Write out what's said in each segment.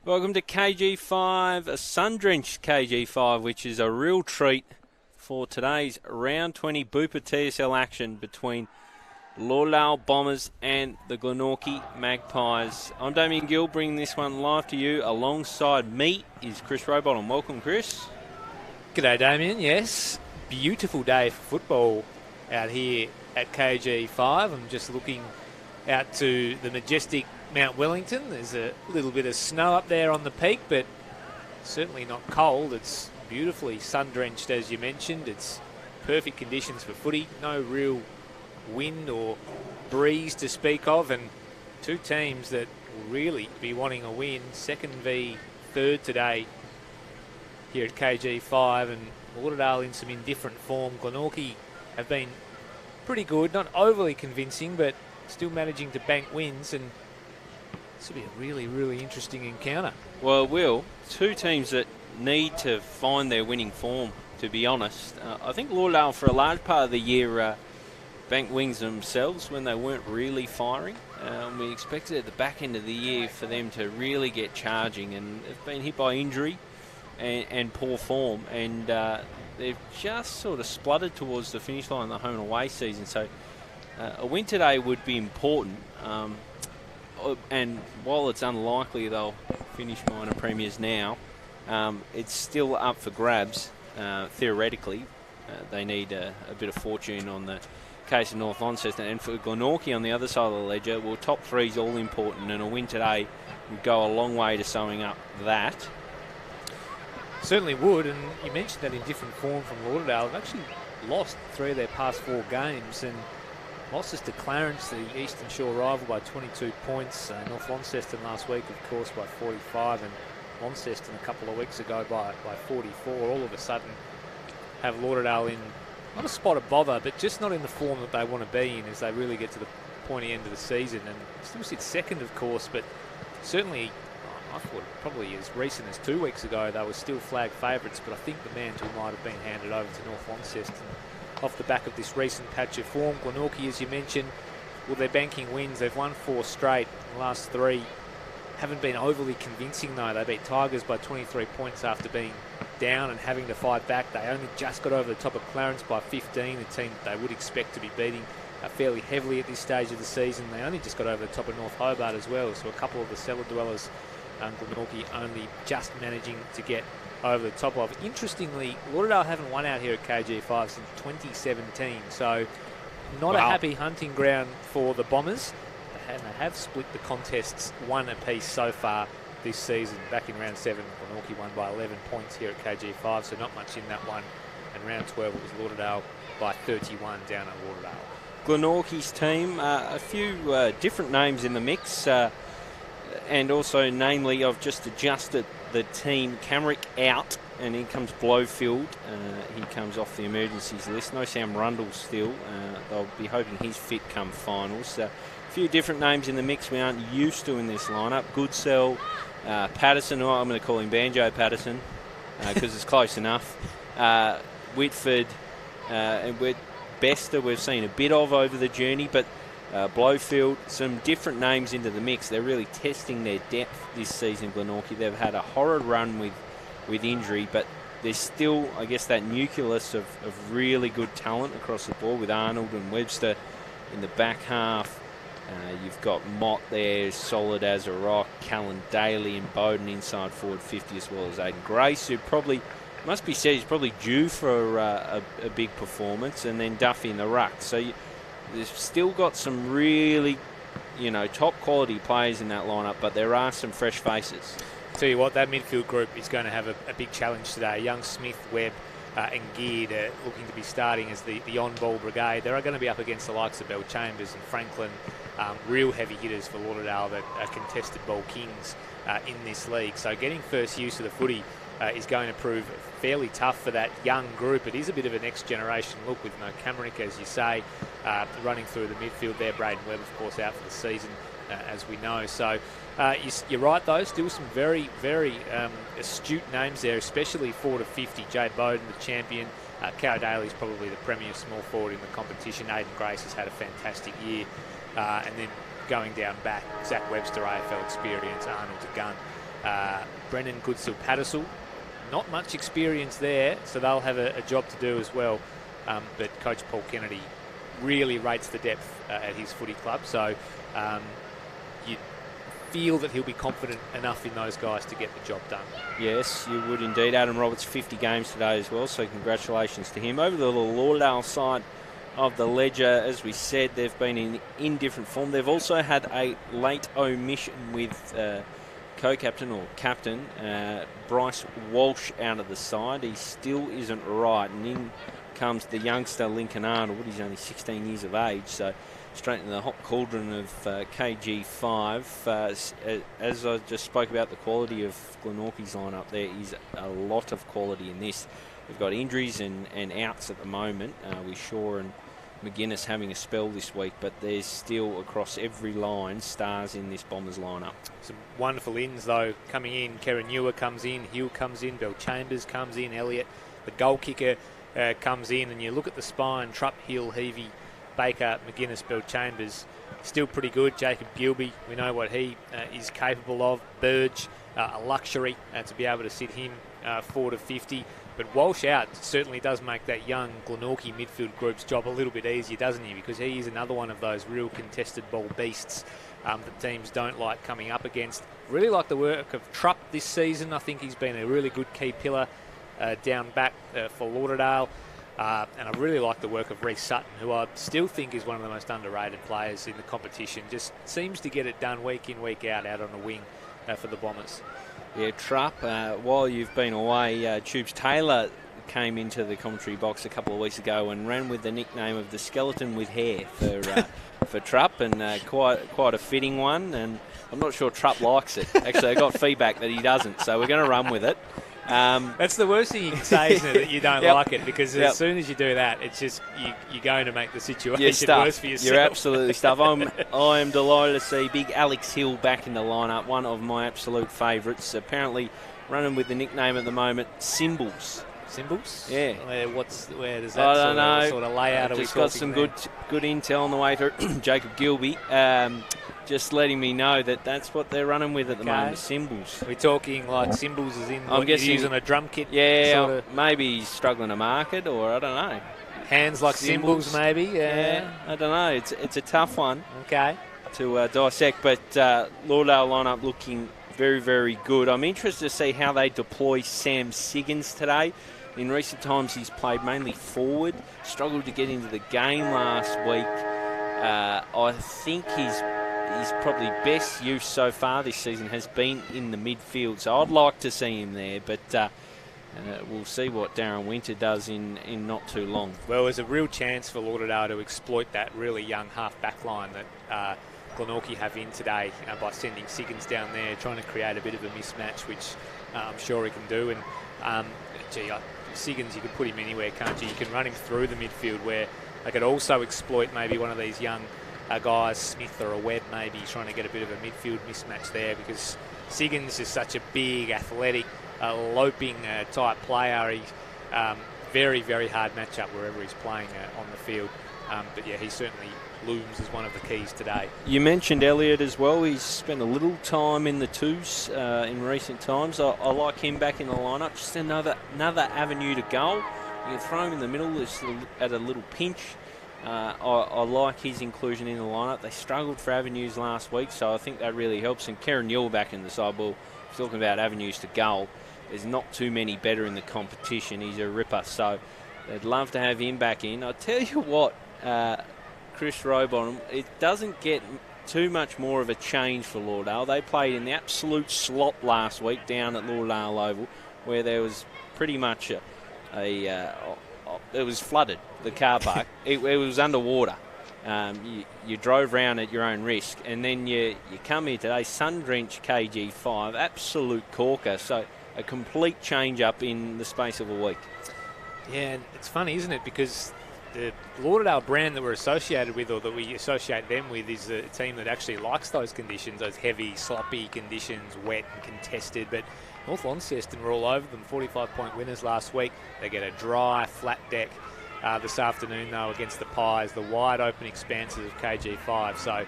Welcome to KG5, a sun-drenched KG5, which is a real treat for today's round 20 BUPA TSL action between Lauderdale Bombers and the Glenorchy Magpies. I'm Damian Gill, bringing this one live to you. Alongside me is Chris Rowbottom. Welcome, Chris. G'day, Damien. Yes, beautiful day for football out here at KG5. I'm just looking out to the majestic Mount Wellington. There's a little bit of snow up there on the peak, but certainly not cold. It's beautifully sun-drenched, as you mentioned. It's perfect conditions for footy. No real wind or breeze to speak of, and two teams that will really be wanting a win. Second v third today here at KG5, and Lauderdale in some indifferent form. Glenorchy have been pretty good, not overly convincing, but still managing to bank wins, and this will be a really, really interesting encounter. Well, it will. Two teams that need to find their winning form, to be honest. I think Lauderdale, for a large part of the year, banked wins themselves when they weren't really firing. We expected at the back end of the year for them to really get charging, and they've been hit by injury and poor form, and they've just sort of spluttered towards the finish line in the home and away season. So a win today would be important. And while it's unlikely they'll finish minor premiers now, it's still up for grabs, theoretically. They need a bit of fortune on the case of North Launceston. And for Glenorchy on the other side of the ledger, well, top three is all important, and a win today would go a long way to sewing up that. Certainly would, and you mentioned that in different form from Lauderdale. They've actually lost 3 of their past 4 games, and losses to Clarence, the Eastern Shore rival, by 22 points. North Launceston last week, of course, by 45, and Launceston a couple of weeks ago by 44. All of a sudden have Lauderdale in, not a spot of bother, but just not in the form that they want to be in as they really get to the pointy end of the season. And still sit second, of course, but certainly I thought probably as recent as 2 weeks ago they were still flag favourites, but I think the mantle might have been handed over to North Launceston off the back of this recent patch of form. Glenorchy, as you mentioned, well, they're banking wins. They've won 4 straight in the last 3. Haven't been overly convincing, though. They beat Tigers by 23 points after being down and having to fight back. They only just got over the top of Clarence by 15, a team that they would expect to be beating fairly heavily at this stage of the season. They only just got over the top of North Hobart as well, so a couple of the cellar dwellers, Glenorchy only just managing to get over the top of. Interestingly, Lauderdale haven't won out here at KG5 since 2017, so not a happy hunting ground for the Bombers. And they have split the contests 1 apiece so far this season. Back in round 7, Glenorchy won by 11 points here at KG5, so not much in that one. And round 12, it was Lauderdale by 31 down at Lauderdale. Glenorchy's team, a few different names in the mix, and also, namely, I've just adjusted the team. Camrick out, and in comes Blowfield. He comes off the emergencies list. No Sam Rundle still. They'll be hoping he's fit come finals. A few different names in the mix we aren't used to in this lineup. Goodsell, Patterson, or I'm going to call him Banjo Patterson because it's close enough. Whitford and Bester we've seen a bit of over the journey, but Blowfield, some different names into the mix. They're really testing their depth this season, Glenorchy. They've had a horrid run with injury, but there's still, I guess, that nucleus of really good talent across the board with Arnold and Webster in the back half. You've got Mott there, solid as a rock. Callan Daly and Bowden inside forward 50, as well as Aiden Grace, who probably, must be said, he's probably due for a big performance, and then Duffy in the ruck. So they've still got some really, top quality players in that lineup, but there are some fresh faces. Tell you what, that midfield group is going to have a big challenge today. Young, Smith, Webb and Geared looking to be starting as the on-ball brigade. They're going to be up against the likes of Bell Chambers and Franklin, real heavy hitters for Lauderdale that are contested ball kings in this league. So getting first use of the footy is going to prove fairly tough for that young group. It is a bit of a next generation look with no Camrick, as you say, running through the midfield there. Braden Webb, of course, out for the season, as we know. So you're right, though. Still some very, very astute names there, especially 4 to 50. Jay Bowden, the champion. Cara Daly's probably the premier small forward in the competition. Aiden Grace has had a fantastic year. And then going down back. Zach Webster, AFL experience. Arnold's a gun. Brendan Goodsill-Patterson, not much experience there, so they'll have a job to do as well. But Coach Paul Kennedy really rates the depth at his footy club, so you feel that he'll be confident enough in those guys to get the job done. Yes, you would indeed. Adam Roberts, 50 games today as well, so congratulations to him. Over the Lauderdale side of the ledger, as we said, they've been in indifferent form. They've also had a late omission with co-captain or captain Bryce Walsh out of the side. He still isn't right, and in comes the youngster Lincoln Arnold. He's only 16 years of age, so straight into the hot cauldron of KG5. As I just spoke about the quality of Glenorchy's lineup, there is a lot of quality in this. We've got injuries and outs at the moment, with Shaw and McGuinness having a spell this week, but there's still across every line stars in this Bombers lineup. Some wonderful ins though coming in. Karen Ewer comes in, Hill comes in, Bell Chambers comes in, Elliott, the goal kicker comes in, and you look at the spine: Trupp, Hill, Heavey, Baker, McGuinness, Bell Chambers, still pretty good. Jacob Gilby, we know what he is capable of. Burge, a luxury to be able to sit him 4 to 50. But Walsh out certainly does make that young Glenorchy midfield group's job a little bit easier, doesn't he? Because he is another one of those real contested ball beasts that teams don't like coming up against. Really like the work of Trupp this season. I think he's been a really good key pillar down back for Lauderdale. And I really like the work of Reece Sutton, who I still think is one of the most underrated players in the competition. Just seems to get it done week in, week out on the wing for the Bombers. Yeah, Trupp, while you've been away, Tubes Taylor came into the commentary box a couple of weeks ago and ran with the nickname of the skeleton with hair for Trupp, and quite a fitting one. And I'm not sure Trupp likes it. Actually, I got feedback that he doesn't, so we're going to run with it. That's the worst thing you can say, isn't it, that you don't like it, because as soon as you do that, it's just you're going to make the situation worse for yourself. You're absolutely stuffed. I am delighted to see big Alex Hill back in the lineup, one of my absolute favourites, apparently running with the nickname at the moment, Symbols. Symbols? Yeah. Where does that sort of layout? Just got some good intel on the way through. Jacob Gilby just letting me know that that's what they're running with at the moment, Symbols. We're talking like Symbols as in I'm guessing using a drum kit? Yeah, maybe he's struggling to market, or I don't know. Hands like Symbols, maybe? Yeah, I don't know. It's a tough one to dissect, but Lauderdale lineup looking very, very good. I'm interested to see how they deploy Sam Siggins today. In recent times, he's played mainly forward, struggled to get into the game last week. I think his probably best use so far this season has been in the midfield, so I'd like to see him there, but we'll see what Darren Winter does in not too long. Well, there's a real chance for Lauderdale to exploit that really young half-back line that Glenorchy have in today by sending Siggins down there, trying to create a bit of a mismatch, which I'm sure he can do. And Siggins, you could put him anywhere, can't you? You can run him through the midfield, where they could also exploit maybe one of these young guys, Smith or a Webb, maybe trying to get a bit of a midfield mismatch there, because Siggins is such a big, athletic, loping type player. He's very, very hard matchup wherever he's playing on the field. But yeah, he certainly looms as one of the keys today. You mentioned Elliott as well. He's spent a little time in the twos in recent times. I like him back in the lineup. Just another avenue to goal. You can throw him in the middle at a little pinch. I like his inclusion in the lineup. They struggled for avenues last week, so I think that really helps. And Karen Yule back in the side ball, talking about avenues to goal, there's not too many better in the competition. He's a ripper, so they'd love to have him back in. I'll tell you what, Chris Rowbottom, it doesn't get too much more of a change for Lauderdale. They played in the absolute slop last week down at Lauderdale Oval, where there was pretty much it was flooded, the car park. it was underwater. You drove around at your own risk, and then you come here today, sun-drenched KG5, absolute corker. So a complete change-up in the space of a week. Yeah, and it's funny, isn't it? Because the Lauderdale brand that we're associated with, or that we associate them with, is a team that actually likes those conditions, those heavy, sloppy conditions, wet and contested. But North Launceston were all over them, 45-point winners last week. They get a dry, flat deck this afternoon, though, against the Pies, the wide-open expanses of KG5. So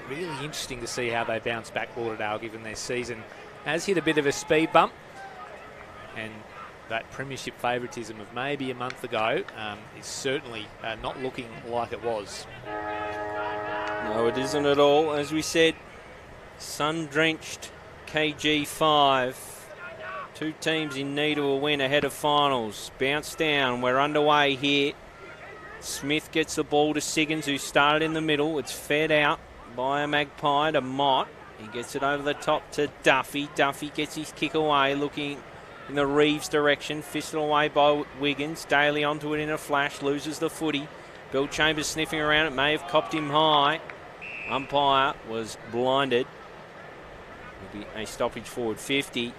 really interesting to see how they bounce back, Lauderdale, given their season has hit a bit of a speed bump. And that premiership favouritism of maybe a month ago is certainly not looking like it was. No, it isn't at all. As we said, sun-drenched KG5. Two teams in need of a win ahead of finals. Bounce down. We're underway here. Smith gets the ball to Siggins, who started in the middle. It's fed out by a Magpie to Mott. He gets it over the top to Duffy. Duffy gets his kick away, looking in the Reeves direction. Fisted away by Wiggins. Daly onto it in a flash. Loses the footy. Bill Chambers sniffing around. It may have copped him high. Umpire was blinded. Will be a stoppage forward 50.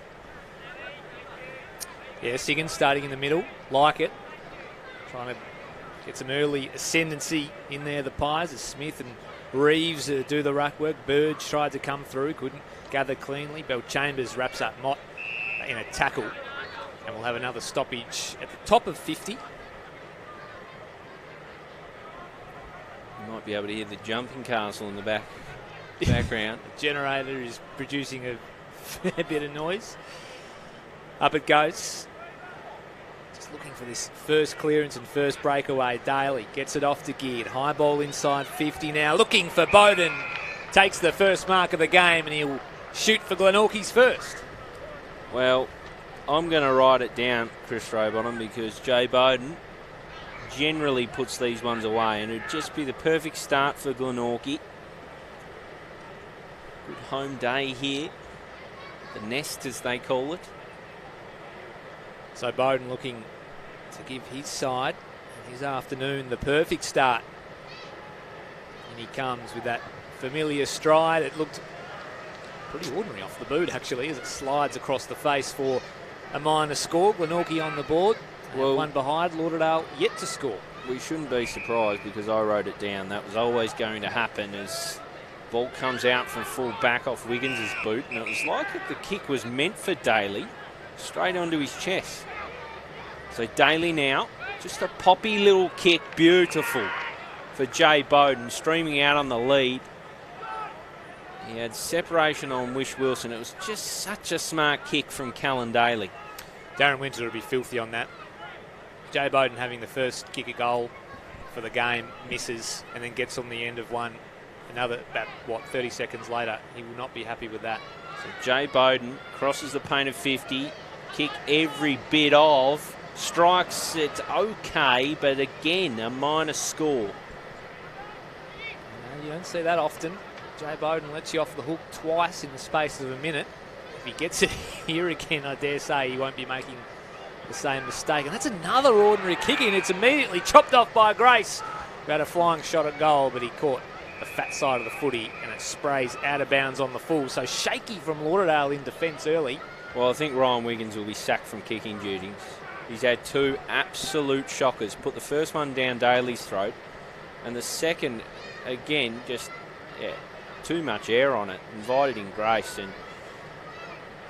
Yeah, Siggins starting in the middle. Like it. Trying to get some early ascendancy in there, the Pies, as Smith and Reeves do the ruck work. Burge tried to come through, couldn't gather cleanly. Bill Chambers wraps up Mott in a tackle. And we'll have another stoppage at the top of 50. You might be able to hear the jumping castle in the background. The generator is producing a fair bit of noise. Up it goes. Just looking for this first clearance and first breakaway. Daly gets it off to Geared. High ball inside 50 now. Looking for Bowden. Takes the first mark of the game and he'll shoot for Glenorchy's first. Well, I'm going to write it down, Chris Rowbottom, because Jay Bowden generally puts these ones away, and it'd just be the perfect start for Glenorchy. Good home day here. The nest, as they call it. So Bowden looking to give his side and his afternoon the perfect start. And he comes with that familiar stride. It looked pretty ordinary off the boot, actually, as it slides across the face for a minor score. Glenorchy on the board. Well, one behind. Lauderdale yet to score. We shouldn't be surprised, because I wrote it down. That was always going to happen as ball comes out from full back off Wiggins' boot. And it was like the kick was meant for Daly, straight onto his chest. So Daly now, just a poppy little kick, beautiful for Jay Bowden, streaming out on the lead. He had separation on Wish Wilson. It was just such a smart kick from Callan Daly. Darren Winter will be filthy on that. Jay Bowden having the first kick a goal for the game, misses, and then gets on the end of one. Another, about, 30 seconds later. He will not be happy with that. So Jay Bowden crosses the paint of 50. Kick every bit of. Strikes, it's okay, but again, a minor score. You don't see that often. Jay Bowden lets you off the hook twice in the space of a minute. If he gets it here again, I dare say he won't be making the same mistake. And that's another ordinary kick in. It's immediately chopped off by Grace, who had a flying shot at goal, but he caught the fat side of the footy and it sprays out of bounds on the full. So shaky from Lauderdale in defence early. Well, I think Ryan Wiggins will be sacked from kicking duties. He's had two absolute shockers. Put the first one down Daly's throat, and the second, again, just too much air on it. Invited in Grace, and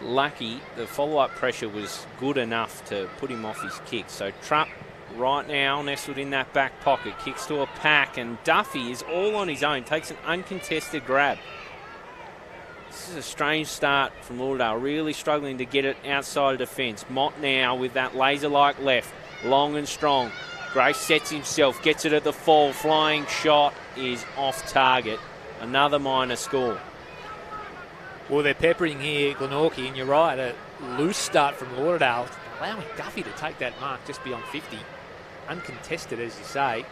lucky the follow-up pressure was good enough to put him off his kick. So Trupp right now nestled in that back pocket, kicks to a pack, and Duffy is all on his own, takes an uncontested grab. This is a strange start from Lauderdale, really struggling to get it outside of defence. Mott now with that laser-like left, long and strong. Grace sets himself, gets it at the fall, flying shot is off target. Another minor score. Well, they're peppering here, Glenorchy, and you're right, a loose start from Lauderdale, allowing Duffy to take that mark just beyond 50. Uncontested, as you say.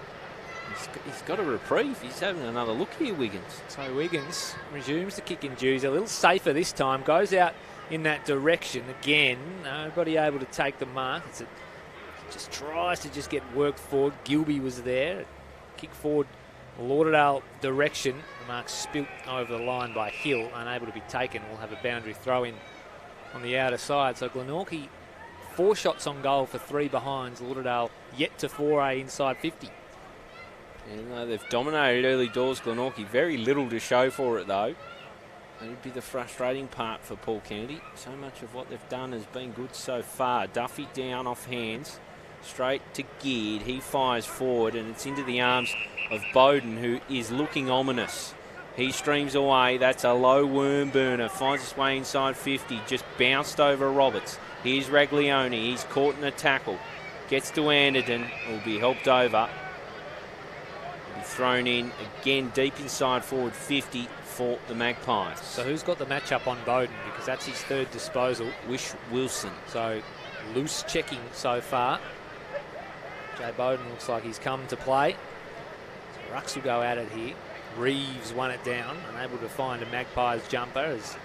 He's got a reprieve. He's having another look here, Wiggins. So Wiggins resumes the kick in duties, a little safer this time, goes out in that direction again. Nobody able to take the mark. Just tries to just get worked forward. Gilby was there. Kick forward, Lauderdale direction. The mark spilt over the line by Hill, unable to be taken. We'll have a boundary throw in on the outer side. So Glenorchy, 4 shots on goal for 3 behinds. Lauderdale yet to foray inside 50. Yeah, they've dominated early doors, Glenorchy. Very little to show for it, though. That would be the frustrating part for Paul Kennedy. So much of what they've done has been good so far. Duffy down off hands, straight to Geared. He fires forward, and it's into the arms of Bowden, who is looking ominous. He streams away. That's a low worm burner. Finds his way inside 50. Just bounced over Roberts. Here's Raglione. He's caught in a tackle. Gets to Anderton. Will be helped over. Will be thrown in again deep inside forward 50 for the Magpies. So who's got the matchup on Bowden? Because that's his third disposal. Wish Wilson. So loose checking so far. Jay Bowden looks like he's come to play. So Rucks will go at it here. Reeves won it down, unable to find a Magpies jumper as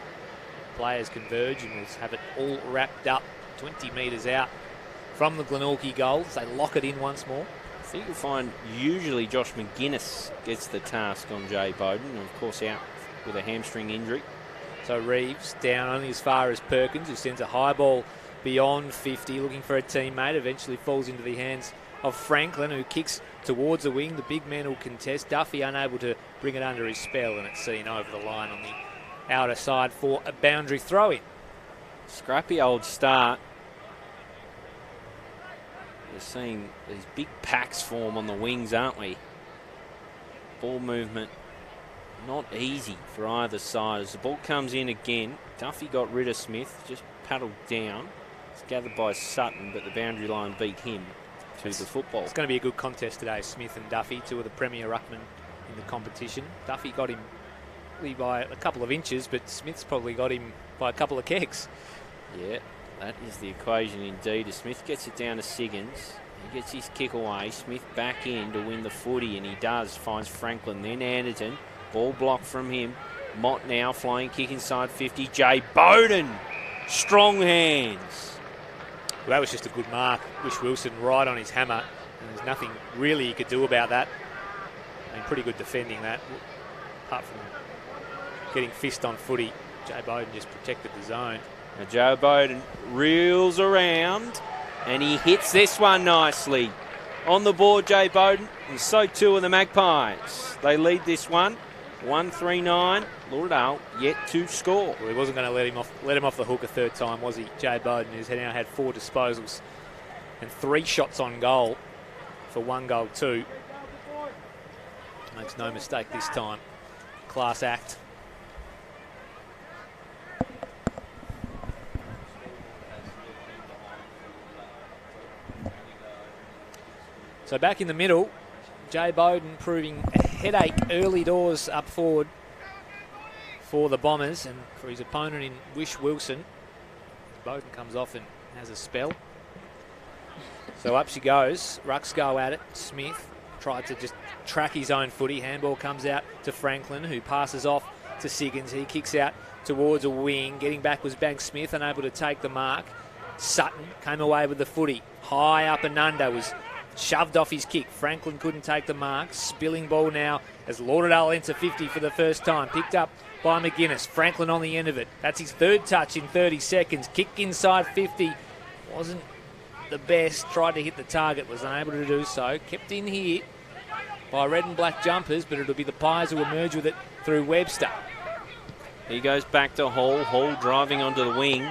players converge, and we'll have it all wrapped up 20 metres out from the Glenorchy goals. They lock it in once more. I think you'll find usually Josh McGuinness gets the task on Jay Bowden, and of course out with a hamstring injury. So Reeves down only as far as Perkins, who sends a high ball beyond 50, looking for a teammate. Eventually falls into the hands of Franklin, who kicks towards the wing. The big man will contest. Duffy unable to bring it under his spell, and it's seen over the line on the outer side for a boundary throw-in. Scrappy old start. We're seeing these big packs form on the wings, aren't we? Ball movement not easy for either side. As the ball comes in again, Duffy got rid of Smith, just paddled down. It's gathered by Sutton, but the boundary line beat him to the football. It's going to be a good contest today, Smith and Duffy, two of the premier ruckmen in the competition. Duffy got him by a couple of inches, but Smith's probably got him by a couple of kicks. Yeah, that is the equation indeed. As Smith gets it down to Siggins, he gets his kick away. Smith back in to win the footy, and he does. Finds Franklin, then Anderton. Ball blocked from him. Mott now flying kick inside 50. Jay Bowden, strong hands. Well, that was just a good mark. Wish Wilson right on his hammer, and there's nothing really he could do about that. I mean, pretty good defending that, apart from getting fist on footy. Jay Bowden just protected the zone. Now Joe Bowden reels around, and he hits this one nicely. On the board, Jay Bowden, and so too are the Magpies. They lead this one, 1-3-9. Lauderdale yet to score. Well, he wasn't going to let him off the hook a third time, was he? Jay Bowden, who's now had 4 disposals and 3 shots on goal for 1 goal too. Makes no mistake this time. Class act. So back in the middle, Jay Bowden proving a headache early doors up forward for the Bombers and for his opponent in Wish Wilson. Bowden comes off and has a spell. So up she goes. Rucks go at it. Smith tried to just track his own footy. Handball comes out to Franklin, who passes off to Siggins. He kicks out towards a wing. Getting back was Banks Smith, unable to take the mark. Sutton came away with the footy. High up and under, was shoved off his kick. Franklin couldn't take the mark. Spilling ball now as Lauderdale enter 50 for the first time. Picked up by McGuinness. Franklin on the end of it. That's his third touch in 30 seconds. Kick inside 50. Wasn't the best. Tried to hit the target. Was unable to do so. Kept in here by red and black jumpers, but it'll be the Pies who emerge with it through Webster. He goes back to Hall. Hall driving onto the wing.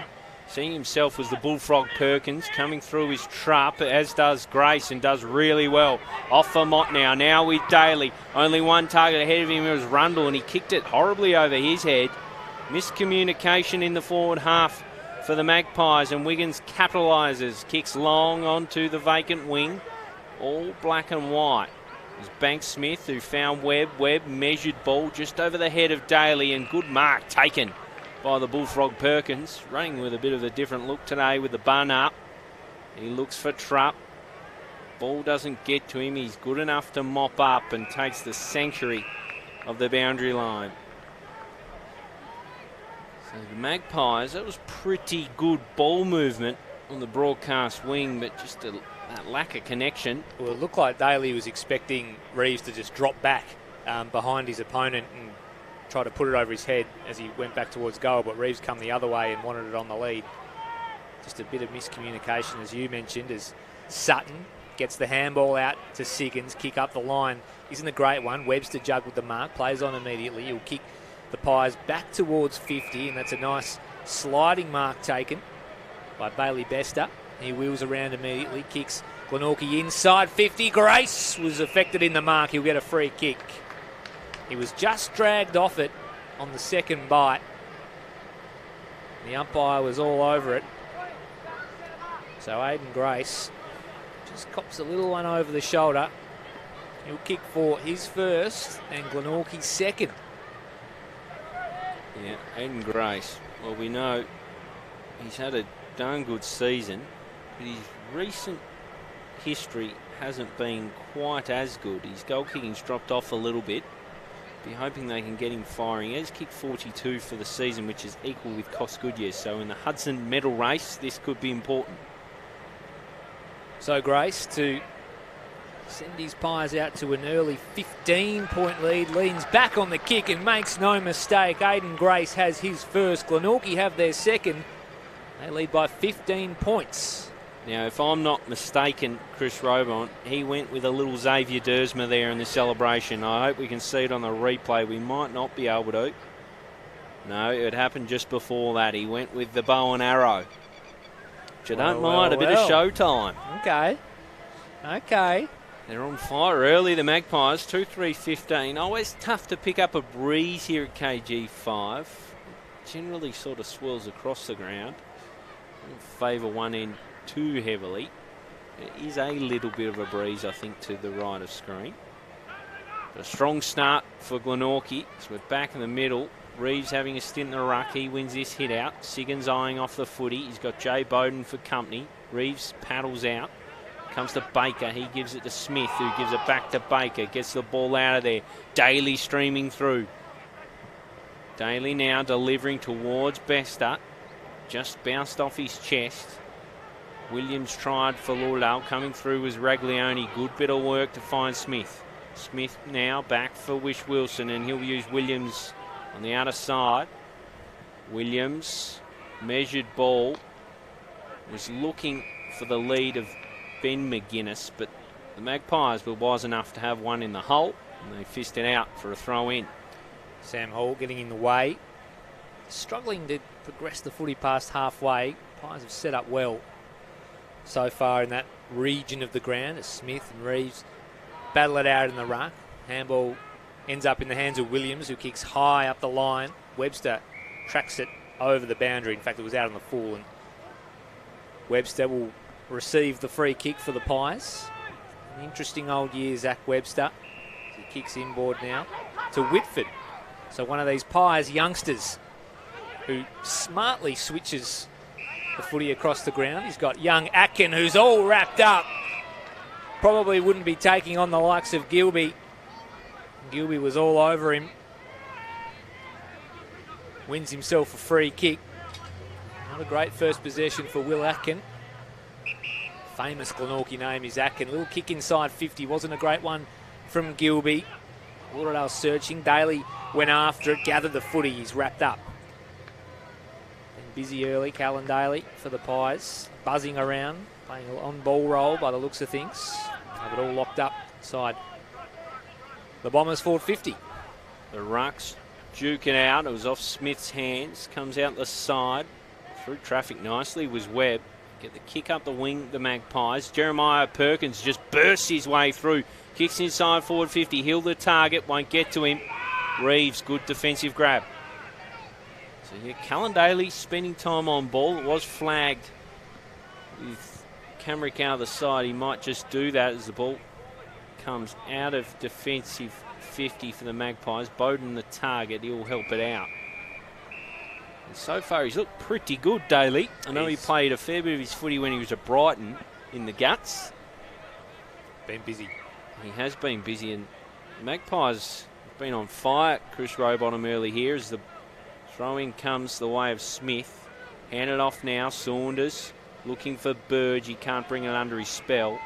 Seeing himself as the Bullfrog Perkins coming through his trap, as does Grace, and does really well. Off for Mott now. Now with Daly. Only one target ahead of him was Rundle, and he kicked it horribly over his head. Miscommunication in the forward half for the Magpies, and Wiggins capitalises. Kicks long onto the vacant wing. All black and white. It was Banks Smith who found Webb. Webb measured ball just over the head of Daly, and good mark taken by the Bullfrog Perkins, running with a bit of a different look today with the bun up. He looks for Trupp. Ball doesn't get to him. He's good enough to mop up and takes the sanctuary of the boundary line. So the Magpies, that was pretty good ball movement on the broadcast wing, but just that lack of connection. Well, it looked like Daly was expecting Reeves to just drop back behind his opponent and try to put it over his head as he went back towards goal, but Reeves come the other way and wanted it on the lead. Just a bit of miscommunication, as you mentioned, as Sutton gets the handball out to Siggins. Kick up the line isn't a great one. Webster juggled the mark, plays on immediately. He'll kick the Pies back towards 50, and that's a nice sliding mark taken by Bailey Bester. He wheels around immediately, kicks Glenorchy inside 50. Grace was affected in the mark. He'll get a free kick. He was just dragged off it on the second bite. The umpire was all over it. So Aiden Grace just cops a little one over the shoulder. He'll kick for his first and Glenorchy's second. Yeah, Aiden Grace. Well, we know he's had a darn good season, but his recent history hasn't been quite as good. His goal kicking's dropped off a little bit. Be hoping they can get him firing. He has kicked 42 for the season, which is equal with Cost Goodyear. So in the Hudson medal race, this could be important. So Grace to send his Pies out to an early 15-point lead. Leans back on the kick and makes no mistake. Aiden Grace has his first. Glenorchy have their second. They lead by 15 points. Now, if I'm not mistaken, Chris Robont, he went with a little Xavier Dersma there in the celebration. I hope we can see it on the replay. We might not be able to. No, it happened just before that. He went with the bow and arrow. Which I don't mind, a bit of showtime. Okay. They're on fire early, the Magpies, 2-3-15. Always tough to pick up a breeze here at KG5. It generally sort of swirls across the ground. Don't favour one end too heavily. It is a little bit of a breeze, I think, to the right of screen. But a strong start for Glenorchy. So we're back in the middle. Reeves having a stint in the ruck. He wins this hit out. Siggins eyeing off the footy. He's got Jay Bowden for company. Reeves paddles out. Comes to Baker. He gives it to Smith, who gives it back to Baker. Gets the ball out of there. Daly streaming through. Daly now delivering towards Bester. Just bounced off his chest. Williams tried for Lauderdale. Coming through was Raglione. Good bit of work to find Smith. Smith now back for Wish Wilson, and he'll use Williams on the outer side. Williams, measured ball, was looking for the lead of Ben McGuinness, but the Magpies were wise enough to have one in the hole, and they fist it out for a throw in. Sam Hall getting in the way. Struggling to progress the footy past halfway. Pies have set up well so far in that region of the ground as Smith and Reeves battle it out in the ruck. Handball ends up in the hands of Williams, who kicks high up the line. Webster tracks it over the boundary. In fact, it was out on the full, and Webster will receive the free kick for the Pies. An interesting old year, Zach Webster. He kicks inboard now to Whitford. So one of these Pies youngsters who smartly switches the footy across the ground. He's got young Atkin, who's all wrapped up. Probably wouldn't be taking on the likes of Gilby. Gilby was all over him. Wins himself a free kick. Not a great first possession for Will Atkin. Famous Glenorchy name is Atkin. Little kick inside 50. Wasn't a great one from Gilby. Lauderdale searching. Daly went after it, gathered the footy. He's wrapped up. Busy early, Callan Daly for the Pies. Buzzing around, playing an on-ball role by the looks of things. Have it all locked up inside the Bombers forward 50. The ruck's duking out. It was off Smith's hands. Comes out the side. Through traffic nicely was Webb. Get the kick up the wing, the Magpies. Jeremiah Perkins just bursts his way through. Kicks inside forward 50. He'll the target, won't get to him. Reeves, good defensive grab. So yeah, Callan Daly spending time on ball. It was flagged with Camrick out of the side. He might just do that as the ball comes out of defensive 50 for the Magpies. Bowden the target. He'll help it out. And so far he's looked pretty good, Daly. I know he played a fair bit of his footy when he was at Brighton in the guts. Been busy. He has been busy, and the Magpies have been on fire. Chris Rowbottom early here as the throw-in comes the way of Smith. Handed off now, Saunders looking for Burge. He can't bring it under his spell.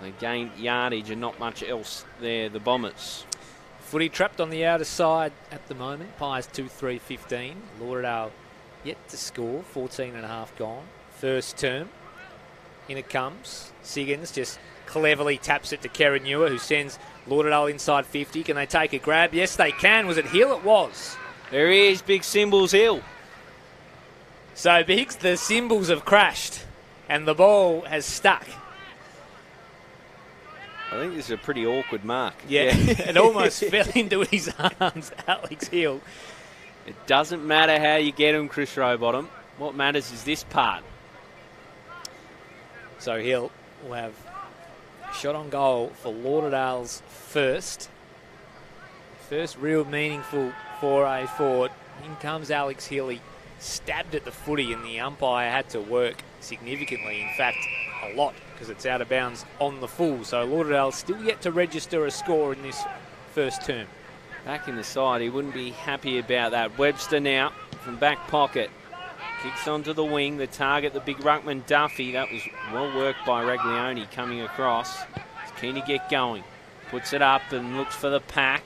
They gained yardage and not much else there, the Bombers. Footy trapped on the outer side at the moment. Pies 2-3-15. Lauderdale yet to score. 14.5 gone. First term. In it comes. Siggins just cleverly taps it to Kerenua, who sends Lauderdale inside 50. Can they take a grab? Yes, they can. Was it Hill? It was. There he is, Big Cymbals Hill. So Biggs, the cymbals have crashed and the ball has stuck. I think this is a pretty awkward mark. Yeah. It almost fell into his arms, Alex Hill. It doesn't matter how you get him, Chris Rowbottom. What matters is this part. So Hill will have a shot on goal for Lauderdale's first real meaningful foray forward. In comes Alex Hill. He stabbed at the footy and the umpire had to work significantly. In fact, a lot, because it's out of bounds on the full. So Lauderdale still yet to register a score in this first term. Back in the side, he wouldn't be happy about that. Webster now from back pocket. Kicks onto the wing. The target, the big ruckman Duffy. That was well worked by Raglione coming across. He's keen to get going. Puts it up and looks for the pack.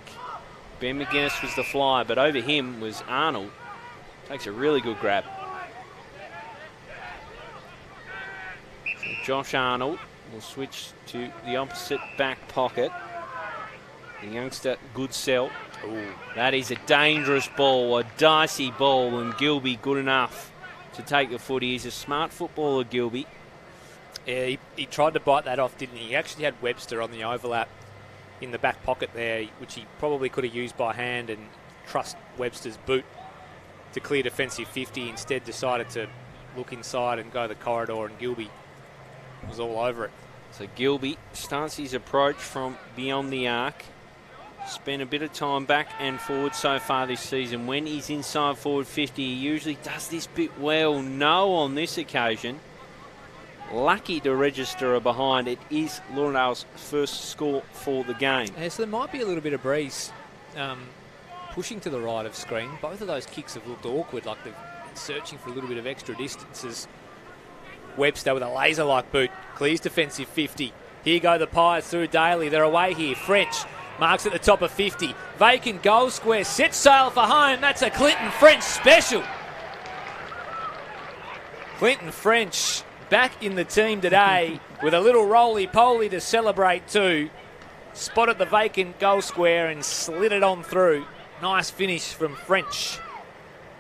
Ben McGuinness was the flyer, but over him was Arnold. Takes a really good grab. So Josh Arnold will switch to the opposite back pocket. The youngster Goodsell. Ooh, that is a dangerous ball, a dicey ball, and Gilby good enough to take the footy. He's a smart footballer, Gilby. Yeah, he tried to bite that off, didn't he? He actually had Webster on the overlap in the back pocket there, which he probably could have used by hand and trust Webster's boot to clear defensive 50. Instead decided to look inside and go the corridor, and Gilby was all over it. So Gilby starts his approach from beyond the arc. Spent a bit of time back and forward so far this season. When he's inside forward 50, he usually does this bit well. No on this occasion. Lucky to register a behind. It is Lauderdale's first score for the game. Yeah, so there might be a little bit of breeze pushing to the right of screen. Both of those kicks have looked awkward, like they've been searching for a little bit of extra distances. Webster with a laser-like boot clears defensive 50. Here go the Pies through Daly. They're away here. French marks at the top of 50. Vacant goal square. Sets sail for home. That's a Clinton French special. Clinton French back in the team today with a little roly-poly to celebrate too. Spotted the vacant goal square and slid it on through. Nice finish from French.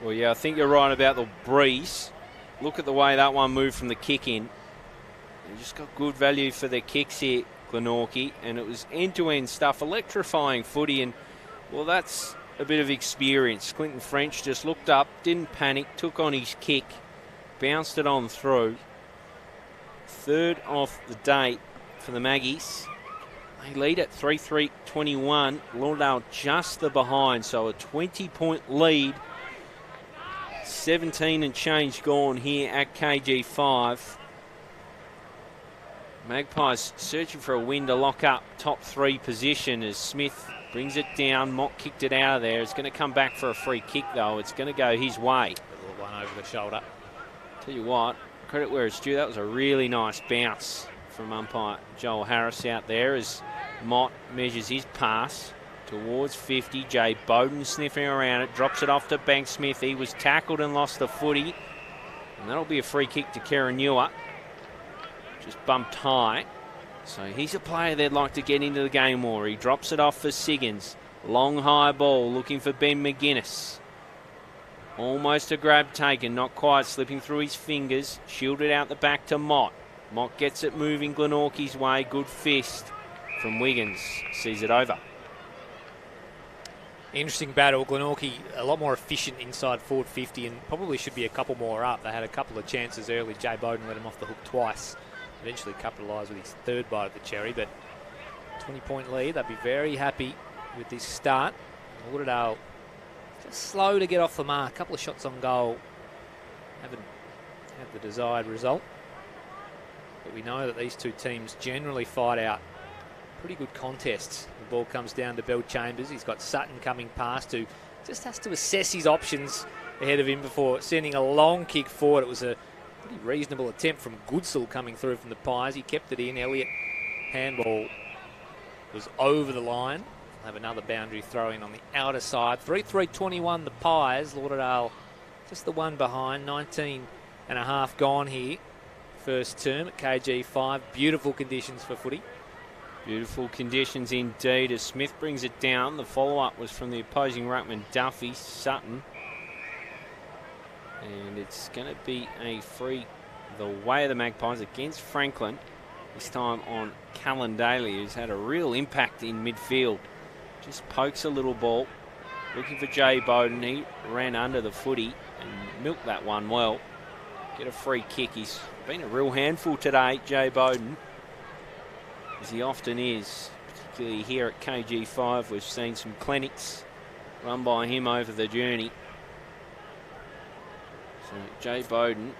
Well, yeah, I think you're right about the breeze. Look at the way that one moved from the kick in. They just got good value for their kicks here, Glenorchy, and it was end-to-end stuff, electrifying footy, and, well, that's a bit of experience. Clinton French just looked up, didn't panic, took on his kick, bounced it on through. Third off the day for the Maggies. They lead at 3-3-21. Lauderdale just the behind, so a 20-point lead. 17 and change gone here at KG5. Magpies searching for a win to lock up top 3 position as Smith brings it down. Mock kicked it out of there. It's going to come back for a free kick, though. It's going to go his way. A little one over the shoulder. Tell you what, credit where it's due. That was a really nice bounce from umpire Joel Harris out there as Mott measures his pass towards 50. Jay Bowden sniffing around it, drops it off to Bank Smith. He was tackled and lost the footy. And that'll be a free kick to Kerenua. Just bumped high. So he's a player they'd like to get into the game more. He drops it off for Siggins. Long high ball looking for Ben McGuinness. Almost a grab taken, not quite, slipping through his fingers. Shielded out the back to Mott. Mott gets it moving Glenorchy's way. Good fist from Wiggins. Sees it over. Interesting battle. Glenorchy a lot more efficient inside forward 50 and probably should be a couple more up. They had a couple of chances early. Jay Bowden let him off the hook twice. Eventually capitalised with his third bite of the cherry, but 20-point lead. They'd be very happy with this start. Lauderdale just slow to get off the mark. A couple of shots on goal. Haven't had the desired result. But we know that these two teams generally fight out pretty good contests. The ball comes down to Bill Chambers. He's got Sutton coming past who just has to assess his options ahead of him before sending a long kick forward. It was a pretty reasonable attempt from Goodsell coming through from the Pies. He kept it in. Elliott handball was over the line. We'll have another boundary throw in on the outer side. 3-3-21 the Pies. Lauderdale just the one behind. 19 and a half gone here. First term at KG5. Beautiful conditions for footy. Beautiful conditions indeed as Smith brings it down. The follow-up was from the opposing ruckman Duffy, Sutton. And it's going to be a free the way of the Magpies against Franklin. This time on Callan Daly, who's had a real impact in midfield. Just pokes a little ball. Looking for Jay Bowden. He ran under the footy and milked that one well. Get a free kick. He's been a real handful today, Jay Bowden, as he often is. Particularly here at KG5, we've seen some clinics run by him over the journey. So Jay Bowden,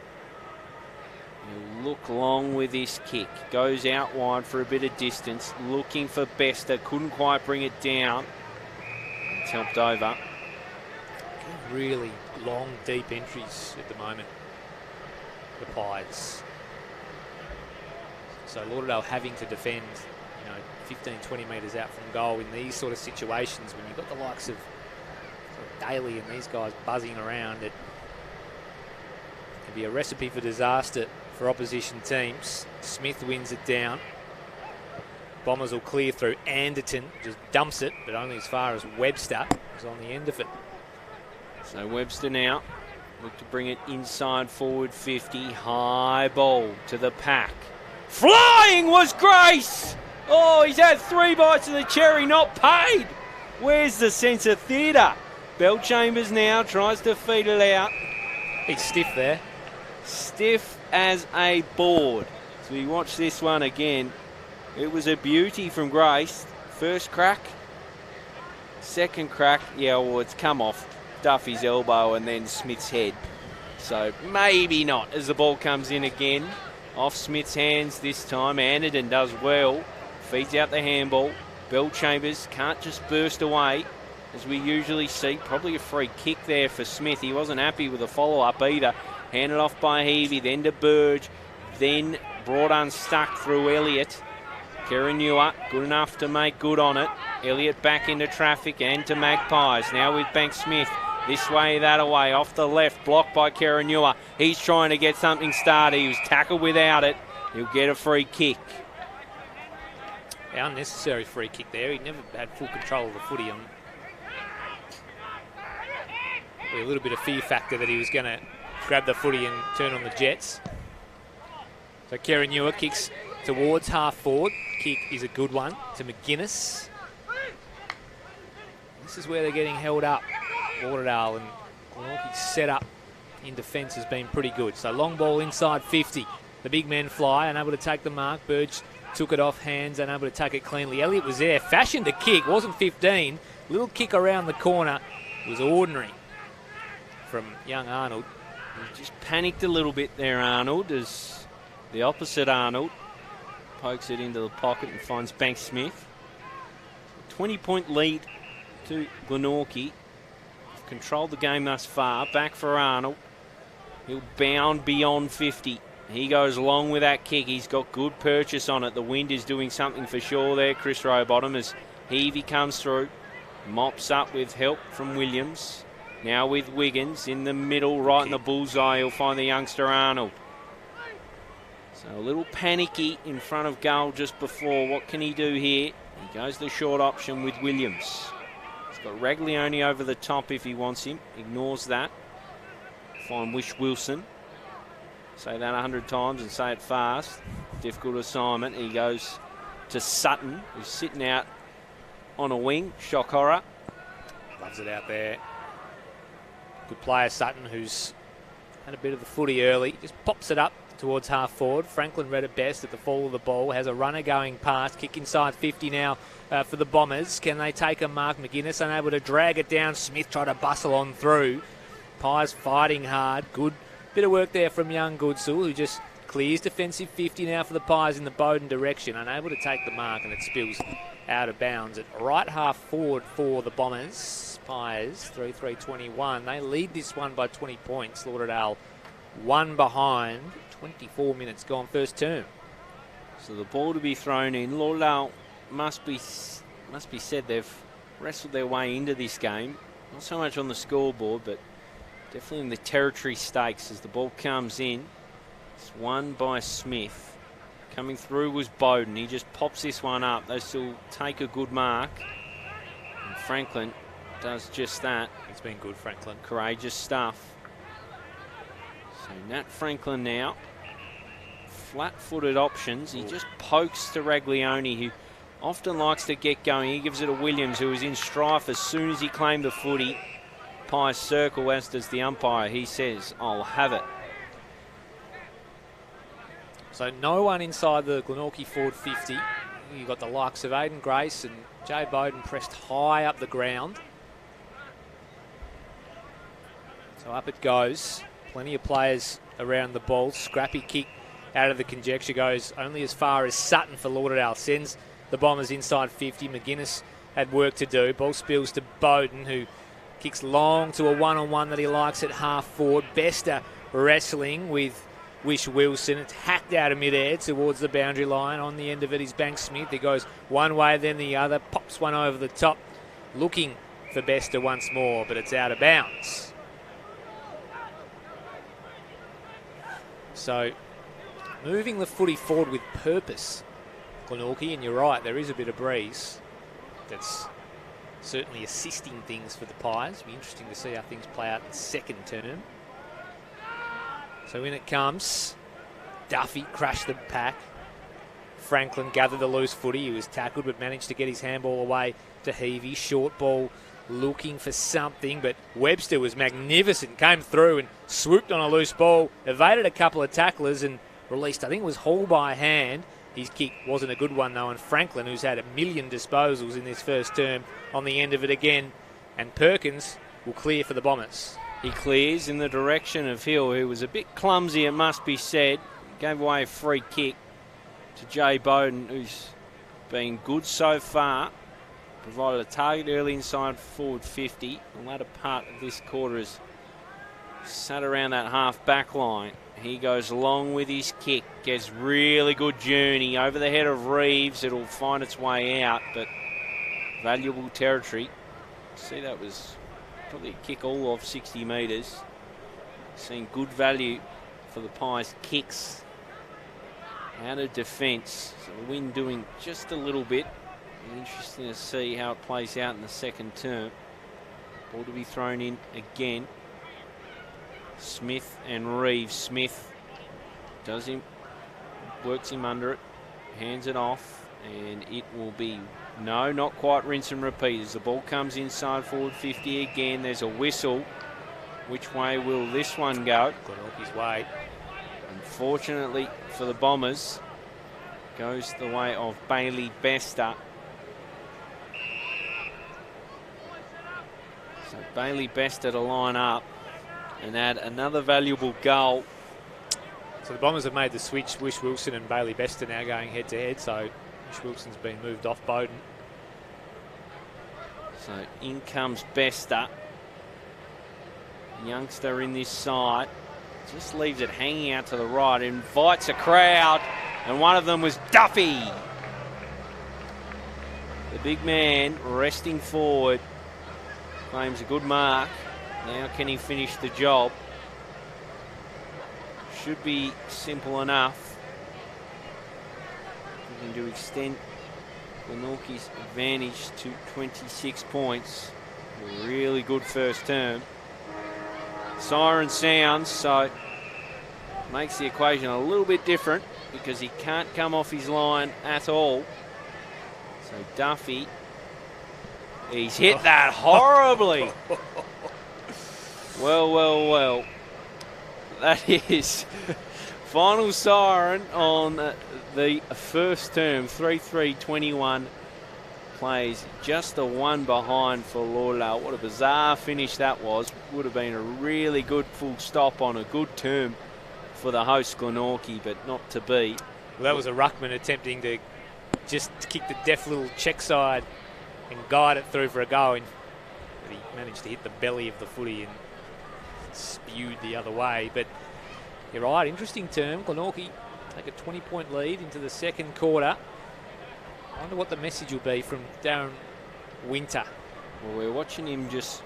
he'll look long with this kick. Goes out wide for a bit of distance, looking for Bester. Couldn't quite bring it down. It's helped over. Really long, deep entries at the moment, the Pies. So Lauderdale having to defend, 15, 20 metres out from goal in these sort of situations when you've got the likes of Daly and these guys buzzing around. It can be a recipe for disaster for opposition teams. Smith wins it down. Bombers will clear through. Anderton just dumps it, but only as far as Webster is on the end of it. So Webster now look to bring it inside forward 50. High ball to the pack. Flying was Grace! Oh, he's had 3 bites of the cherry, not paid. Where's the sense of theatre? Bellchambers now tries to feed it out. He's stiff there. Stiff as a board. So we watch this one again. It was a beauty from Grace. First crack. Second crack. Yeah, well, it's come off Duffy's elbow and then Smith's head. So maybe not as the ball comes in again. Off Smith's hands this time. Anderton does well. Feeds out the handball. Bellchambers can't just burst away as we usually see. Probably a free kick there for Smith. He wasn't happy with the follow-up either. Handed off by Heavey, then to Burge, then brought unstuck through Elliott. Kerenua, good enough to make good on it. Elliott back into traffic and to Magpies. Now with Bank Smith. This way, that away. Off the left, blocked by Kerenua. He's trying to get something started. He was tackled without it. He'll get a free kick. Unnecessary free kick there. He never had full control of the footy. A little bit of fear factor that he was going to grab the footy and turn on the Jets. So Kerenua kicks towards half forward. Kick is a good one to McGuinness. This is where they're getting held up. Lauderdale and Glenorchy's set up in defence has been pretty good. So long ball inside 50. The big men fly, unable to take the mark. Burge took it off hands, unable to take it cleanly. Elliott was there, fashioned a kick, wasn't 15. Little kick around the corner was ordinary from young Arnold. He just panicked a little bit there, Arnold, as the opposite Arnold pokes it into the pocket and finds Bank Smith. 20-point lead to Glenorchy. Controlled the game thus far. Back for Arnold. He'll bound beyond 50. He goes long with that kick. He's got good purchase on it. The wind is doing something for sure there, Chris Rowbottom, as Heavey comes through. Mops up with help from Williams. Now with Wiggins in the middle, right in the bullseye. He'll find the youngster Arnold. So a little panicky in front of goal just before. What can he do here? He goes the short option with Williams. He's got Raglione over the top if he wants him. Ignores that. Find Wish Wilson. Say that 100 times and say it fast. Difficult assignment. He goes to Sutton, who's sitting out on a wing. Shock horror. Loves it out there. Good player Sutton, who's had a bit of the footy early. Just pops it up towards half forward. Franklin read it best at the fall of the ball. Has a runner going past. Kick inside 50 now for the Bombers. Can they take a mark? McGuinness unable to drag it down. Smith tried to bustle on through. Pies fighting hard. Good bit of work there from young Goodsall, who just clears defensive 50 now for the Pies in the Bowden direction. Unable to take the mark, and it spills out of bounds at right half forward for the Bombers. Pies 3-3-21. They lead this one by 20 points. Lauderdale one behind. 24 minutes gone first term. So the ball to be thrown in. Lauderdale must be said they've wrestled their way into this game. Not so much on the scoreboard, but definitely in the territory stakes as the ball comes in. It's won by Smith. Coming through was Bowden. He just pops this one up. They still take a good mark. And Franklin does just that. It's been good, Franklin. Courageous stuff. So Nat Franklin now flat-footed options. He just pokes to Raglione, who often likes to get going. He gives it to Williams, who was in strife as soon as he claimed the footy. Pies circle, as does the umpire. He says, I'll have it. So no one inside the Glenorchy forward 50. You've got the likes of Aiden Grace and Jay Bowden pressed high up the ground. So up it goes. Plenty of players around the ball. Scrappy kick out of the conjecture goes only as far as Sutton for Lauderdale. Sends the Bombers inside 50. McGuinness had work to do. Ball spills to Bowden, who kicks long to a one-on-one that he likes at half forward. Bester wrestling with Wish Wilson. It's hacked out of midair towards the boundary line. On the end of it is Banks Smith. He goes one way, then the other. Pops one over the top. Looking for Bester once more, but it's out of bounds. So, moving the footy forward with purpose, Glenorchy, and you're right, there is a bit of breeze. That's certainly assisting things for the Pies. It'll be interesting to see how things play out in the second term. So in it comes. Duffy crashed the pack. Franklin gathered the loose footy. He was tackled but managed to get his handball away to Heavey. Short ball looking for something, but Webster was magnificent. Came through and swooped on a loose ball, evaded a couple of tacklers and released, I think it was Hall by hand. His kick wasn't a good one though, and Franklin, who's had 1 million disposals in this first term, on the end of it again. And Perkins will clear for the Bombers. He clears in the direction of Hill, who was a bit clumsy, it must be said. Gave away a free kick to Jay Bowden, who's been good so far. Provided a target early inside forward 50. The latter part of this quarter has sat around that half back line. He goes along with his kick. Gets really good journey over the head of Reeves. It'll find its way out, but valuable territory. See, that was probably a kick all of 60 metres. Seeing good value for the Pies' kicks out of defence. So the wind doing just a little bit. Interesting to see how it plays out in the second term. Ball to be thrown in again. Smith and Reeves. Smith does him, works him under it, hands it off, and it will be, no, not quite rinse and repeat. As the ball comes inside forward 50 again, there's a whistle. Which way will this one go? Glenorchy's way. Unfortunately for the Bombers, goes the way of Bailey Bester. So Bailey Bester to line up and add another valuable goal. So the Bombers have made the switch. Wish Wilson and Bailey Bester now going head to head. So Wish Wilson's been moved off Bowden. So in comes Bester. Youngster in this side. Just leaves it hanging out to the right. Invites a crowd. And one of them was Duffy. The big man resting forward. Claims a good mark. Now can he finish the job? Should be simple enough. Looking to extend Glenorchy's advantage to 26 points. A really good first term. Siren sounds, so makes the equation a little bit different because he can't come off his line at all. So Duffy, he's hit that horribly. Well. That is final siren on the first term. 3-3-21 plays just the one behind for Lauderdale. What a bizarre finish that was. Would have been a really good full stop on a good term for the host Glenorchy, but not to be. Well, that was a ruckman attempting to just kick the deft little check side and guide it through for a goal. But he managed to hit the belly of the footy and spewed the other way. But you're right, interesting term. Glenorchy take a 20-point lead into the second quarter. I wonder what the message will be from Darren Winter. Well, we're watching him just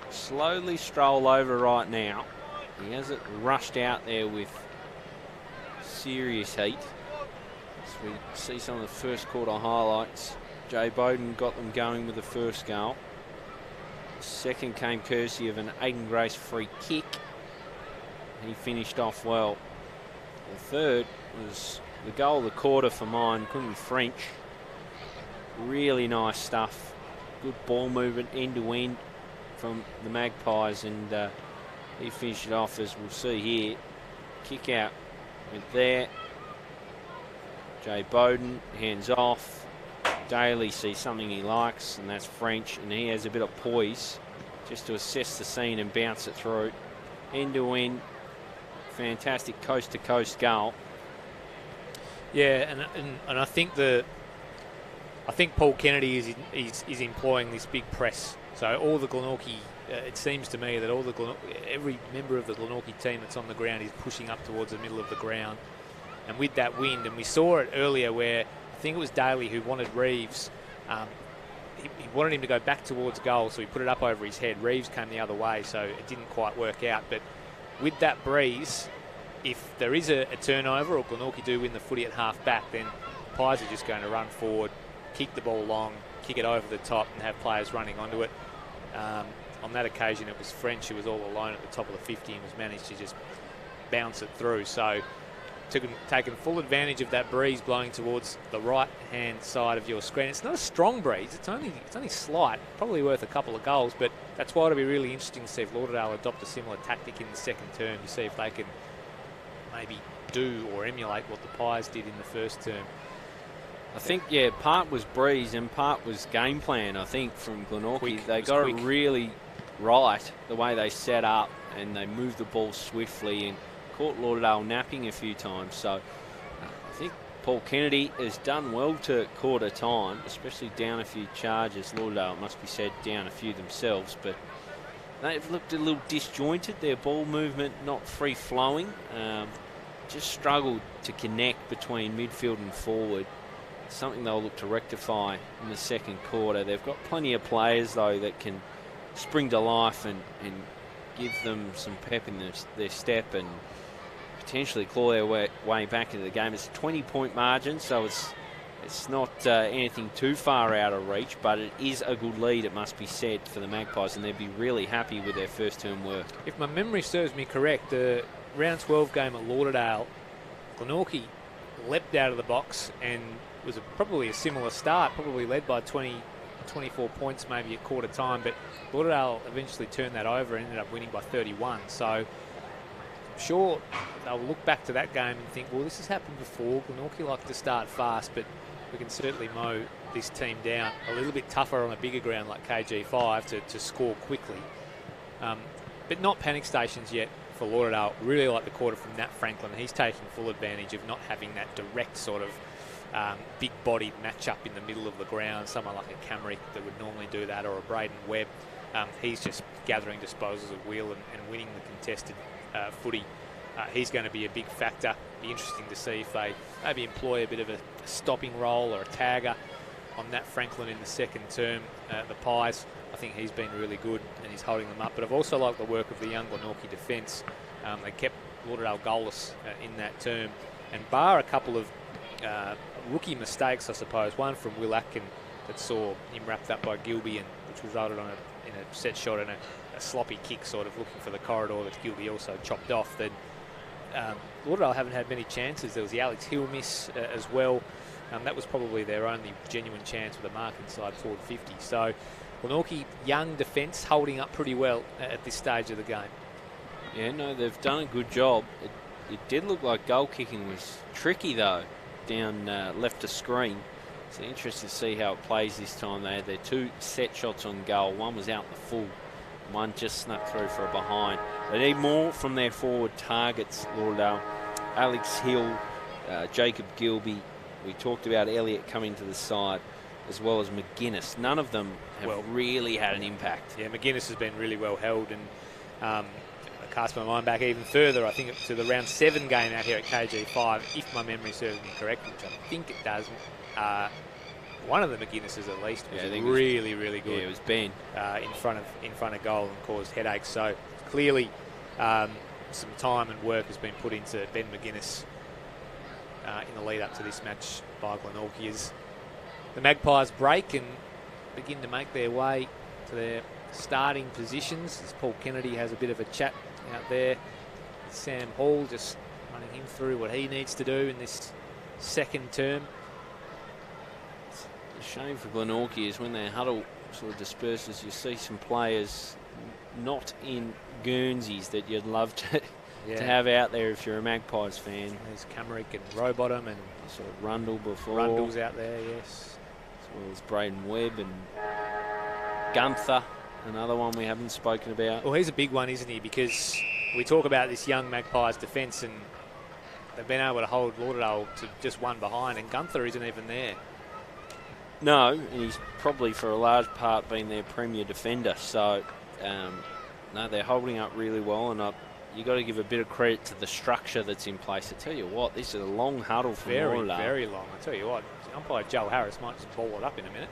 slowly stroll over right now. He hasn't rushed out there with serious heat. As we see some of the first quarter highlights, Jay Bowden got them going with the first goal. The second came courtesy of an Aiden Grace free kick. He finished off well. The third was the goal of the quarter for mine, couldn't be French. Really nice stuff. Good ball movement end to end from the Magpies, and he finished it off, as we'll see here. Kick out went there. Jay Bowden hands off. Daly sees something he likes, and that's French, and he has a bit of poise just to assess the scene and bounce it through. End to end, fantastic coast to coast goal. Yeah, and I think Paul Kennedy is employing this big press. So all the Glenorchy, it seems to me that every member of the Glenorchy team that's on the ground is pushing up towards the middle of the ground. And with that wind, and we saw it earlier where I think it was Daly who wanted Reeves. He wanted him to go back towards goal, so he put it up over his head. Reeves came the other way, so it didn't quite work out. But with that breeze, if there is a turnover or Glenorchy do win the footy at half back, then Pies are just going to run forward, kick the ball long, kick it over the top and have players running onto it. On that occasion, it was French who was all alone at the top of the 50 and was managed to just bounce it through. So taken full advantage of that breeze blowing towards the right-hand side of your screen. It's not a strong breeze. It's only slight, probably worth a couple of goals, but that's why it'll be really interesting to see if Lauderdale adopt a similar tactic in the second term to see if they can maybe do or emulate what the Pies did in the first term. I think, yeah, part was breeze and part was game plan, I think, from Glenorchy. They got it really right, the way they set up, and they moved the ball swiftly and caught Lauderdale napping a few times. So I think Paul Kennedy has done well to quarter time, especially down a few charges. Lauderdale, it must be said, down a few themselves, but they've looked a little disjointed. Their ball movement not free-flowing. Just struggled to connect between midfield and forward. Something they'll look to rectify in the second quarter. They've got plenty of players, though, that can spring to life and give them some pep in their step and potentially claw their way back into the game. It's a 20-point margin, so it's not anything too far out of reach, but it is a good lead, it must be said, for the Magpies, and they'd be really happy with their first-term work. If my memory serves me correct, the round 12 game at Lauderdale, Glenorchy leapt out of the box and was probably a similar start, probably led by 24 points maybe at quarter time, but Lauderdale eventually turned that over and ended up winning by 31. So I'm sure they'll look back to that game and think, well, this has happened before. Glenorchy like to start fast, but we can certainly mow this team down. A little bit tougher on a bigger ground like KG5 to score quickly. But not panic stations yet for Lauderdale. Really like the quarter from Nat Franklin. He's taking full advantage of not having that direct sort of big-bodied match-up in the middle of the ground. Someone like a Camrick that would normally do that, or a Braden Webb. He's just gathering disposals of wheel and winning the contested footy. He's going to be a big factor. Be interesting to see if they maybe employ a bit of a stopping role or a tagger on Nat Franklin in the second term. The Pies, I think he's been really good and he's holding them up. But I've also liked the work of the young Glenorchy defence. They kept Lauderdale goalless in that term. And bar a couple of rookie mistakes, I suppose. One from Will Atkin that saw him wrapped up by Gilby, and which resulted in a set shot and a sloppy kick, sort of looking for the corridor that Gilby also chopped off. Then Lauderdale haven't had many chances. There was the Alex Hill miss as well. That was probably their only genuine chance with a mark inside forward 50. So Glenorchy, young defence, holding up pretty well at this stage of the game. Yeah, no, they've done a good job. It did look like goal kicking was tricky, though, down left of screen. So interesting to see how it plays this time. They had their two set shots on goal. One was out the full. One just snuck through for a behind. They need more from their forward targets, Lauderdale. Alex Hill, Jacob Gilby. We talked about Elliott coming to the side, as well as McGuinness. None of them have really had an impact. Yeah, McGuinness has been really well held, and I cast my mind back even further, I think, to the round 7 game out here at KG5, if my memory serves me correct, which I think it does. One of the McGuinnesses at least was really good. Yeah, it was Ben in front of goal and caused headaches. So clearly, some time and work has been put into Ben McGuinness in the lead up to this match by Glenorchy, as the Magpies break and begin to make their way to their starting positions. As Paul Kennedy has a bit of a chat out there, Sam Hall just running him through what he needs to do in this second term. The shame for Glenorchy is when their huddle sort of disperses, you see some players not in Guernseys that you'd love to have out there if you're a Magpies fan. There's Camrick and Rowbottom and sort of Rundle before. Rundle's out there, yes. As well as Braden Webb and Gunther, another one we haven't spoken about. Well, he's a big one, isn't he? Because we talk about this young Magpies defence and they've been able to hold Lauderdale to just one behind, and Gunther isn't even there. No, and he's probably for a large part been their premier defender. So, no, they're holding up really well, and you got to give a bit of credit to the structure that's in place. I tell you what, this is a long huddle for Lauderdale. Very long. I tell you what, umpire Joe Harris might just ball it up in a minute.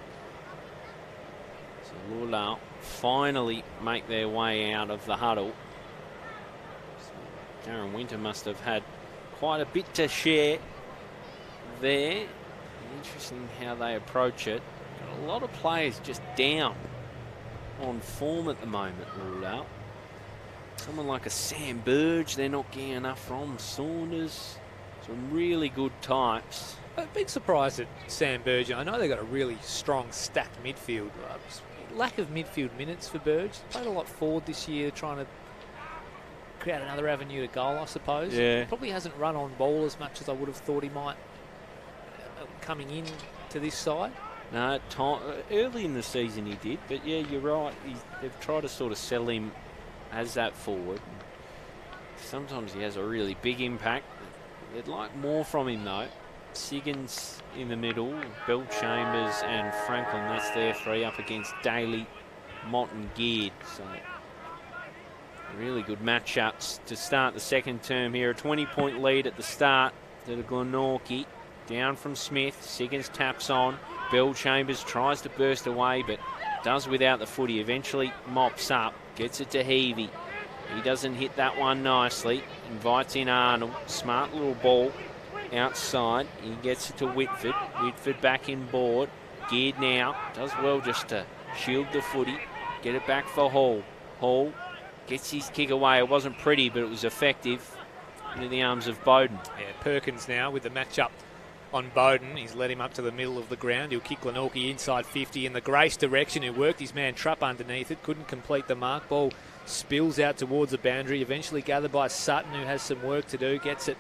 So Lauderdale finally make their way out of the huddle. So Darren Winter must have had quite a bit to share there. Interesting how they approach it. Got a lot of players just down on form at the moment, Lauderdale. Someone like a Sam Burge, they're not getting enough from. Saunders, some really good types. A big surprise at Sam Burge. I know they've got a really strong stacked midfield. Lack of midfield minutes for Burge. Played a lot forward this year, trying to create another avenue to goal, I suppose. Yeah. Probably hasn't run on ball as much as I would have thought he might coming in to this side. No, early in the season he did, but yeah, you're right. They've tried to sort of sell him as that forward. Sometimes he has a really big impact. They'd like more from him though. Siggins in the middle, Bell Chambers and Franklin, that's their three up against Daly, Mott and Geard. So really good matchups to start the second term here. A 20-point lead at the start to the Glenorchy. Down from Smith, Siggins taps on. Bell Chambers tries to burst away, but does without the footy. Eventually mops up, gets it to Heavey. He doesn't hit that one nicely. Invites in Arnold. Smart little ball outside. He gets it to Whitford. Whitford back in board. Geared now. Does well just to shield the footy. Get it back for Hall. Hall gets his kick away. It wasn't pretty, but it was effective. Into the arms of Bowden. Yeah, Perkins now with the matchup on Bowden. He's led him up to the middle of the ground. He'll kick Glenorchy inside 50 in the Grace direction, who worked his man Trapp underneath it. Couldn't complete the mark. Ball spills out towards the boundary. Eventually gathered by Sutton, who has some work to do. Gets it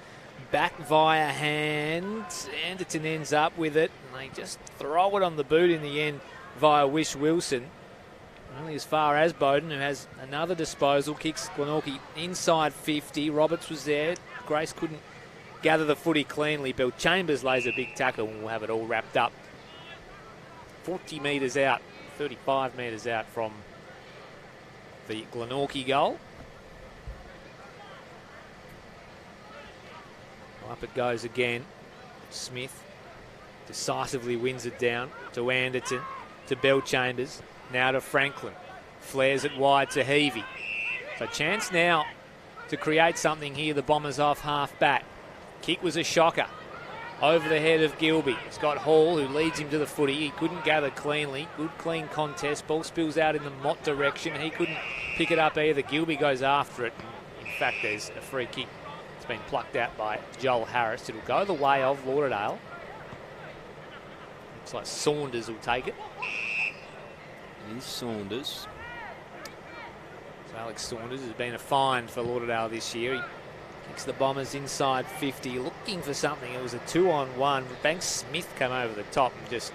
back via hand. Anderton ends up with it. And they just throw it on the boot in the end via Wish Wilson. Only as far as Bowden, who has another disposal. Kicks Glenorchy inside 50. Roberts was there. Grace couldn't gather the footy cleanly. Bill Chambers lays a big tackle and we'll have it all wrapped up. 40 metres out, 35 metres out from the Glenorchy goal. Up it goes again. Smith decisively wins it down to Anderton, to Bell Chambers, now to Franklin. Flares it wide to Heavey. So chance now to create something here. The Bombers off half back. Kick was a shocker. Over the head of Gilby. It's got Hall, who leads him to the footy. He couldn't gather cleanly. Good clean contest. Ball spills out in the Mott direction. He couldn't pick it up either. Gilby goes after it. In fact, there's a free kick. It's been plucked out by Joel Harris. It'll go the way of Lauderdale. Looks like Saunders will take it. It is Saunders. So Alex Saunders has been a find for Lauderdale this year. He kicks the Bombers inside 50, looking for something. It was a 2-on-1. Banks Smith came over the top and just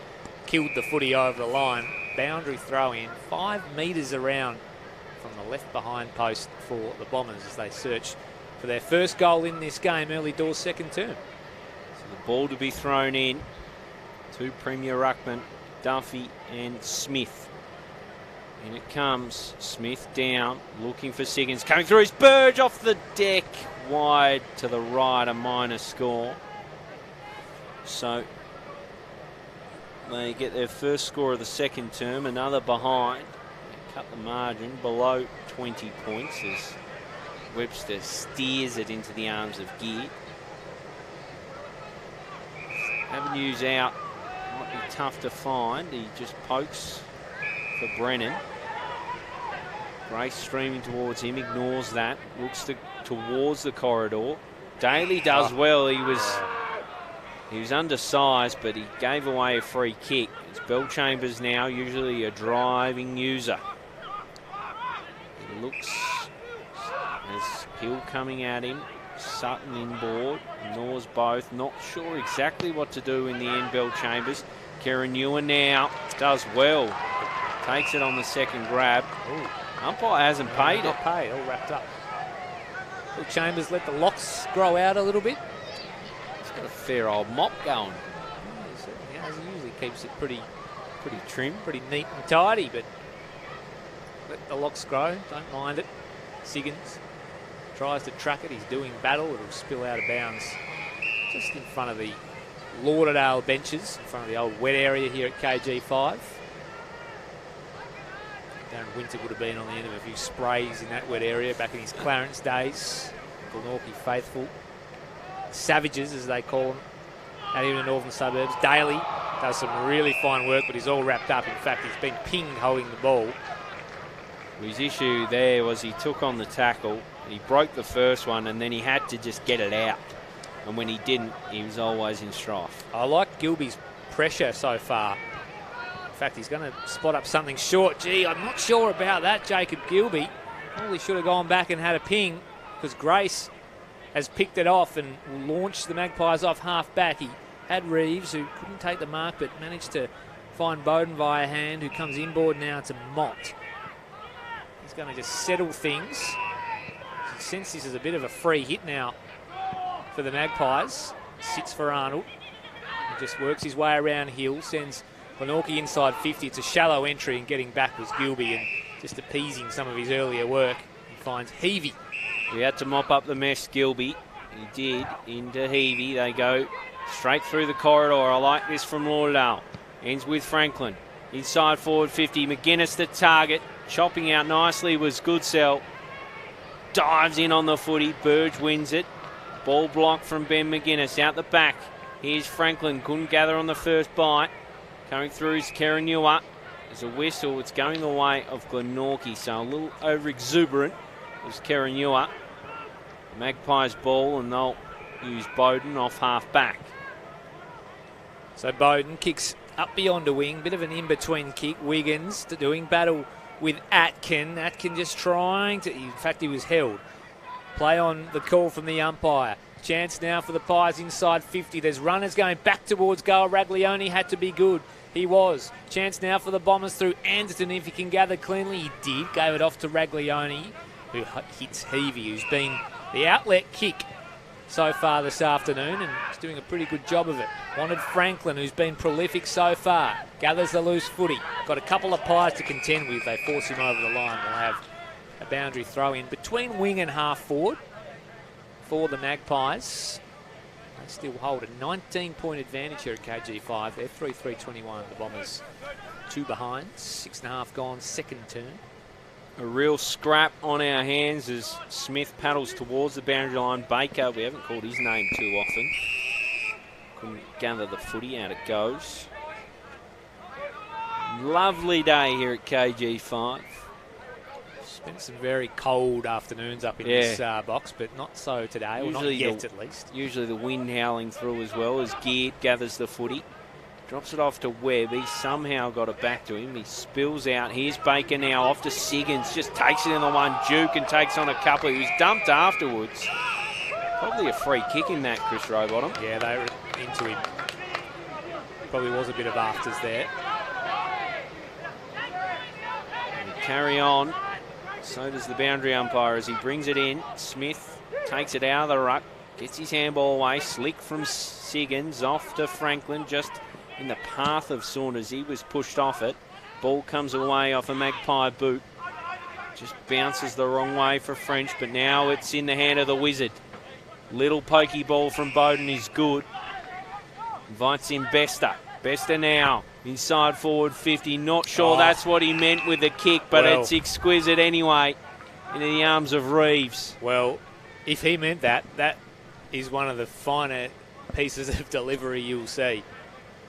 killed the footy over the line. Boundary throw in, 5 metres around from the left behind post for the Bombers as they search for their first goal in this game, early doors second term. So the ball to be thrown in. 2 Premier Ruckman, Duffy and Smith. In it comes, Smith down, looking for Siggins, coming through his Burge off the deck, wide to the right, a minor score. So they get their first score of the second term, another behind. They cut the margin below 20 points as Webster steers it into the arms of Gear. Avenues out, might be tough to find. He just pokes for Brennan. Grace streaming towards him, ignores that, looks towards the corridor. Daly does well. He was undersized, but he gave away a free kick. It's Bellchambers now, usually a driving user. He looks as Hill coming at him. Sutton inboard, Nor's both. Not sure exactly what to do in the end, Bellchambers. Kieran Ewan now does well. Takes it on the second grab. Ooh. Umpire hasn't paid it. Not paid, all wrapped up. Chambers let the locks grow out a little bit. He's got a fair old mop going. He certainly has. He usually keeps it pretty trim, pretty neat and tidy, but let the locks grow. Don't mind it. Siggins tries to track it. He's doing battle. It'll spill out of bounds just in front of the Lauderdale benches, in front of the old wet area here at KG5. Darren Winter would have been on the end of a few sprays in that wet area back in his Clarence days. Glenorchy faithful. Savages, as they call them, out here in the northern suburbs. Daly does some really fine work, but he's all wrapped up. In fact, he's been pinged holding the ball. His issue there was he took on the tackle, he broke the first one, and then he had to just get it out. And when he didn't, he was always in strife. I like Gilby's pressure so far. In fact, he's going to spot up something short. Gee, I'm not sure about that, Jacob Gilby. Probably should have gone back and had a ping, because Grace has picked it off and launched the Magpies off half back. He had Reeves, who couldn't take the mark, but managed to find Bowden via hand, who comes inboard now to Mott. He's going to just settle things. Since this is a bit of a free hit now for the Magpies, sits for Arnold. He just works his way around Hill, sends Glenorchy inside 50. It's a shallow entry, and getting back was Gilby, and just appeasing some of his earlier work. He finds Heavey. He had to mop up the mess, Gilby. He did. Into Heavey. They go straight through the corridor. I like this from Lauderdale. Ends with Franklin. Inside forward 50. McGuinness the target. Chopping out nicely was Goodsell. Dives in on the footy. Burge wins it. Ball blocked from Ben McGuinness. Out the back. Here's Franklin. Couldn't gather on the first bite. Coming through is Kerenua. There's a whistle. It's going the way of Glenorchy. So a little over-exuberant was Kerenua. Magpies ball, and they'll use Bowden off half back. So Bowden kicks up beyond a wing. Bit of an in-between kick. Wiggins doing battle with Atkin. Atkin just trying to... In fact, he was held. Play on the call from the umpire. Chance now for the Pies inside 50. There's runners going back towards goal. Raglione had to be good. He was. Chance now for the Bombers through Anderton. If he can gather cleanly, he did. Gave it off to Raglione, who hits Heavey, who's been the outlet kick so far this afternoon, and he's doing a pretty good job of it. Wanted Franklin, who's been prolific so far. Gathers the loose footy. Got a couple of Pies to contend with. They force him over the line. We'll have a boundary throw in between wing and half forward for the Magpies. They still hold a 19-point advantage here at KG5. They're 3-3-21. The Bombers 2 behind. 6.5 gone, second turn. A real scrap on our hands as Smith paddles towards the boundary line. Baker, we haven't called his name too often. Couldn't gather the footy, out it goes. Lovely day here at KG5. Spent some very cold afternoons up in this box, but not so today, or not yet at least. Usually the wind howling through as well as Geared gathers the footy. Drops it off to Webb. He somehow got it back to him. He spills out. Here's Baker now off to Siggins. Just takes it in the one juke and takes on a couple. He was dumped afterwards. Probably a free kick in that, Chris Rowbottom. Yeah, they were into him. Probably was a bit of afters there. And carry on. So does the boundary umpire as he brings it in. Smith takes it out of the ruck. Gets his handball away. Slick from Siggins off to Franklin. Just in the path of Saunders. He was pushed off it. Ball comes away off a Magpie boot. Just bounces the wrong way for French, but now it's in the hand of the Wizard. Little pokey ball from Bowden is good. Invites in Bester. Bester now. Inside forward 50. Not sure that's what he meant with the kick, but it's exquisite anyway. Into the arms of Reeves. Well, if he meant that, that is one of the finer pieces of delivery you'll see.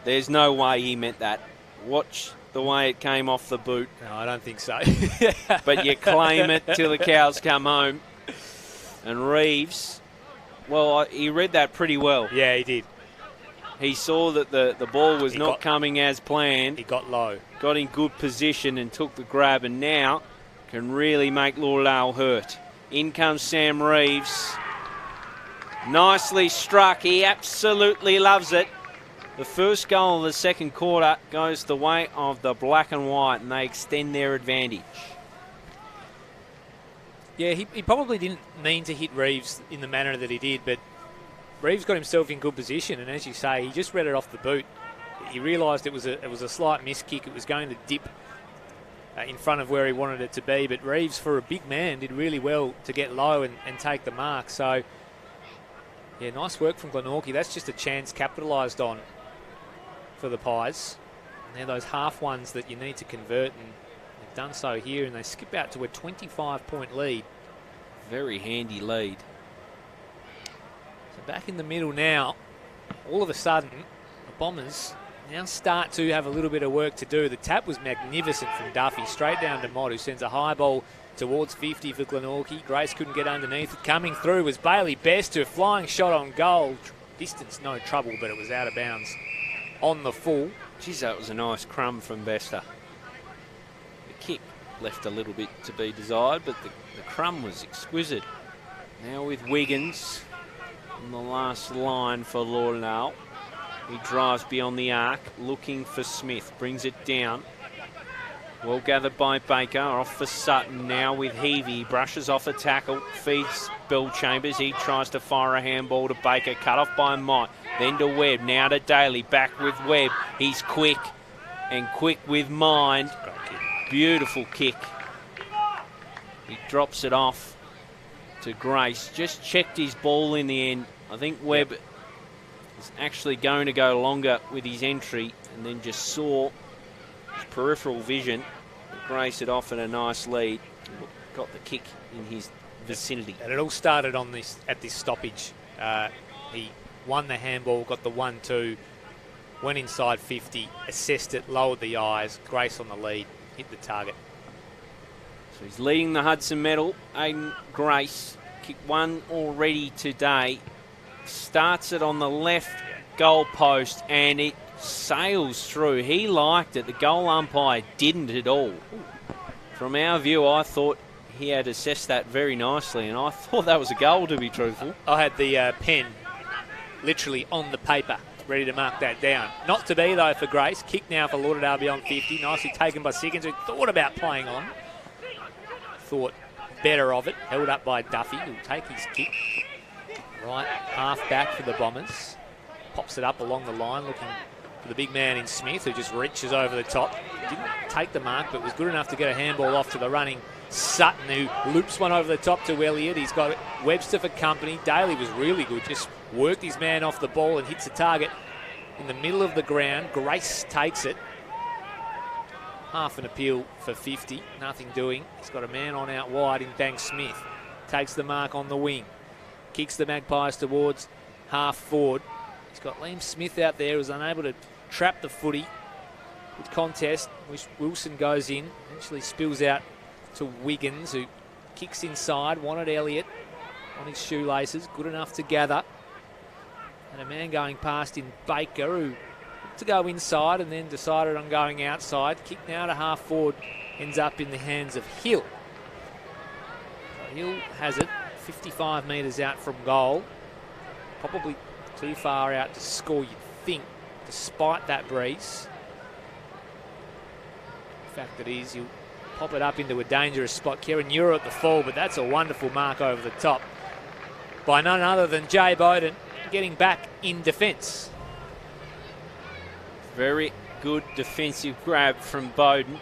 There's no way he meant that. Watch the way it came off the boot. No, I don't think so. But you claim it till the cows come home. And Reeves Well, he read that pretty well. Yeah, he did. He saw that the ball was not coming as planned. He got low. Got in good position and took the grab, and now can really make Lauderdale hurt. In comes Sam Reeves. Nicely struck. He absolutely loves it. The first goal of the second quarter goes the way of the black and white, and they extend their advantage. Yeah, he probably didn't mean to hit Reeves in the manner that he did, but Reeves got himself in good position, and as you say, he just read it off the boot. He realised it was a slight miss kick. It was going to dip in front of where he wanted it to be, but Reeves, for a big man, did really well to get low and take the mark. So, yeah, nice work from Glenorchy. That's just a chance capitalised on for the Pies. And they're those half ones that you need to convert, and they've done so here, and they skip out to a 25-point lead. Very handy lead. So back in the middle now, all of a sudden, the Bombers now start to have a little bit of work to do. The tap was magnificent from Duffy, straight down to Mott, who sends a high ball towards 50 for Glenorchy. Grace couldn't get underneath it. Coming through was Bailey Best, to a flying shot on goal. Distance, no trouble, but it was out of bounds on the full. Geez, that was a nice crumb from Bester. The kick left a little bit to be desired, but the crumb was exquisite. Now with Wiggins on the last line for Lauderdale. He drives beyond the arc, looking for Smith. Brings it down. Well gathered by Baker. Off for Sutton now with Heavey. He brushes off a tackle. Feeds Bellchambers. He tries to fire a handball to Baker. Cut off by Mott. Then to Webb. Now to Daly. Back with Webb. He's quick. And quick with mind. Beautiful kick. He drops it off to Grace. Just checked his ball in the end. I think Webb is actually going to go longer with his entry, and then just saw his peripheral vision. Grace had offered a nice lead. Got the kick in his vicinity. And it all started on at this stoppage. He won the handball, got the 1-2, went inside 50, assessed it, lowered the eyes. Grace on the lead, hit the target. So he's leading the Hudson medal. Aiden Grace kicked one already today. Starts it on the left goal post, and it sails through. He liked it. The goal umpire didn't at all. From our view, I thought he had assessed that very nicely, and I thought that was a goal, to be truthful. I had the pen literally on the paper, ready to mark that down. Not to be, though, for Grace. Kick now for Lauderdale beyond 50. Nicely taken by Siggins, who thought about playing on. Thought better of it. Held up by Duffy, who'll take his kick. Right, half back for the Bombers. Pops it up along the line, looking for the big man in Smith, who just reaches over the top. Didn't take the mark, but was good enough to get a handball off to the running Sutton, who loops one over the top to Elliott. He's got Webster for company. Daly was really good, just worked his man off the ball and hits the target in the middle of the ground. Grace takes it. Half an appeal for 50, nothing doing. He's got a man on out wide in Bank Smith. Takes the mark on the wing. Kicks the Magpies towards half forward. He's got Liam Smith out there, who's unable to trap the footy. Good contest, which Wilson goes in, eventually spills out to Wiggins, who kicks inside. Wanted Elliott on his shoelaces, good enough to gather. And a man going past in Baker, who looked to go inside and then decided on going outside. Kick now to half forward, ends up in the hands of Hill. So Hill has it. 55 metres out from goal. Probably too far out to score, you'd think, despite that breeze. The fact that is, he'll pop it up into a dangerous spot. Kieran Euro at the fall, but that's a wonderful mark over the top by none other than Jay Bowden, getting back in defence. Very good defensive grab from Bowden.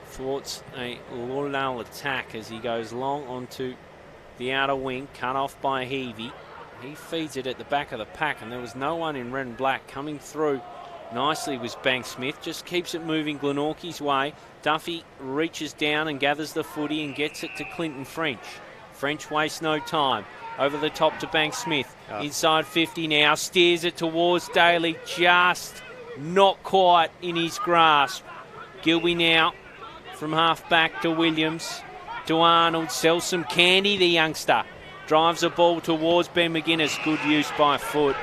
Thwarts a Lauderdale attack as he goes long onto the outer wing, cut off by Heavey. He feeds it at the back of the pack, and there was no one in red and black. Coming through nicely was Bank Smith, just keeps it moving Glenorchy's way. Duffy reaches down and gathers the footy and gets it to Clinton French. French wastes no time. Over the top to Bank Smith. Inside 50 now, steers it towards Daly, just not quite in his grasp. Gilby now from half back to Williams. To Arnold, sells some candy, the youngster. Drives the ball towards Ben McGuinness. Good use by foot.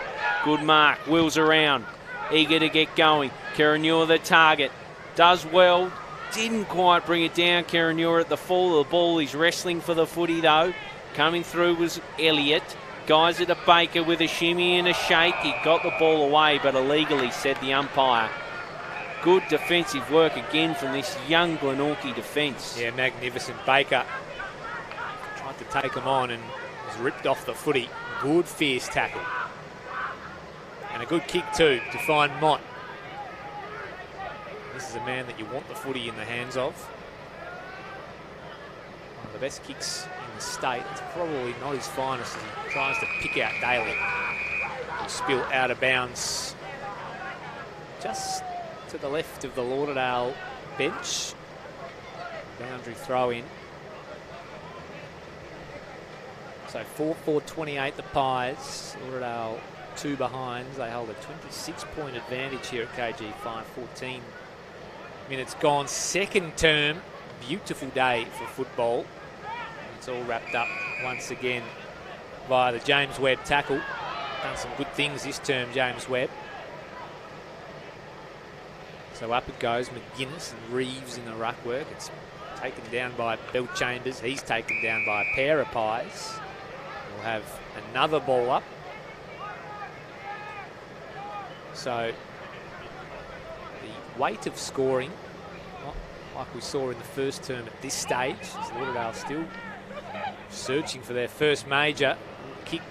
Good mark. Wheels around. Eager to get going. Karanua the target. Does well. Didn't quite bring it down. Karanua at the fall of the ball. He's wrestling for the footy though. Coming through was Elliott. Guys at a Baker with a shimmy and a shake. He got the ball away, but illegally, said the umpire. Good defensive work again from this young Glenorchy defence. Yeah, magnificent. Baker tried to take him on and was ripped off the footy. Good fierce tackle. And a good kick too to find Mott. This is a man that you want the footy in the hands of. One of the best kicks in the state. It's probably not his finest as he tries to pick out Daly. He'll spill out of bounds just to the left of the Lauderdale bench. Boundary throw in. So 4-4-28 the Pies. Lauderdale 2 behind. They hold a 26-point advantage here at KG 5-14 minutes gone. Second term. Beautiful day for football. It's all wrapped up once again via the James Webb tackle. Done some good things this term, James Webb. So up it goes, McGuinness and Reeves in the ruck work. It's taken down by Bill Chambers. He's taken down by a pair of Pies. We'll have another ball up. So the weight of scoring, not like we saw in the first term at this stage, as Lauderdale still searching for their first major. Kick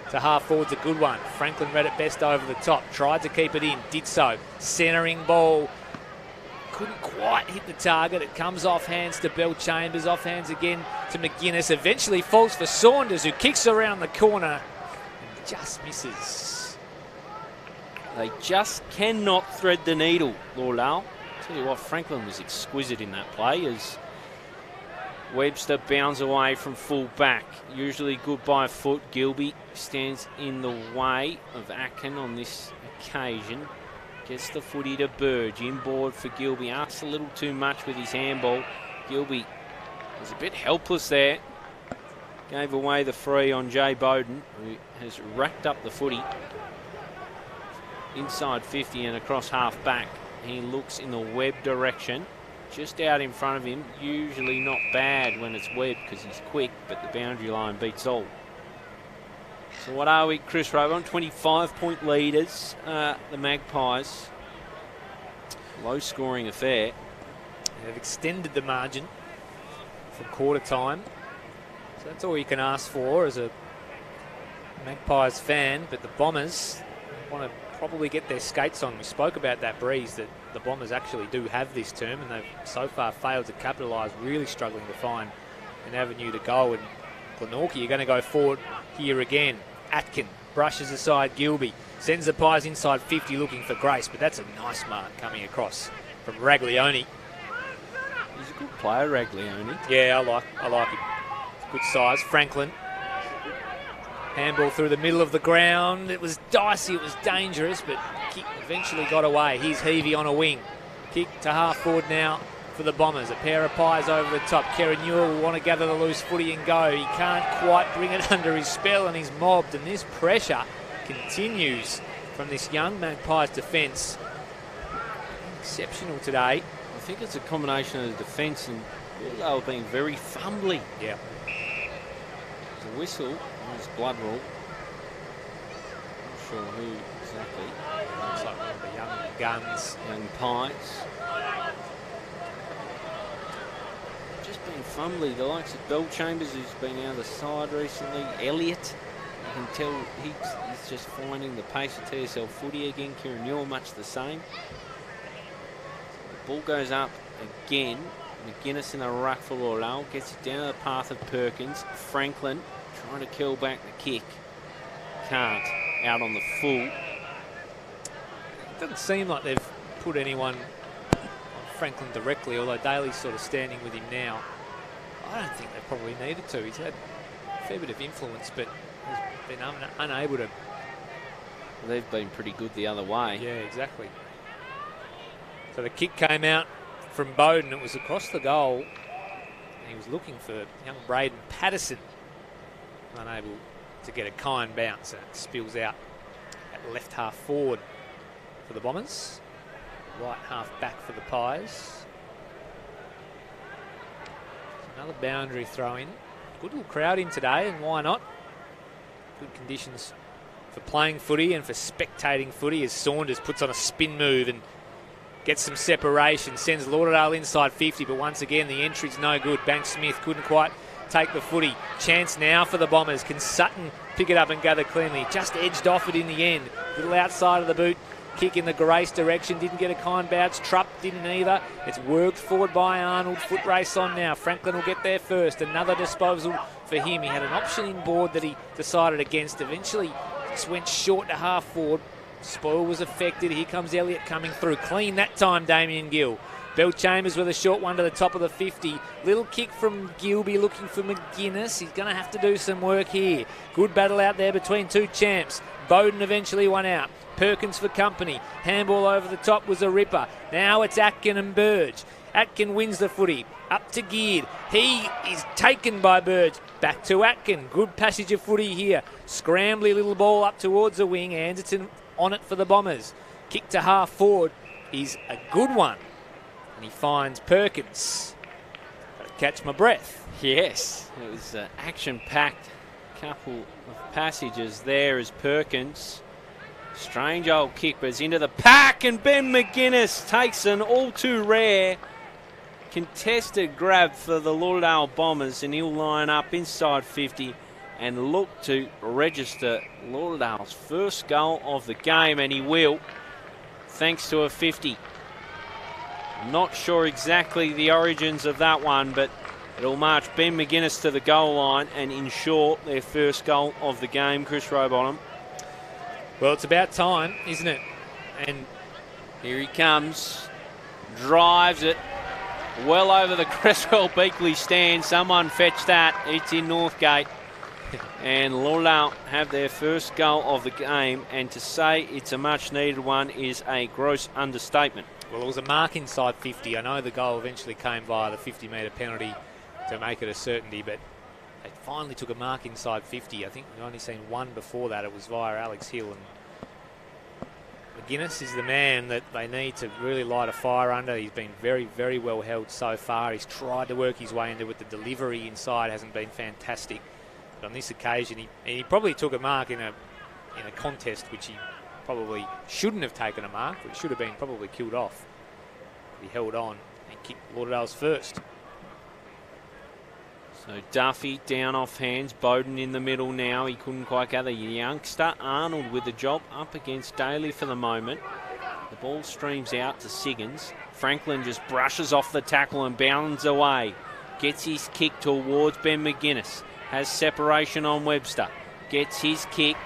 to half forward's a good one. Franklin read it best over the top. Tried to keep it in, did so. Centering ball. Couldn't quite hit the target. It comes off hands to Bell Chambers, off hands again to McGuinness. Eventually falls for Saunders, who kicks around the corner and just misses. They just cannot thread the needle, Lauderdale. Tell you what, Franklin was exquisite in that play as Webster bounds away from full back. Usually good by foot. Gilby stands in the way of Atkin on this occasion. Gets the footy to Burge. Inboard for Gilby. Asks a little too much with his handball. Gilby was a bit helpless there. Gave away the free on Jay Bowden, who has racked up the footy. Inside 50 and across half back. He looks in the Webb direction. Just out in front of him. Usually not bad when it's Webb because he's quick, but the boundary line beats all. So what are we, Chris Rowan? 25-point leaders, the Magpies. Low-scoring affair. They've extended the margin from quarter time. So that's all you can ask for as a Magpies fan. But the Bombers want to probably get their skates on. We spoke about that breeze that the Bombers actually do have this term, and they've so far failed to capitalise, really struggling to find an avenue to go. And Glenorchy are going to go forward here again. Atkin brushes aside Gilby, sends the Pies inside 50 looking for Grace, but that's a nice mark coming across from Raglione. He's a good player, Raglione. Yeah, I like him. Good size. Franklin. Handball through the middle of the ground. It was dicey, it was dangerous, but kick eventually got away. Here's Heavey on a wing. Kick to half forward now for the Bombers. A pair of Pies over the top. Karanua will want to gather the loose footy and go. He can't quite bring it under his spell and he's mobbed, and this pressure continues from this young Magpies defence. Exceptional today. I think it's a combination of the defence and Lauderdale being very fumbly. Yeah. The whistle was blood rule. Not sure who exactly. Looks like one of the young guns. Young Pies. Just been fumbly. The likes of Bell Chambers, who's been out of the side recently. Elliott, you can tell he's just finding the pace of TSL footy again. Kieran Newell much the same. The ball goes up again. McGuinness in a ruck for Lauderdale. Gets it down the path of Perkins. Franklin trying to kill back the kick. Can't. Out on the full. It doesn't seem like they've put anyone on Franklin directly, although Daly's sort of standing with him now. I don't think they probably needed to. He's had a fair bit of influence, but has been unable to. They've been pretty good the other way. Yeah, exactly. So the kick came out from Bowden. It was across the goal. And he was looking for young Braden Patterson. unable to get a kind bounce, and it spills out at left half forward for the Bombers. Right half back for the Pies. Another boundary throw in. Good little crowd in today, and why not? Good conditions for playing footy and for spectating footy as Saunders puts on a spin move and gets some separation, sends Lauderdale inside 50, but once again the entry's no good. Banks Smith couldn't quite take the footy. Chance now for the Bombers. Can Sutton pick it up and gather cleanly? Just edged off it in the end. Little outside of the boot. Kick in the Grace direction. Didn't get a kind bounce. Trupp didn't either. It's worked forward by Arnold. Foot race on now. Franklin will get there first. Another disposal for him. He had an option in board that he decided against. Eventually just went short to half forward. Spoil was affected. Here comes Elliott coming through. Clean that time, Damian Gill. Bell Chambers with a short one to the top of the 50. Little kick from Gilby looking for McGuinness. He's going to have to do some work here. Good battle out there between two champs. Bowden eventually won out. Perkins for company. Handball over the top was a ripper. Now it's Atkin and Burge. Atkin wins the footy. Up to Geared. He is taken by Burge. Back to Atkin. Good passage of footy here. Scrambly little ball up towards the wing. Anderton on it for the Bombers. Kick to half forward is a good one. And he finds Perkins. Got to catch my breath. Yes, it was an action-packed couple of passages there as Perkins. Strange old kick, but it's into the pack, and Ben McGuinness takes an all-too-rare contested grab for the Lauderdale Bombers, and he'll line up inside 50 and look to register Lauderdale's first goal of the game, and he will, thanks to a 50. Not sure exactly the origins of that one, but it'll march Ben McGuinness to the goal line and ensure their first goal of the game. Chris Rowbottom. Well, it's about time, isn't it? And here he comes. Drives it well over the Cresswell-Beakley stand. Someone fetch that. It's in Northgate. And Lauderdale have their first goal of the game. And to say it's a much-needed one is a gross understatement. Well, it was a mark inside 50. I know the goal eventually came via the 50-metre penalty to make it a certainty, but they finally took a mark inside 50. I think we've only seen one before that. It was via Alex Hill. And McGuinness is the man that they need to really light a fire under. He's been very, very well held so far. He's tried to work his way into it. The delivery inside hasn't been fantastic. But on this occasion, he probably took a mark in a contest which he probably shouldn't have taken a mark, but it should have been probably killed off. He held on and kicked Lauderdale's first. So Duffy down off hands. Bowden in the middle now. He couldn't quite gather. Youngster Arnold with the job up against Daly for the moment. The ball streams out to Siggins. Franklin just brushes off the tackle and bounds away. Gets his kick towards Ben McGuinness. Has separation on Webster. Gets his kick.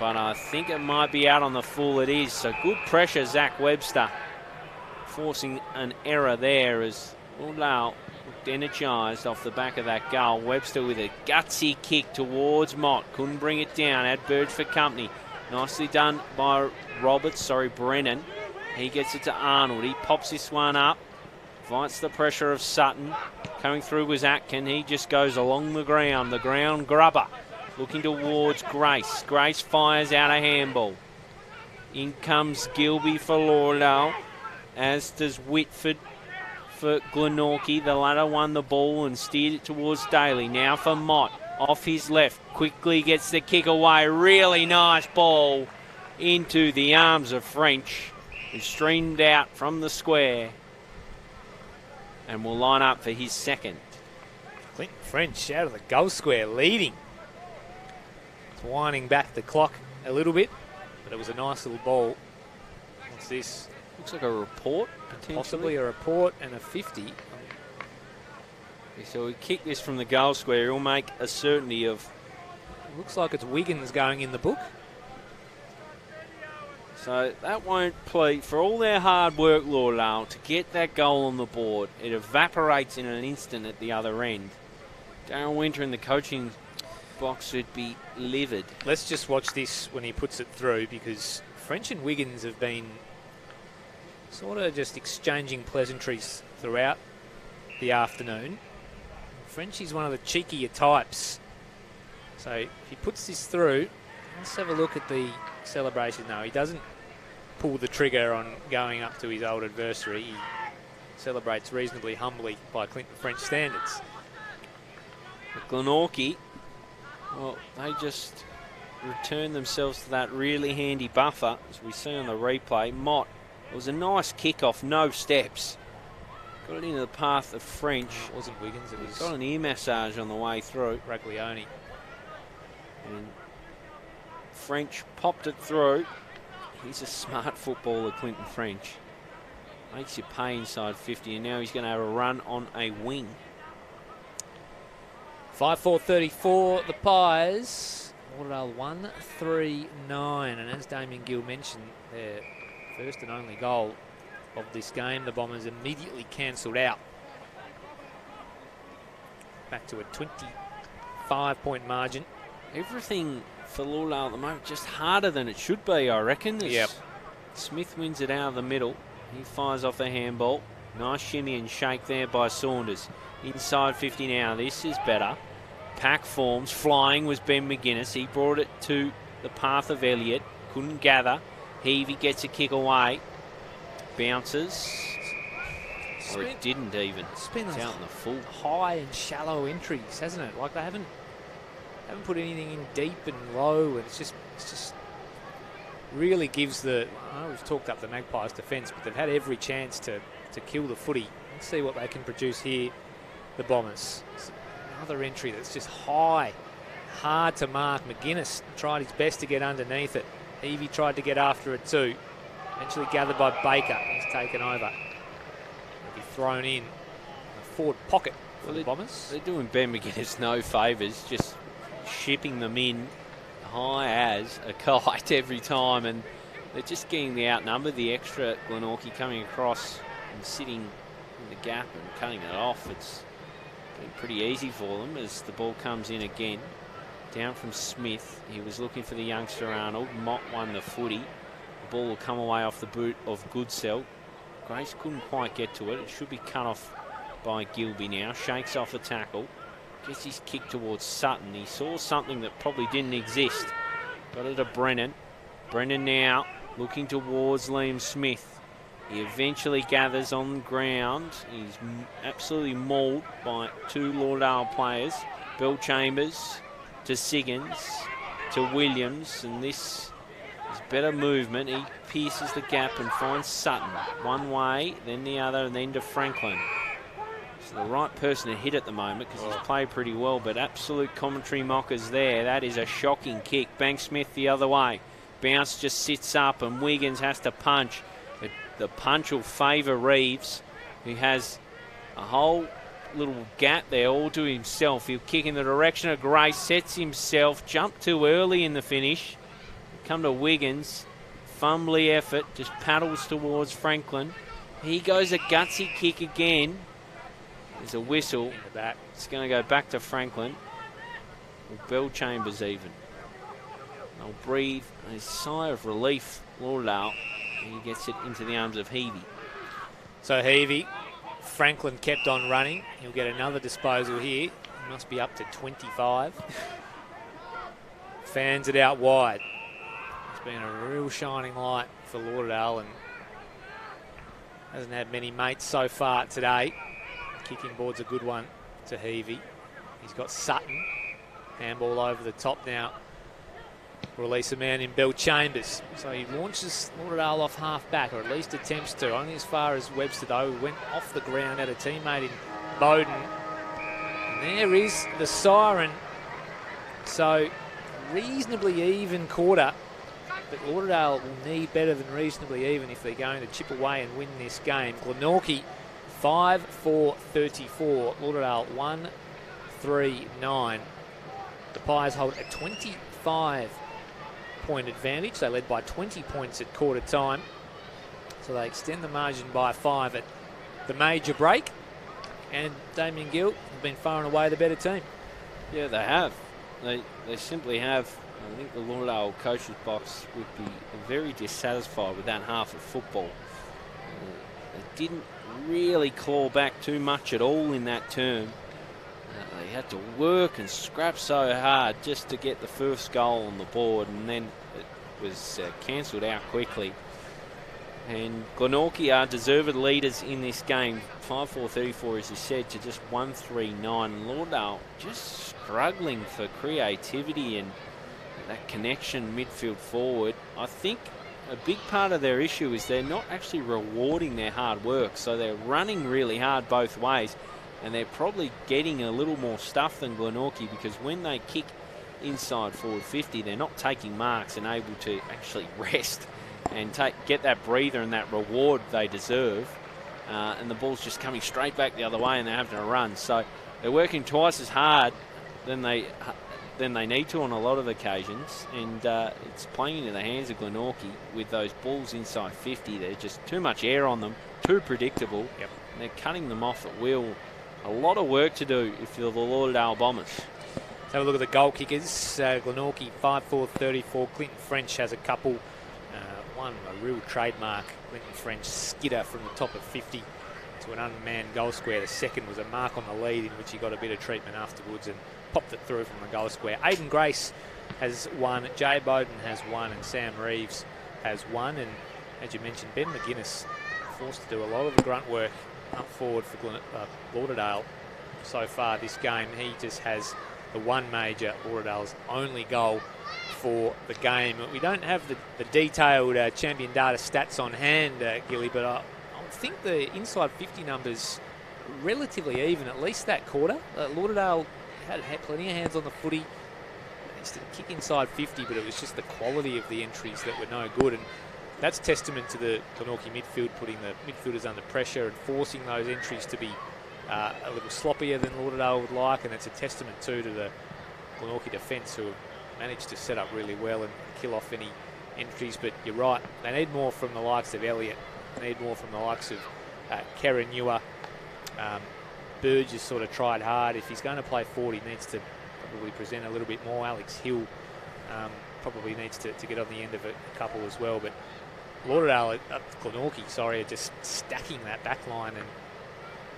But I think it might be out on the full. It is. So good pressure, Zach Webster. Forcing an error there as Lauderdale looked energised off the back of that goal. Webster with a gutsy kick towards Mott. Couldn't bring it down. Had Burge for company. Nicely done by Brennan. He gets it to Arnold. He pops this one up. Fights the pressure of Sutton. Coming through was Atkin. He just goes along the ground. The ground grubber. Looking towards Grace. Grace fires out a handball. In comes Gilby for Lauderdale, as does Whitford for Glenorchy. The latter won the ball and steered it towards Daly. Now for Mott. Off his left. Quickly gets the kick away. Really nice ball into the arms of French. Who streamed out from the square and will line up for his second. Clinton French out of the goal square leading. It's winding back the clock a little bit, but it was a nice little ball. What's this? Looks like a report, potentially. Possibly a report and a 50. So we kick this from the goal square. He'll make a certainty of... Looks like it's Wiggins going in the book. So that won't plead for all their hard work, Lauderdale, to get that goal on the board. It evaporates in an instant at the other end. Darryl Winter in the coaching box would be livid. Let's just watch this when he puts it through, because French and Wiggins have been sort of just exchanging pleasantries throughout the afternoon. French is one of the cheekier types So if he puts this through, let's have a look at the celebration. No, he doesn't pull the trigger on going up to his old adversary. He celebrates reasonably humbly by Clinton French standards. But Glenorchy, well, they just return themselves to that really handy buffer, as we see on the replay. Mott, it was a nice kick-off, no steps. Got it into the path of French. It wasn't Wiggins, it was... Got an ear massage on the way through. Raglioni. And French popped it through. He's a smart footballer, Clinton French. Makes you pay inside 50, and now he's going to have a run on a wing. 5-4-34, the Pies. Lauderdale 1-3-9, and as Damian Gill mentioned, their first and only goal of this game, the Bombers immediately cancelled out. Back to a 25-point margin. Everything for Lauderdale at the moment just harder than it should be, I reckon. Yep. Smith wins it out of the middle. He fires off the handball. Nice shimmy and shake there by Saunders. Inside 50 now. This is better. Pack forms. Flying was Ben McGuinness. He brought it to the path of Elliott. Couldn't gather. Heavey gets a kick away. Bounces. Or it didn't even. It's been out in the full. High and shallow entries, hasn't it? Like they haven't put anything in deep and low, and it's just really gives the... I know we've talked up the Magpies' defence, but they've had every chance to kill the footy. Let's see what they can produce here, the Bombers. It's another entry that's just high, hard to mark. McGuinness tried his best to get underneath it. Evie tried to get after it too. Eventually gathered by Baker. He's taken over. He'll be thrown in the forward pocket for the Bombers. They're doing Ben McGuinness no favours, just shipping them in high as a kite every time, and they're just getting the outnumber, the extra Glenorchy coming across and sitting in the gap and cutting it off. It's been pretty easy for them as the ball comes in again. Down from Smith. He was looking for the youngster Arnold. Mott won the footy. The ball will come away off the boot of Goodsell. Grace couldn't quite get to it. It should be cut off by Gilby now. Shakes off a tackle. Gets his kick towards Sutton. He saw something that probably didn't exist. Got it to Brennan. Brennan now looking towards Liam Smith. He eventually gathers on the ground. He's absolutely mauled by two Lauderdale players. Bell Chambers to Siggins to Williams, and this is better movement. He pierces the gap and finds Sutton. One way, then the other, and then to Franklin. So the right person to hit at the moment because he's played pretty well, but absolute commentary mockers there. That is a shocking kick. Bank Smith the other way. Bounce just sits up and Wiggins has to punch. But the punch will favour Reeves, who has a whole little gap there all to himself. He'll kick in the direction of Grace, sets himself, jumped too early in the finish. Come to Wiggins, fumbly effort, just paddles towards Franklin. He goes a gutsy kick again. There's a whistle. It's going to go back to Franklin. Or Bell Chambers even. They'll breathe a sigh of relief, Lauderdale. He gets it into the arms of Heavey. So Heavey, Franklin kept on running. He'll get another disposal here. He must be up to 25. Fans it out wide. It's been a real shining light for Lauderdale and hasn't had many mates so far today. Kicking board's a good one to Heavey. He's got Sutton. Handball over the top now. Release a man in Bell Chambers. So he launches Lauderdale off half back, or at least attempts to. Only as far as Webster though, who went off the ground at a teammate in Bowden. And there is the siren. So reasonably even quarter. But Lauderdale will need better than reasonably even if they're going to chip away and win this game. Glenorchy 5-4-34. Lauderdale 1-3-9. The Pies hold a 25-point advantage. They led by 20 points at quarter time. So they extend the margin by 5 at the major break. And Damian Gill have been far and away the better team. Yeah, they have. They simply have. I think the Lauderdale coach's box would be very dissatisfied with that half of football. They didn't really claw back too much at all in that term. They had to work and scrap so hard just to get the first goal on the board, and then it was cancelled out quickly. And Glenorchy are deserved leaders in this game. 5-4-34, as you said, to just 1-3-9. Lauderdale just struggling for creativity and that connection midfield forward. I think a big part of their issue is they're not actually rewarding their hard work. So they're running really hard both ways, and they're probably getting a little more stuff than Glenorchy, because when they kick inside forward 50, they're not taking marks and able to actually rest and get that breather and that reward they deserve. And the ball's just coming straight back the other way, and they're having to run. So they're working twice as hard than they need to on a lot of occasions, and it's playing into the hands of Glenorchy with those balls inside 50. There's just too much air on them, too predictable. Yep. And they're cutting them off at will. A lot of work to do if you're the Lauderdale Bombers. Let's have a look at the goal kickers. Glenorchy 5-4-34. Clinton French has a couple. One, a real trademark, Clinton French skidder from the top of 50 to an unmanned goal square. The second was a mark on the lead in which he got a bit of treatment afterwards and popped it through from the goal square. Aidan Grace has one, Jay Bowden has one, and Sam Reeves has one. And as you mentioned, Ben McGuinness forced to do a lot of the grunt work up forward for Lauderdale so far this game. He just has the one major, Lauderdale's only goal for the game. We don't have the detailed champion data stats on hand, Gilly, but I think the inside 50 numbers relatively even, at least that quarter. Lauderdale had plenty of hands on the footy. They used to kick inside 50, but it was just the quality of the entries that were no good. And that's testament to the Glenorchy midfield, putting the midfielders under pressure and forcing those entries to be a little sloppier than Lauderdale would like. And it's a testament too to the Glenorchy defence, who have managed to set up really well and kill off any entries. But you're right, they need more from the likes of Elliott. They need more from the likes of Karen Ewer. Burge has sort of tried hard. If he's going to play forward, he needs to probably present a little bit more. Alex Hill probably needs to get on the end of a couple as well. But Lauderdale, Glenorchy, sorry, are just stacking that back line and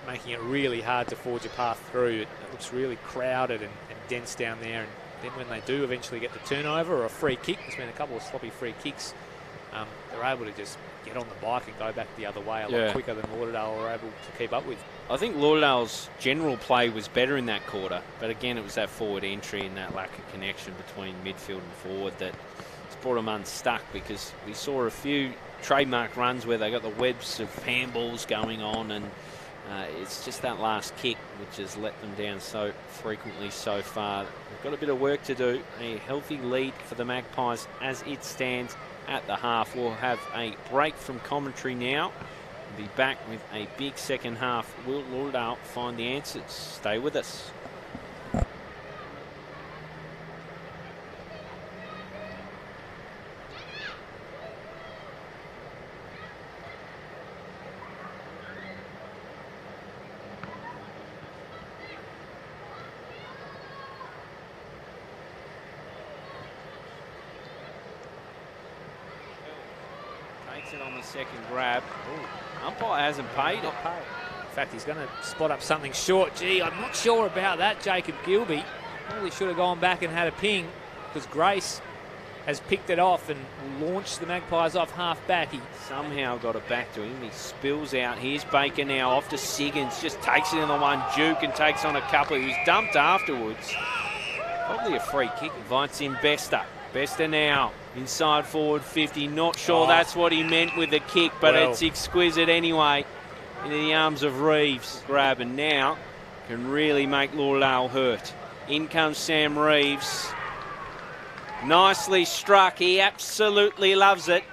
making it really hard to forge a path through. It looks really crowded and dense down there. And then when they do eventually get the turnover or a free kick, there's been a couple of sloppy free kicks, they're able to just get on the bike and go back the other way a lot quicker than Lauderdale were able to keep up with. I think Lauderdale's general play was better in that quarter, but again, it was that forward entry and that lack of connection between midfield and forward that's brought them unstuck, because we saw a few trademark runs where they got the webs of handballs going on, and it's just that last kick which has let them down so frequently so far. They've got a bit of work to do. A healthy lead for the Magpies as it stands at the half. We'll have a break from commentary now. We'll be back with a big second half. Will Lauderdale find the answers? Stay with us. It on the second grab. Umpire hasn't paid it. In fact, he's going to spot up something short. Gee, I'm not sure about that, Jacob Gilby. Probably should have gone back and had a ping, because Grace has picked it off and launched the Magpies off half back. He somehow got it back to him. He spills out. Here's Baker now off to Siggins. Just takes it in the one juke and takes on a couple. He was dumped afterwards. Probably a free kick. Invites in Bester. Bester now inside forward 50. Not sure that's what he meant with the kick, but it's exquisite anyway. Into the arms of Reeves. Grab, and now can really make Lauderdale hurt. In comes Sam Reeves. Nicely struck. He absolutely loves it.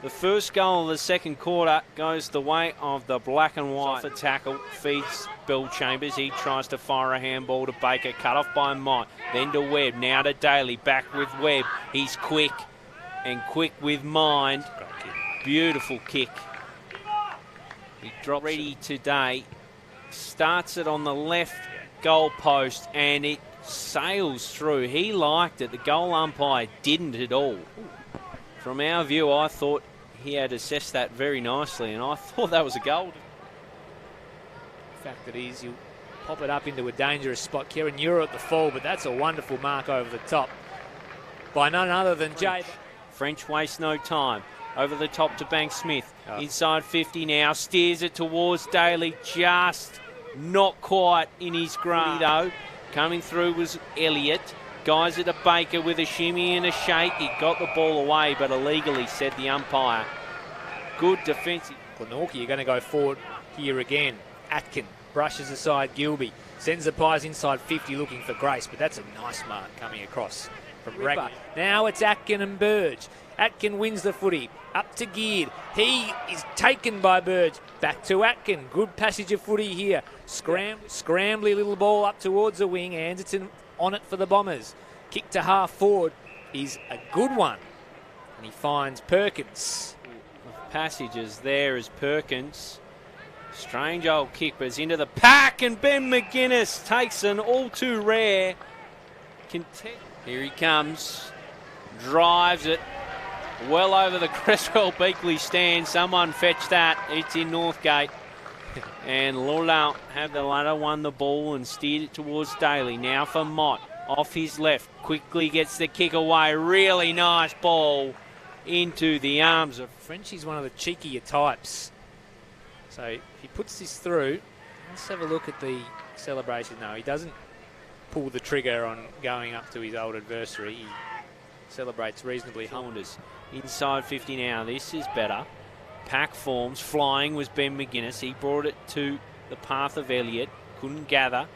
The first goal of the second quarter goes the way of the black and white. Off a tackle, feeds Bill Chambers. He tries to fire a handball to Baker, cut off by Mott. Then to Webb, now to Daly, back with Webb. He's quick, and quick with mind. Beautiful kick. He drops ready today. Starts it on the left goal post, and it sails through. He liked it. The goal umpire didn't at all. From our view, I thought he had assessed that very nicely, and I thought that was a goal. The fact that he's pop it up into a dangerous spot. Kieran, you're at the fall, but that's a wonderful mark over the top by none other than Jay. French wastes no time. Over the top to Bank Smith. Inside 50 now. Steers it towards Daly. Just not quite in his grasp, though. Coming through was Elliott. Guys at a Baker with a shimmy and a shake. He got the ball away, but illegally, said the umpire. Good defensive. Glenorchy, you're going to go forward here again. Atkin brushes aside Gilby. Sends the Pies inside 50 looking for Grace, but that's a nice mark coming across from Ripper. Now it's Atkin and Burge. Atkin wins the footy. Up to Geared. He is taken by Burge. Back to Atkin. Good passage of footy here. Scrambly little ball up towards the wing. Anderton on it for the Bombers. Kick to half forward is a good one. And he finds Perkins. Passages there as Perkins. Strange old kick, but it's into the pack, and Ben McGuinness takes an all too rare contest. Here he comes. Drives it. Well over the Cresswell-Beakley stand. Someone fetch that. It's in Northgate. And Lauderdale had the ladder, won the ball and steered it towards Daly. Now for Mott. Off his left. Quickly gets the kick away. Really nice ball into the arms of... Frenchie's one of the cheekier types. So if he puts this through, let's have a look at the celebration. No, he doesn't pull the trigger on going up to his old adversary. He celebrates reasonably humble. Inside 50 now. This is better. Pack forms. Flying was Ben McGuinness. He brought it to the path of Elliott. Couldn't gather.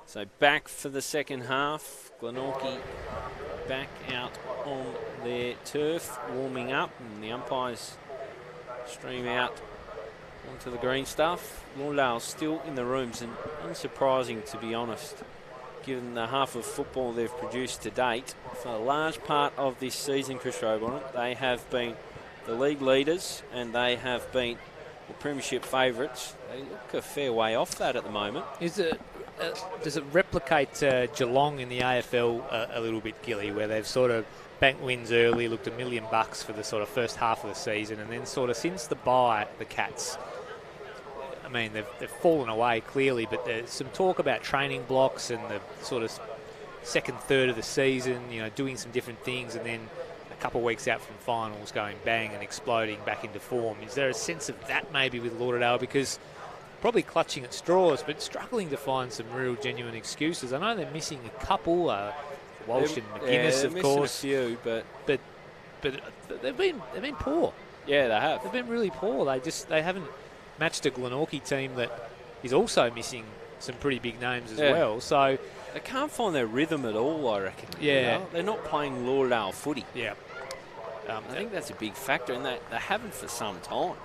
So back for the second half. Glenorchy back out on their turf, warming up, and the umpires stream out onto the green stuff. Lauderdale still in the rooms, and unsurprising, to be honest, given the half of football they've produced to date. For a large part of this season, Chris Robon, they have been the league leaders and they have been the premiership favourites. They look a fair way off that at the moment. Does it replicate Geelong in the AFL a little bit, Gilly, where they've sort of banked wins early, looked $1 million for the sort of first half of the season, and then sort of since the bye, the Cats, I mean, they've fallen away clearly, but there's some talk about training blocks and the sort of second third of the season, doing some different things, and then a couple of weeks out from finals going bang and exploding back into form. Is there a sense of that maybe with Lauderdale? Because probably clutching at straws, but struggling to find some real genuine excuses. I know they're missing a couple, Walsh and McGuinness, of course. A few, but they've been poor. Yeah, they have. They've been really poor. They haven't matched a Glenorchy team that is also missing some pretty big names as well. So they can't find their rhythm at all, I reckon. Yeah. They're not playing Lauderdale footy. Yeah. I think that's a big factor, and they haven't for some time.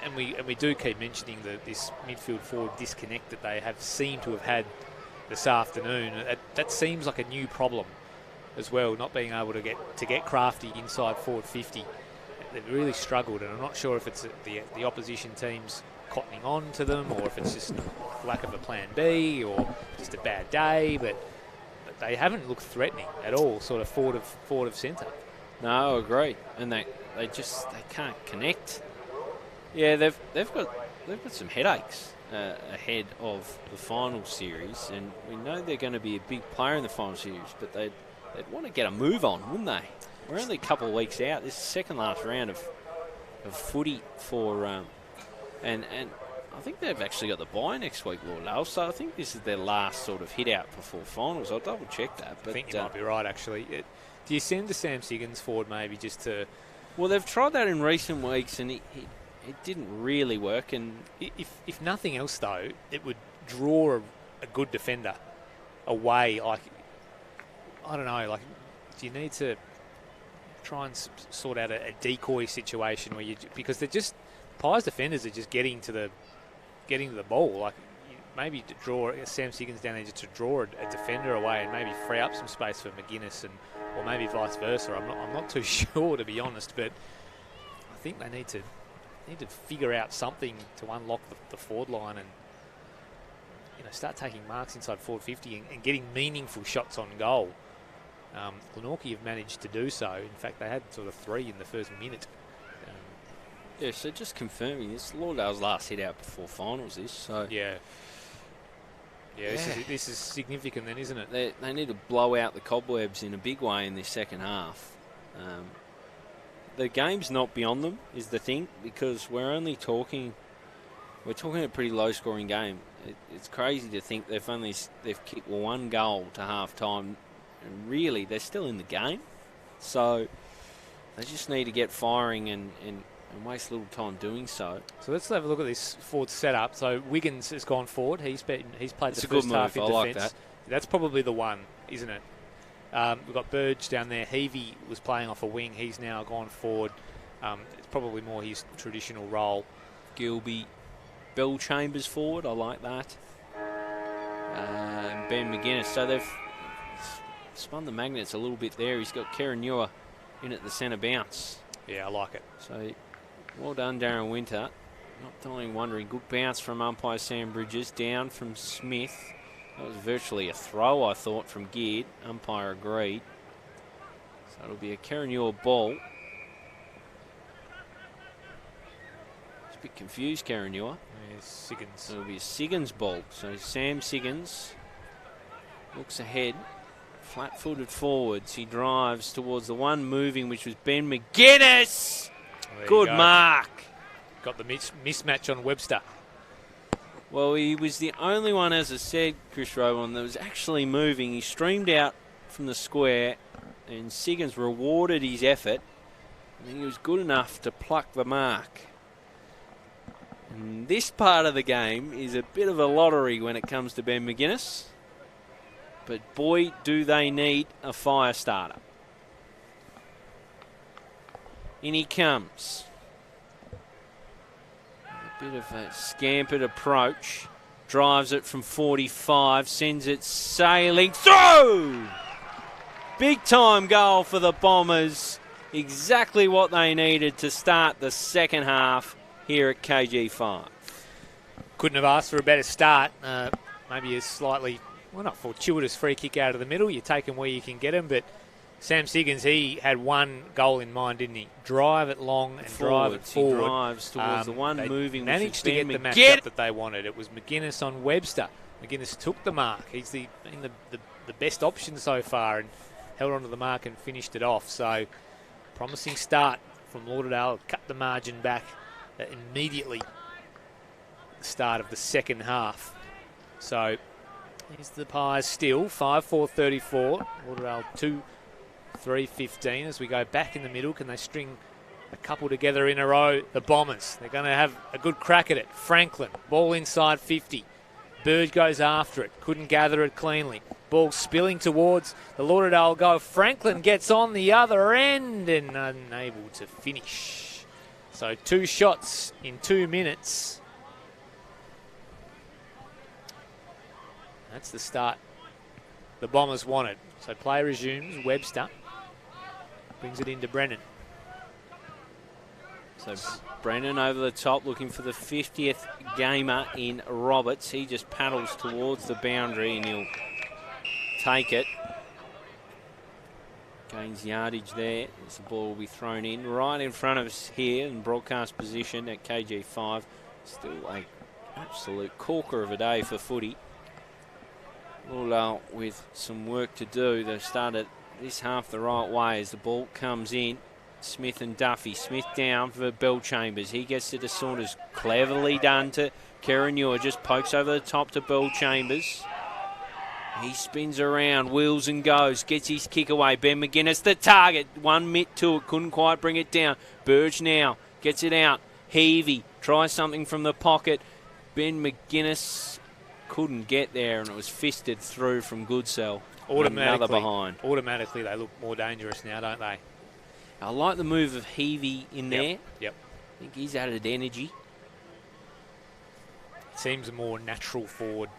And we do keep mentioning this midfield forward disconnect that they have seemed to have had this afternoon. That seems like a new problem as well, not being able to get crafty inside forward 50. They've really struggled, and I'm not sure if it's the opposition teams cottoning on to them, or if it's just lack of a plan B, or just a bad day. But they haven't looked threatening at all, sort of forward of centre. No, I agree, and they can't connect. Yeah, they've got some headaches ahead of the final series, and we know they're going to be a big player in the final series, but they'd want to get a move on, wouldn't they? We're only a couple of weeks out. This is the second last round of footy for and I think they've actually got the bye next week, Lauderdale, so I think this is their last sort of hit out before finals. I'll double check that. But I think you might be right, actually. Do you send the Sam Siggins forward maybe just to... Well, they've tried that in recent weeks, and it didn't really work. And if nothing else, though, it would draw a good defender away. Like, I don't know, like, do you need to try and sort out a decoy situation where because they're just... Pies defenders are just getting to the ball. Like, maybe to draw Sam Siggins down there just to draw a defender away and maybe free up some space for McGuinness, or maybe vice versa. I'm not too sure, to be honest, but I think they need to figure out something to unlock the forward line and start taking marks inside forward 50 and getting meaningful shots on goal. Glenorchy have managed to do so. In fact, they had sort of 3 in the first minute. Yeah, so just confirming this, Lauderdale's last hit out before finals is. So yeah. This is significant then, isn't it? They need to blow out the cobwebs in a big way in this second half. The game's not beyond them is the thing, because we're talking a pretty low scoring game. It's crazy to think they've kicked 1 goal to half time, and really they're still in the game. So they just need to get firing and waste a little time doing so. So let's have a look at this forward setup. So Wiggins has gone forward. He's played It's the first half in defence. like that. That's probably the one, isn't it? We've got Burge down there. Heavey was playing off a wing. He's now gone forward. It's probably more his traditional role. Gilby, Bell Chambers forward. I like that. And Ben McGuinness. So they've spun the magnets a little bit there. He's got Kieran Ewer in at the centre bounce. Yeah, I like it. So well done, Darren Winter. Not only wondering, good bounce from umpire Sam Bridges, down from Smith. That was virtually a throw, I thought, from Geard. Umpire agreed. So it'll be a Kieran Ewer ball. It's a bit confused, Kieran Ewer. Yeah, Siggins. It'll be a Siggins ball. So Sam Siggins looks ahead. Flat-footed forwards. He drives towards the one moving, which was Ben McGuinness. Good mark. Got the mismatch on Webster. Well, he was the only one, as I said, Chris Robon, that was actually moving. He streamed out from the square, and Siggins rewarded his effort. And he was good enough to pluck the mark. And this part of the game is a bit of a lottery when it comes to Ben McGuinness. but boy, do they need a fire starter. In he comes. A bit of a scampered approach. Drives it from 45, sends it sailing through! Big time goal for the Bombers. Exactly what they needed to start the second half here at KG5. Couldn't have asked for a better start. Maybe a slightly, well, not fortuitous free kick out of the middle. You take them where you can get them, but Sam Siggins, he had one goal in mind, didn't he? Drive it long and drive it forward. He drives towards the one moving. Managed to get the matchup that they wanted. It was McGuinness on Webster. McGuinness took the mark. He's been the best option so far and held onto the mark and finished it off. So promising start from Lauderdale. Cut the margin back immediately at the start of the second half. So here's the Pies still. 5-4-34. Lauderdale 2-3-15 as we go back in the middle. Can they string a couple together in a row? The Bombers. They're going to have a good crack at it. Franklin. Ball inside 50. Bird goes after it. Couldn't gather it cleanly. Ball spilling towards the Lauderdale goal. Franklin gets on the other end and unable to finish. So 2 shots in 2 minutes. That's the start the Bombers wanted. So play resumes. Webster brings it into Brennan. So Brennan over the top looking for the 50th gamer in Roberts. He just paddles towards the boundary and he'll take it. Gains yardage there as the ball will be thrown in right in front of us here in broadcast position at KG5. Still a absolute corker of a day for footy. Lauderdale with some work to do. They've started this half the right way as the ball comes in. Smith and Duffy. Smith down for Bellchambers. He gets it to Saunders. Cleverly done to Kerr-Newell. Just pokes over the top to Bellchambers. He spins around, wheels and goes. Gets his kick away. Ben McGuinness the target. 1 mitt to it. Couldn't quite bring it down. Burge now gets it out. Heavey tries something from the pocket. Ben McGuinness couldn't get there and it was fisted through from Goodsell. Another behind. Automatically they look more dangerous now, don't they? I like the move of Heavey in there. Yep. I think he's added energy. Seems a more natural forward.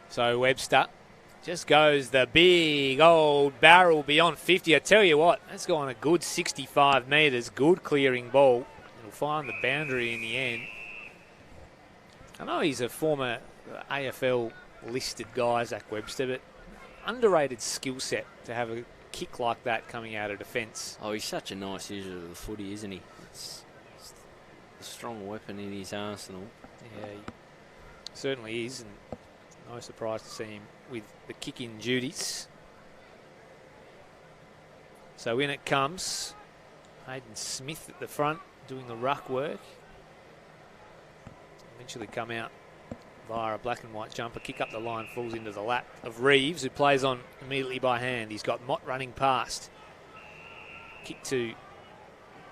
So Webster just goes the big old barrel beyond 50. I tell you what, that's gone a good 65 metres. Good clearing ball. It'll find the boundary in the end. I know he's a former AFL listed guy, Zach Webster, but underrated skill set to have a kick like that coming out of defence. Oh, he's such a nice user of the footy, isn't he? It's a strong weapon in his arsenal. Yeah, he certainly is, and no surprise to see him with the kicking duties. So in it comes. Hayden Smith at the front doing the ruck work. Eventually come out via a black and white jumper, kick up the line, falls into the lap of Reeves, who plays on immediately by hand. He's got Mott running past. Kick to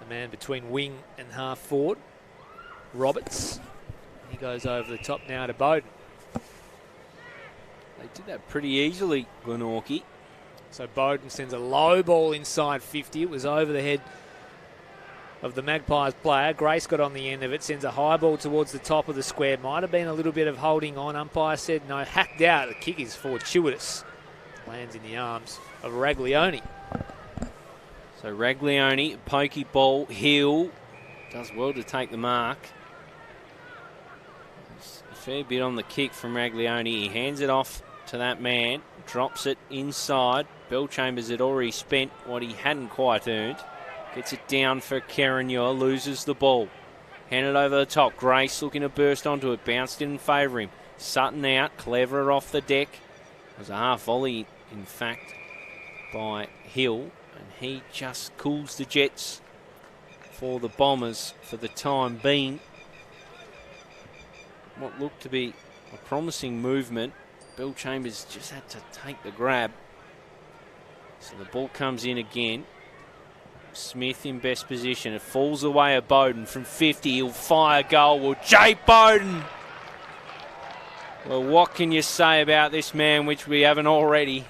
the man between wing and half forward, Roberts. He goes over the top now to Bowden. They did that pretty easily, Glenorchy. So Bowden sends a low ball inside 50. It was over the head of the Magpies player. Grace got on the end of it, sends a high ball towards the top of the square. Might have been a little bit of holding on. Umpire said no, hacked out. The kick is fortuitous. Lands in the arms of Raglione. So Raglione, pokey ball, Hill, does well to take the mark. There's a fair bit on the kick from Raglione. He hands it off to that man, drops it inside. Bellchambers had already spent what he hadn't quite earned. Gets it down for Kerr-Newell, loses the ball. Handed over the top. Grace looking to burst onto it. Bounced in favour of him. Sutton out. Cleverer off the deck. It was a half volley, in fact, by Hill. And he just cools the jets for the Bombers for the time being. What looked to be a promising movement. Bellchambers just had to take the grab. So the ball comes in again. Smith in best position. It falls away at Bowden from 50. He'll fire goal. Well, Jay Bowden Well, what can you say about this man, which we haven't already?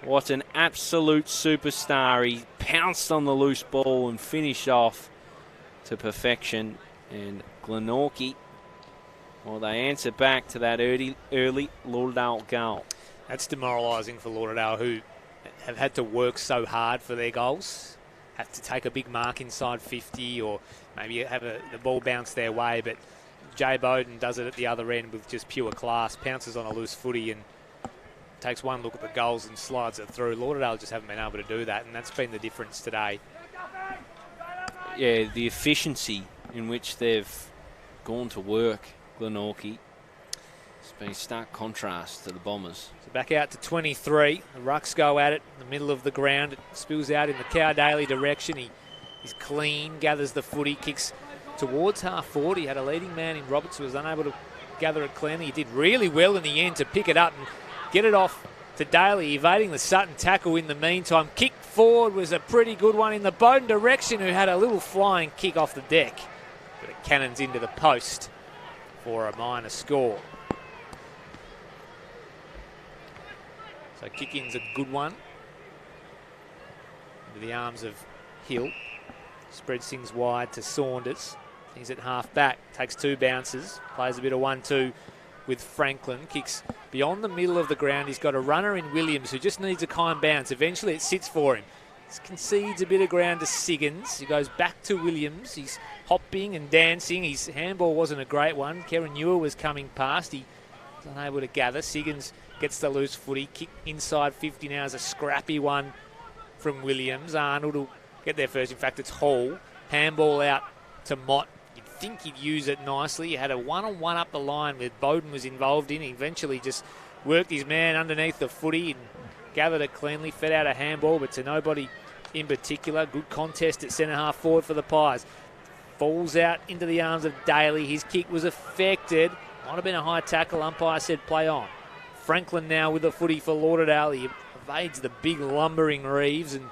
What an absolute superstar. He pounced on the loose ball and finished off to perfection. And Glenorchy, well, they answer back to that early Lauderdale goal. That's demoralising for Lauderdale, who have had to work so hard for their goals. Have to take a big mark inside 50 or maybe have the ball bounce their way. But Jay Bowden does it at the other end with just pure class, pounces on a loose footy and takes one look at the goals and slides it through. Lauderdale just haven't been able to do that, and that's been the difference today. Yeah, the efficiency in which they've gone to work, Glenorchy, it's been stark contrast to the Bombers. So back out to 23. The Rucks go at it in the middle of the ground. It spills out in the Cowdaly direction. He's clean, gathers the footy, kicks towards half forward. He had a leading man in Roberts who was unable to gather it cleanly. He did really well in the end to pick it up and get it off to Daly, evading the Sutton tackle in the meantime. Kick forward was a pretty good one in the Bowden direction, who had a little flying kick off the deck. But it cannons into the post for a minor score. So kick-in's a good one. Into the arms of Hill. Spreads things wide to Saunders. He's at half back, takes two bounces, plays a bit of 1-2 with Franklin, kicks beyond the middle of the ground. He's got a runner in Williams who just needs a kind bounce. Eventually it sits for him. He concedes a bit of ground to Siggins. He goes back to Williams. He's hopping and dancing. His handball wasn't a great one. Kieran Ewer was coming past. He was unable to gather. Siggins gets the loose footy. Kick inside 50 now is a scrappy one from Williams. Arnold will get there first. In fact, it's Hall. Handball out to Mott. You'd think he'd use it nicely. He had a one-on-one up the line with Bowden was involved in. He eventually just worked his man underneath the footy and gathered it cleanly, fed out a handball, but to nobody in particular. Good contest at centre-half forward for the Pies. Falls out into the arms of Daly. His kick was affected. Might have been a high tackle. Umpire said play on. Franklin now with the footy for Lauderdale. He evades the big lumbering Reeves and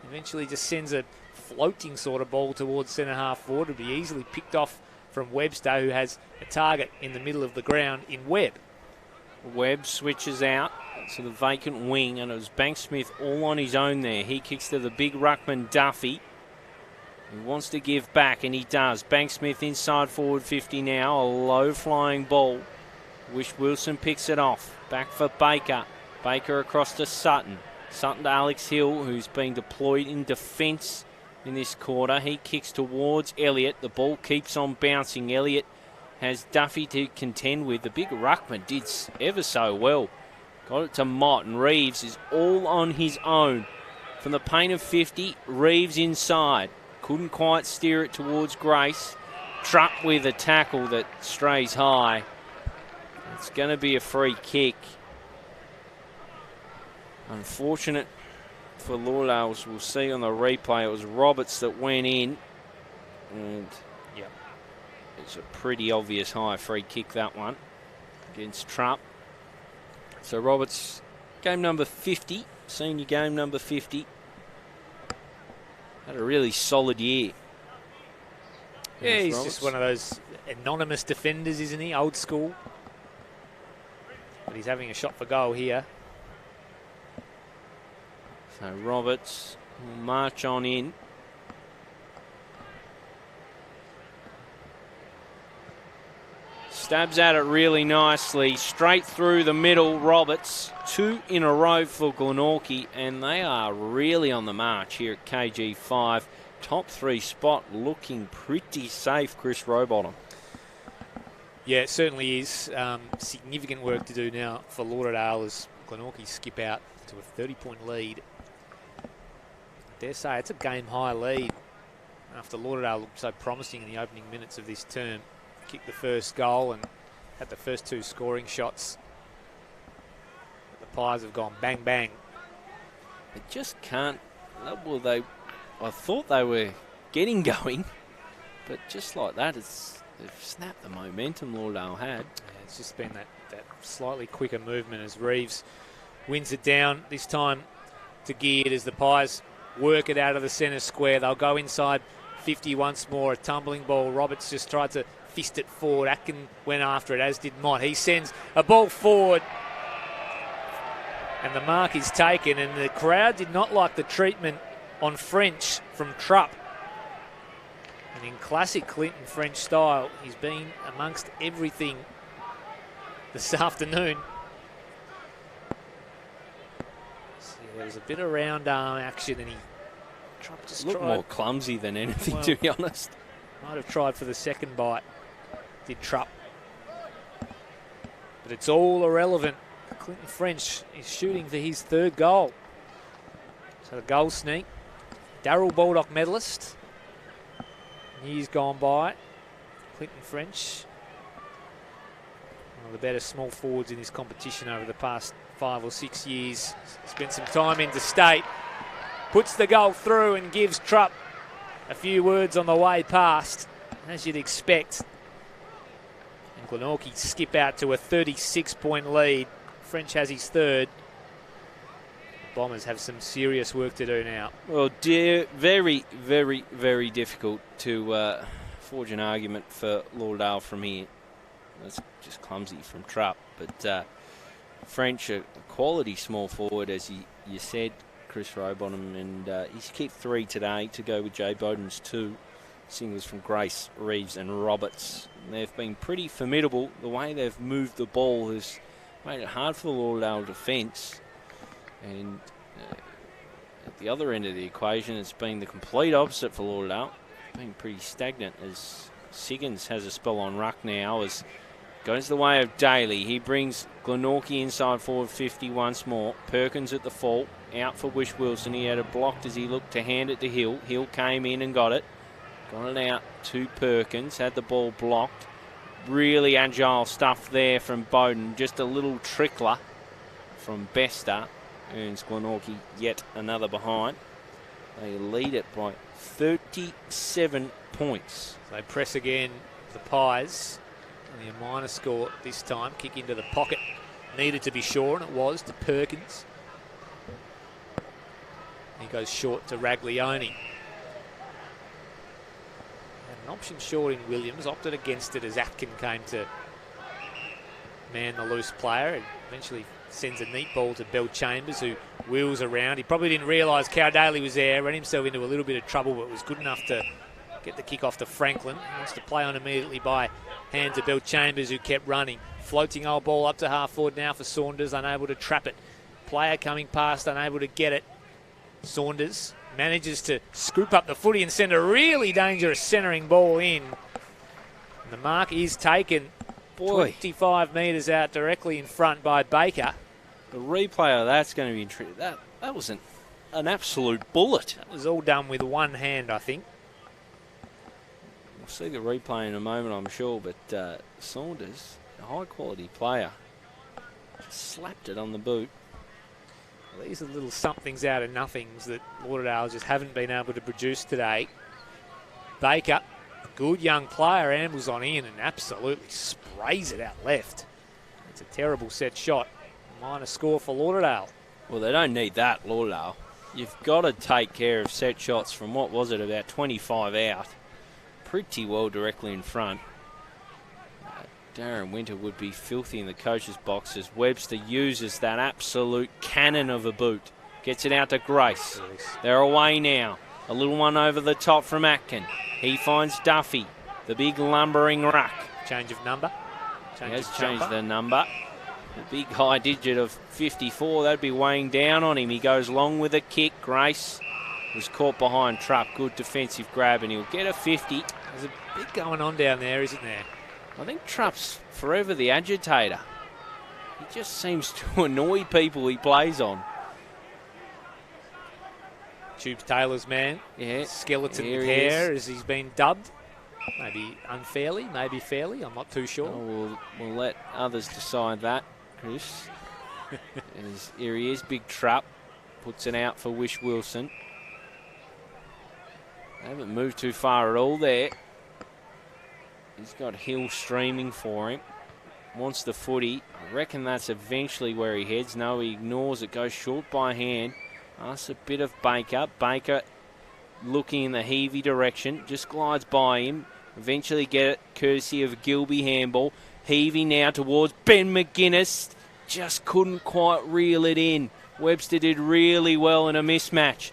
eventually just sends a floating sort of ball towards centre-half forward. It'll be easily picked off from Webster, who has a target in the middle of the ground in Webb. Webb switches out to the vacant wing, and it was Banksmith all on his own there. He kicks to the big ruckman Duffy. He wants to give back, and he does. Banksmith inside forward 50 now. A low-flying ball. Wish Wilson picks it off. Back for Baker. Baker across to Sutton. Sutton to Alex Hill, who's been deployed in defence in this quarter. He kicks towards Elliott. The ball keeps on bouncing. Elliott has Duffy to contend with. The big ruckman did ever so well. Got it to Mott, and Reeves is all on his own. From the paint of 50, Reeves inside. Couldn't quite steer it towards Grace. Trupp with a tackle that strays high. It's going to be a free kick. Unfortunate for Lauderdale, as we'll see on the replay. It was Roberts that went in. And yep, it's a pretty obvious high free kick, that one, against Trupp. So Roberts, game number 50, senior game number 50. Had a really solid year. Yeah, he's Roberts. just one of those anonymous defenders, isn't he? Old school. But he's having a shot for goal here. So Roberts will march on in. Stabs at it really nicely. Straight through the middle, Roberts. 2 in a row for Glenorchy, and they are really on the march here at KG5. Top 3 spot looking pretty safe, Chris Rowbottom. Yeah, it certainly is. Significant work to do now for Lauderdale as Glenorchy skip out to a 30-point lead. I dare say it's a game-high lead after Lauderdale looked so promising in the opening minutes of this term. Kicked the first goal and had the first 2 scoring shots. But the Pies have gone bang, bang. They just can't. Well, I thought they were getting going, but just like that, they've snapped the momentum Lauderdale had. Yeah, it's just been that slightly quicker movement as Reeves wins it down, this time to Geared as the Pies work it out of the centre square. They'll go inside 50 once more. A tumbling ball. Roberts just tried to fist it forward. Atkin went after it, as did Mott. He sends a ball forward, and the mark is taken, and the crowd did not like the treatment on French from Trupp. And in classic Clinton French style, he's been amongst everything this afternoon. So there was a bit of round arm action, and Trupp just looked tried. More clumsy than anything, to be honest. Might have tried for the second bite, did Trupp. But it's all irrelevant. Clinton French is shooting for his third goal. So the goal sneak. Darryl Baldock medalist. Years gone by. Clinton French, one of the better small forwards in this competition over the past 5 or 6 years. Spent some time interstate. Puts the goal through and gives Trupp a few words on the way past, as you'd expect. And Glenorchy skip out to a 36-point lead. French has his third. The Bombers have some serious work to do now. Well, dear, very, very, very difficult to forge an argument for Lauderdale from here. That's just clumsy from Trupp. But French, a quality small forward, as you said, Chris Rowbottom, and he's kicked 3 today to go with Jay Bowden's 2 singles from Grace, Reeves and Roberts. They've been pretty formidable. The way they've moved the ball has made it hard for the Lauderdale defence. And at the other end of the equation, it's been the complete opposite for Lauderdale. Been pretty stagnant, as Siggins has a spell on ruck now, as goes the way of Daly. He brings Glenorchy inside forward 50 once more. Perkins at the fault, out for Wish Wilson. He had it blocked as he looked to hand it to Hill. Hill came in and got it. Got it out to Perkins, had the ball blocked. Really agile stuff there from Bowden. Just a little trickler from Bester. Earns Glenorchy yet another behind. They lead it by 37 points. They press again, the Pies. Only a minor score this time. Kick into the pocket. Needed to be sure, and it was, to Perkins. He goes short to Raglione. Had an option short in Williams. Opted against it as Atkin came to man the loose player. And eventually sends a neat ball to Bell Chambers, who wheels around. He probably didn't realise Cowdaly was there. Ran himself into a little bit of trouble, but was good enough to get the kick off to Franklin. He wants to play on immediately by hand to Bell Chambers, who kept running. Floating old ball up to half forward now for Saunders, unable to trap it. Player coming past, unable to get it. Saunders manages to scoop up the footy and send a really dangerous centering ball in. And the mark is taken. 25 metres out directly in front by Baker. The replay of that's going to be interesting. That was an absolute bullet. That was all done with one hand, I think. We'll see the replay in a moment, I'm sure, but Saunders, a high-quality player, just slapped it on the boot. Well, these are little somethings out of nothings that Lauderdale just haven't been able to produce today. Baker, good young player, ambles on in and absolutely sprays it out left. It's a terrible set shot. Minor score for Lauderdale. Well, they don't need that, Lauderdale. You've got to take care of set shots from, what was it, about 25 out. Pretty well directly in front. Darren Winter would be filthy in the coach's box as Webster uses that absolute cannon of a boot. Gets it out to Grace. They're away now. A little one over the top from Atkin. He finds Duffy, the big lumbering ruck. Change of number. He has changed the number. The big high digit of 54, that'd be weighing down on him. He goes long with a kick. Grace was caught behind Trupp. Good defensive grab, and he'll get a 50. There's a bit going on down there, isn't there? I think Trupp's forever the agitator. He just seems to annoy people he plays on. Tubes Taylor's man. Yeah. Skeleton with hair, as he's been dubbed. Maybe unfairly, maybe fairly. I'm not too sure. Oh, we'll let others decide that, Chris. Here he is, big Trupp. Puts it out for Wish Wilson. They haven't moved too far at all there. He's got Hill streaming for him. Wants the footy. I reckon that's eventually where he heads. No, he ignores it. Goes short by hand. Asks a bit of Baker. Baker looking in the heavy direction. Just glides by him. Eventually get it courtesy of a Gilby handball. Heaving now towards Ben McGuinness. Just couldn't quite reel it in. Webster did really well in a mismatch.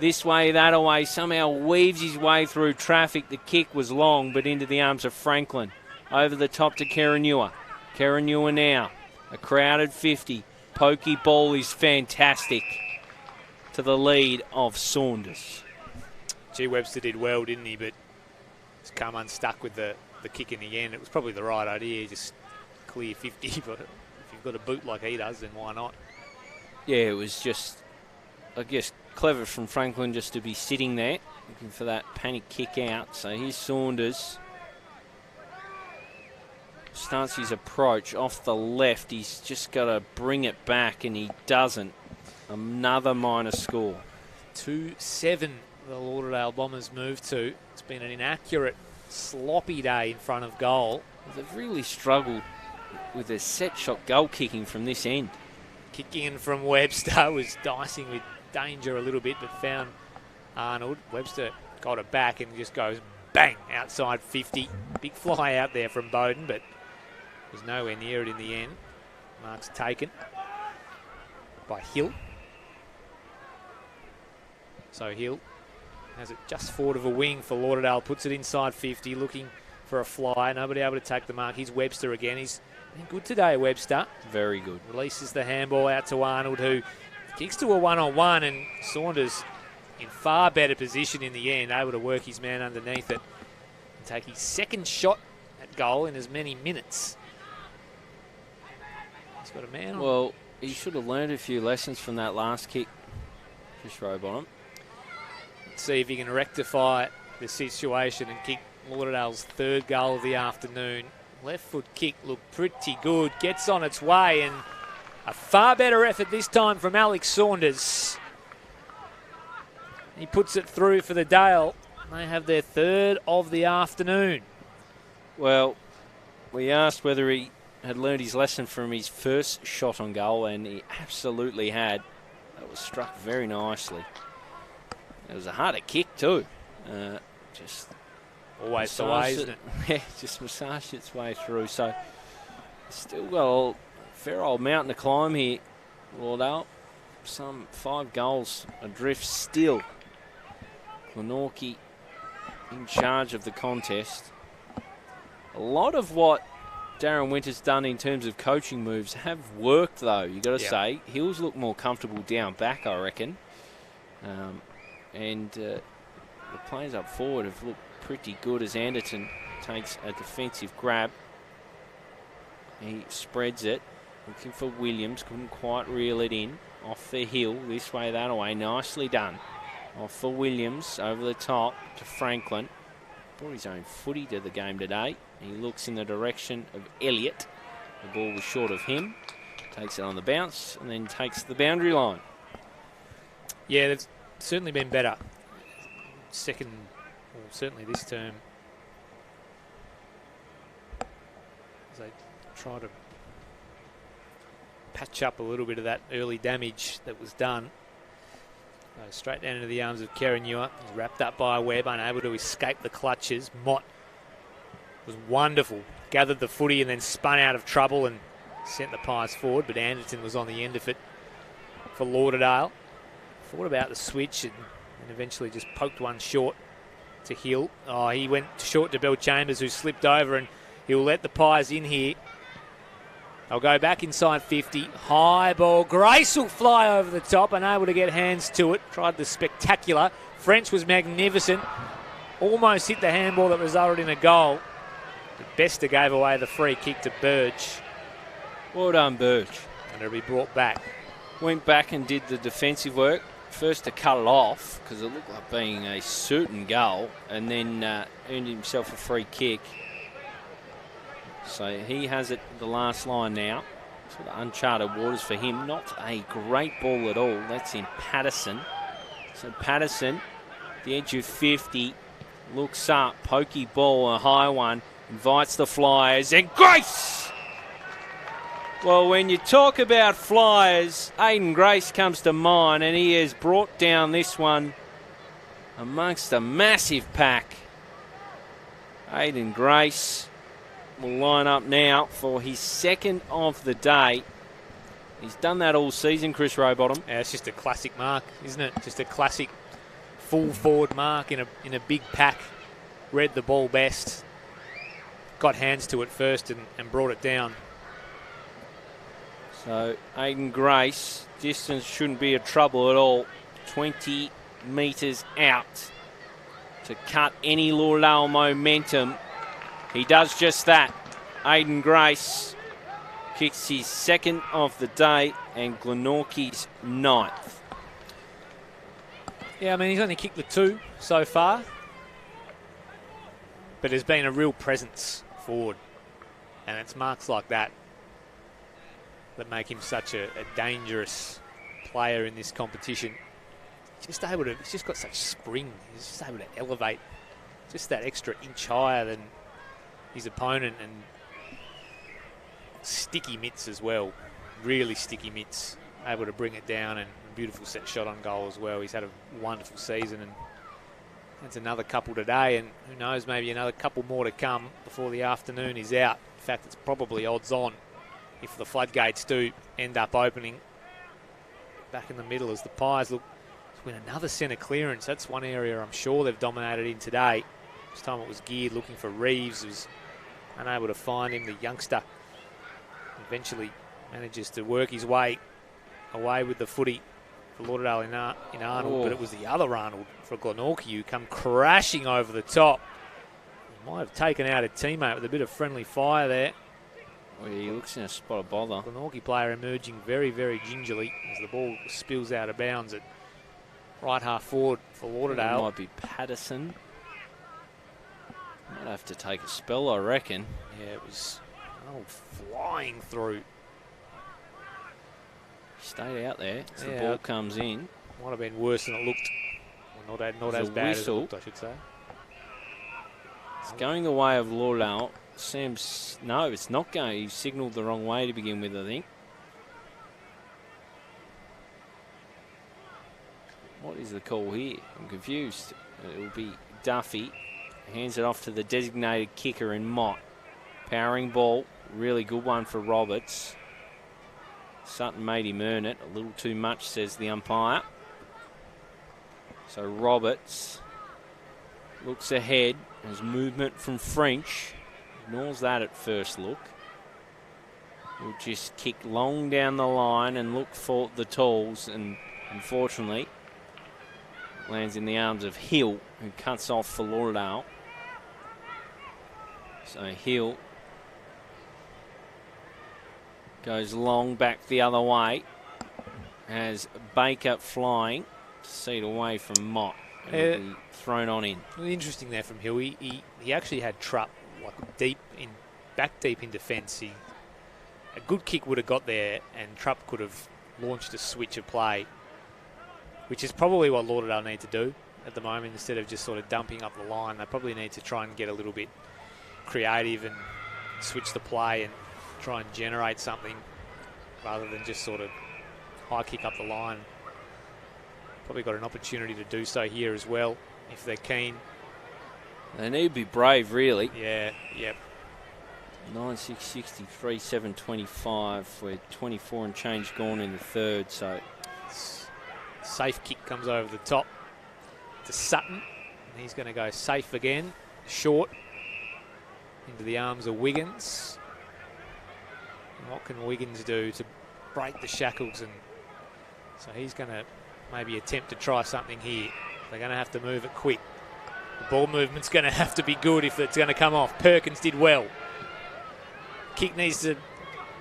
This way, that away, somehow weaves his way through traffic. The kick was long, but into the arms of Franklin. Over the top to Karanua. Karanua now, a crowded 50. Pokey ball is fantastic to the lead of Saunders. Gee, Webster did well, didn't he? But he's come unstuck with the kick in the end. It was probably the right idea, just clear 50. But if you've got a boot like he does, then why not? Yeah, it was just, I guess, clever from Franklin just to be sitting there, looking for that panic kick out. So here's Saunders. Starts his approach off the left. He's just got to bring it back, and he doesn't. Another minor score. 2-7 the Lauderdale Bombers move to. It's been an inaccurate, sloppy day in front of goal. They've really struggled with their set shot goal kicking from this end. Kicking in from Webster was dicing with danger a little bit, but found Arnold. Webster got it back and just goes bang outside 50. Big fly out there from Bowden, but was nowhere near it in the end. Mark's taken by Hill. So Hill has it just forward of a wing for Lauderdale, puts it inside 50, looking for a fly. Nobody able to take the mark. Here's Webster again. He's been good today, Webster. Very good. Releases the handball out to Arnold, who kicks to a one-on-one, and Saunders in far better position in the end, able to work his man underneath it and take his second shot at goal in as many minutes. He's got a man on. Well, he should have learned a few lessons from that last kick. Just Robottom. Let's see if he can rectify the situation and kick Lauderdale's third goal of the afternoon. Left foot kick looked pretty good. Gets on its way, and a far better effort this time from Alex Saunders. He puts it through for the Dale. They have their third of the afternoon. Well, we asked whether he had learned his lesson from his first shot on goal, and he absolutely had. That was struck very nicely. It was a harder kick too. Just always the way, isn't it? Yeah, just massaged its way through. So still got a fair old mountain to climb here, Lauderdale. Some 5 goals adrift still. Glenorchy in charge of the contest. A lot of what Darren Winter's done in terms of coaching moves have worked, though, you got to say. Hills look more comfortable down back, I reckon. And the players up forward have looked pretty good as Anderton takes a defensive grab. He spreads it, looking for Williams, couldn't quite reel it in. Off the Hill, this way, that away, nicely done. Off for Williams, over the top to Franklin. Brought his own footy to the game today. He looks in the direction of Elliott. The ball was short of him. Takes it on the bounce and then takes the boundary line. Yeah, they've certainly been better. Second, well, certainly this term, as they try to patch up a little bit of that early damage that was done. Straight down into the arms of Karanua. He's wrapped up by Webb, unable to escape the clutches. Mott was wonderful. Gathered the footy and then spun out of trouble and sent the pass forward, but Anderton was on the end of it for Lauderdale. Thought about the switch and eventually just poked one short to Hill. Oh, he went short to Bill Chambers, who slipped over, and he'll let the Pies in here. They'll go back inside 50. High ball. Grace will fly over the top, unable to get hands to it. Tried the spectacular. French was magnificent. Almost hit the handball that resulted in a goal. But Bester gave away the free kick to Burge. Well done, Burge. And it'll be brought back. Went back and did the defensive work. First to cut it off, because it looked like being a certain goal, and then earned himself a free kick. So he has it the last line now. Sort of uncharted waters for him. Not a great ball at all. That's in Patterson. So Patterson, the edge of 50, looks up. Pokey ball, a high one. Invites the Flyers. And Grace! Well, when you talk about Flyers, Aiden Grace comes to mind, and he has brought down this one amongst a massive pack. Aiden Grace will line up now for his second of the day. He's done that all season, Chris Rowbottom. Yeah, it's just a classic mark, isn't it? Just a classic full forward mark in a big pack. Read the ball best. Got hands to it first and brought it down. So Aiden Grace, distance shouldn't be a trouble at all. 20 metres out to cut any Lauderdale momentum. He does just that. Aiden Grace kicks his second of the day and Glenorchy's ninth. Yeah, I mean, he's only kicked the 2 so far, but there's been a real presence forward, and it's marks like that that make him such a dangerous player in this competition. He's just got such spring. He's just able to elevate just that extra inch higher than his opponent, and sticky mitts as well. Really sticky mitts. Able to bring it down, and a beautiful set shot on goal as well. He's had a wonderful season, and that's another couple today, and who knows, maybe another couple more to come before the afternoon is out. In fact, it's probably odds on if the floodgates do end up opening back in the middle as the Pies look to win another centre clearance. That's one area I'm sure they've dominated in today. This time it was geared looking for Reeves, was unable to find him. The youngster eventually manages to work his way away with the footy for Lauderdale in Arnold, but it was the other Arnold for Glenorchy who come crashing over the top. He might have taken out a teammate with a bit of friendly fire there. Well, he looks in a spot of bother. Glenorchy player emerging very, very gingerly as the ball spills out of bounds at right half forward for Lauderdale. It might be Patterson. Might have to take a spell, I reckon. Yeah, it was flying through. Stayed out there as the Yeah. ball comes in. Might have been worse than it looked. Well, not as bad as it looked, I should say. It's going the way of Lauderdale. Sam's, no, it's not going. He signalled the wrong way to begin with, I think. What is the call here? I'm confused. It will be Duffy. Hands it off to the designated kicker in Mott. Powering ball. Really good one for Roberts. Sutton made him earn it. A little too much, says the umpire. So Roberts looks ahead. There's movement from French. Ignores that at first look. He'll just kick long down the line and look for the tools, and unfortunately lands in the arms of Hill, who cuts off for Lauderdale. So Hill goes long back the other way. Has Baker flying to see it away from Mott. And will be thrown on in. Interesting there from Hill. He actually had Trupp back deep in defence. A good kick would have got there, and Trupp could have launched a switch of play, which is probably what Lauderdale need to do at the moment. Instead of just sort of dumping up the line, they probably need to try and get a little bit creative and switch the play and try and generate something rather than just sort of high kick up the line. Probably got an opportunity to do so here as well if they're keen. They need to be brave, really. Yeah, yep. 9-6-63, 7-25. We're 24 and change gone in the third, so... Safe kick comes over the top to Sutton. And he's going to go safe again. Short into the arms of Wiggins. And what can Wiggins do to break the shackles? And so he's going to maybe attempt to try something here. They're going to have to move it quick. The ball movement's going to have to be good if it's going to come off. Perkins did well. Kick needs to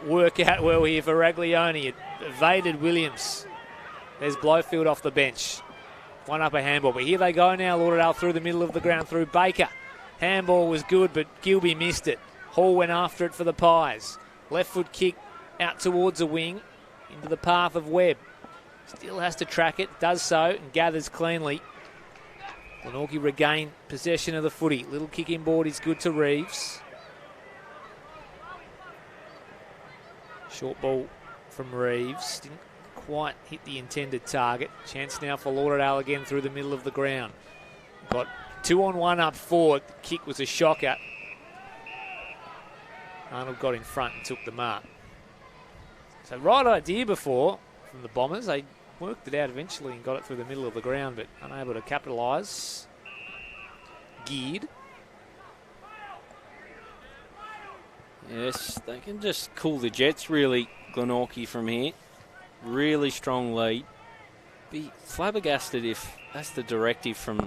work out well here for Raglione. It evaded Williams. There's Blowfield off the bench. One up a handball, but here they go now. Lauderdale through the middle of the ground through Baker. Handball was good, but Gilby missed it. Hall went after it for the Pies. Left foot kick out towards a wing into the path of Webb. Still has to track it, does so, and gathers cleanly. Glenorchy regain possession of the footy. Little kick inboard is good to Reeves. Short ball from Reeves. Didn't quite hit the intended target. Chance now for Lauderdale again through the middle of the ground. Got 2-on-1 up forward. The kick was a shocker. Arnold got in front and took the mark. So right idea before from the Bombers. They worked it out eventually and got it through the middle of the ground, but unable to capitalise. Geared. Yes, they can just cool the jets, really, Glenorchy from here. Really strong lead. Be flabbergasted if that's the directive from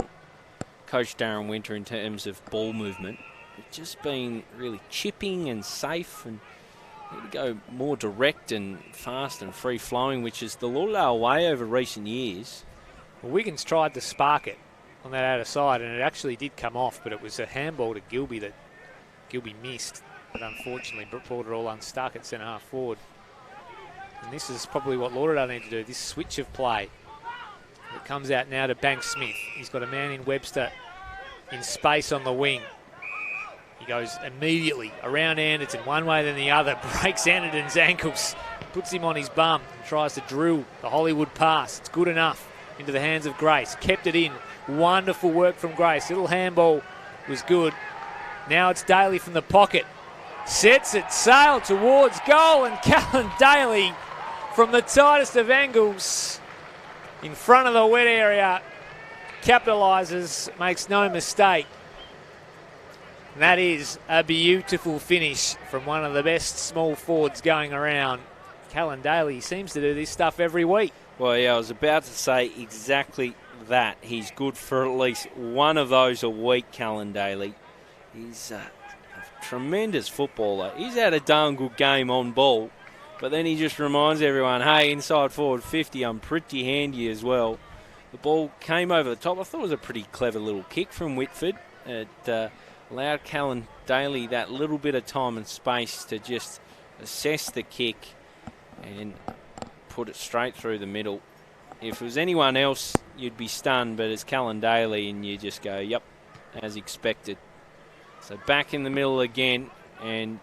Coach Darren Winter in terms of ball movement. It's just been really chipping and safe, and need to go more direct and fast and free-flowing, which is the Lauderdale way over recent years. Well, Wiggins tried to spark it on that outer side, and it actually did come off, but it was a handball to Gilby that Gilby missed, but unfortunately brought it all unstuck at centre-half forward. And this is probably what Lauderdale need to do, this switch of play. It comes out now to Banks Smith. He's got a man in Webster in space on the wing. He goes immediately around Anderton, one way then the other, breaks Anderton's ankles, puts him on his bum and tries to drill the Hollywood pass. It's good enough into the hands of Grace. Kept it in. Wonderful work from Grace. Little handball was good. Now it's Daly from the pocket. Sets it, sail towards goal, and Callan Daly from the tightest of angles in front of the wet area capitalises, makes no mistake. And that is a beautiful finish from one of the best small forwards going around. Callan Daly seems to do this stuff every week. Well, yeah, I was about to say exactly that. He's good for at least one of those a week, Callan Daly. He's a tremendous footballer. He's had a darn good game on ball, but then he just reminds everyone, hey, inside forward 50, I'm pretty handy as well. The ball came over the top. I thought it was a pretty clever little kick from Whitford. It allowed Callan Daly that little bit of time and space to just assess the kick and put it straight through the middle. If it was anyone else, you'd be stunned, but it's Callan Daly and you just go, yep, as expected. So back in the middle again, and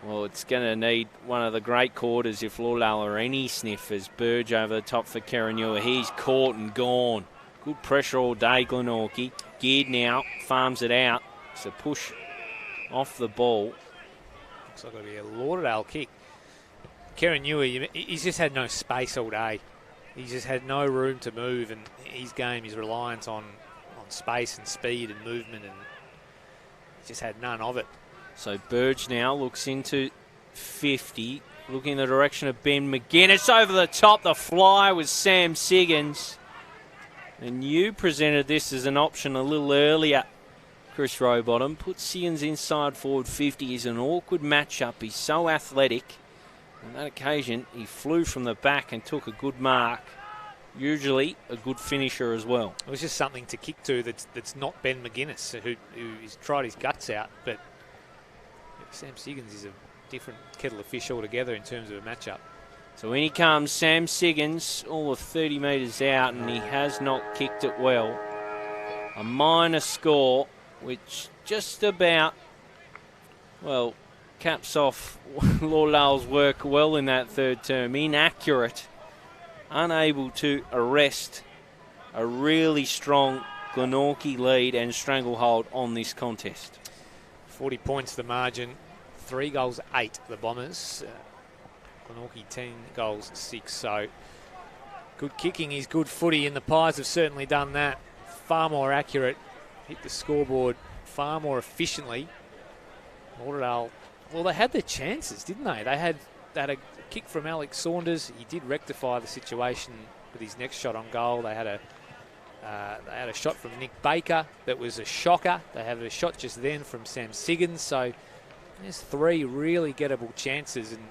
well, it's going to need one of the great quarters if Lauderdale are any sniffers. Burge over the top for Kerenua. He's caught and gone. Good pressure all day, Glenorchy. Geared now, farms it out. It's a push off the ball. Looks like it'll be a Lauderdale kick. Kerenua, he's just had no space all day. He's just had no room to move, and his game is reliant on space and speed and movement, and he just had none of it. So Burge now looks into 50, looking in the direction of Ben McGuinness. Over the top, the fly was Sam Siggins. And you presented this as an option a little earlier, Chris Rowbottom. Put Siggins inside forward 50. He's an awkward matchup. He's so athletic. On that occasion, he flew from the back and took a good mark. Usually a good finisher as well. It was just something to kick to that's not Ben McGuinness, who's tried his guts out, but Sam Siggins is a different kettle of fish altogether in terms of a matchup. So in he comes, Sam Siggins, all of 30 metres out, and he has not kicked it well. A minor score, which just about, well, caps off Lauderdale's work well in that third term. Inaccurate, unable to arrest a really strong Glenorchy lead and stranglehold on this contest. 40 points the margin, 3 goals 8 the Bombers. Glenorchy 10 goals 6, so good kicking is good footy, and the Pies have certainly done that. Far more accurate, hit the scoreboard far more efficiently. Lauderdale, well, they had their chances, didn't they? They had a kick from Alex Saunders. He did rectify the situation with his next shot on goal. They had a shot from Nick Baker that was a shocker. They had a shot just then from Sam Siggins. So there's 3 really gettable chances, and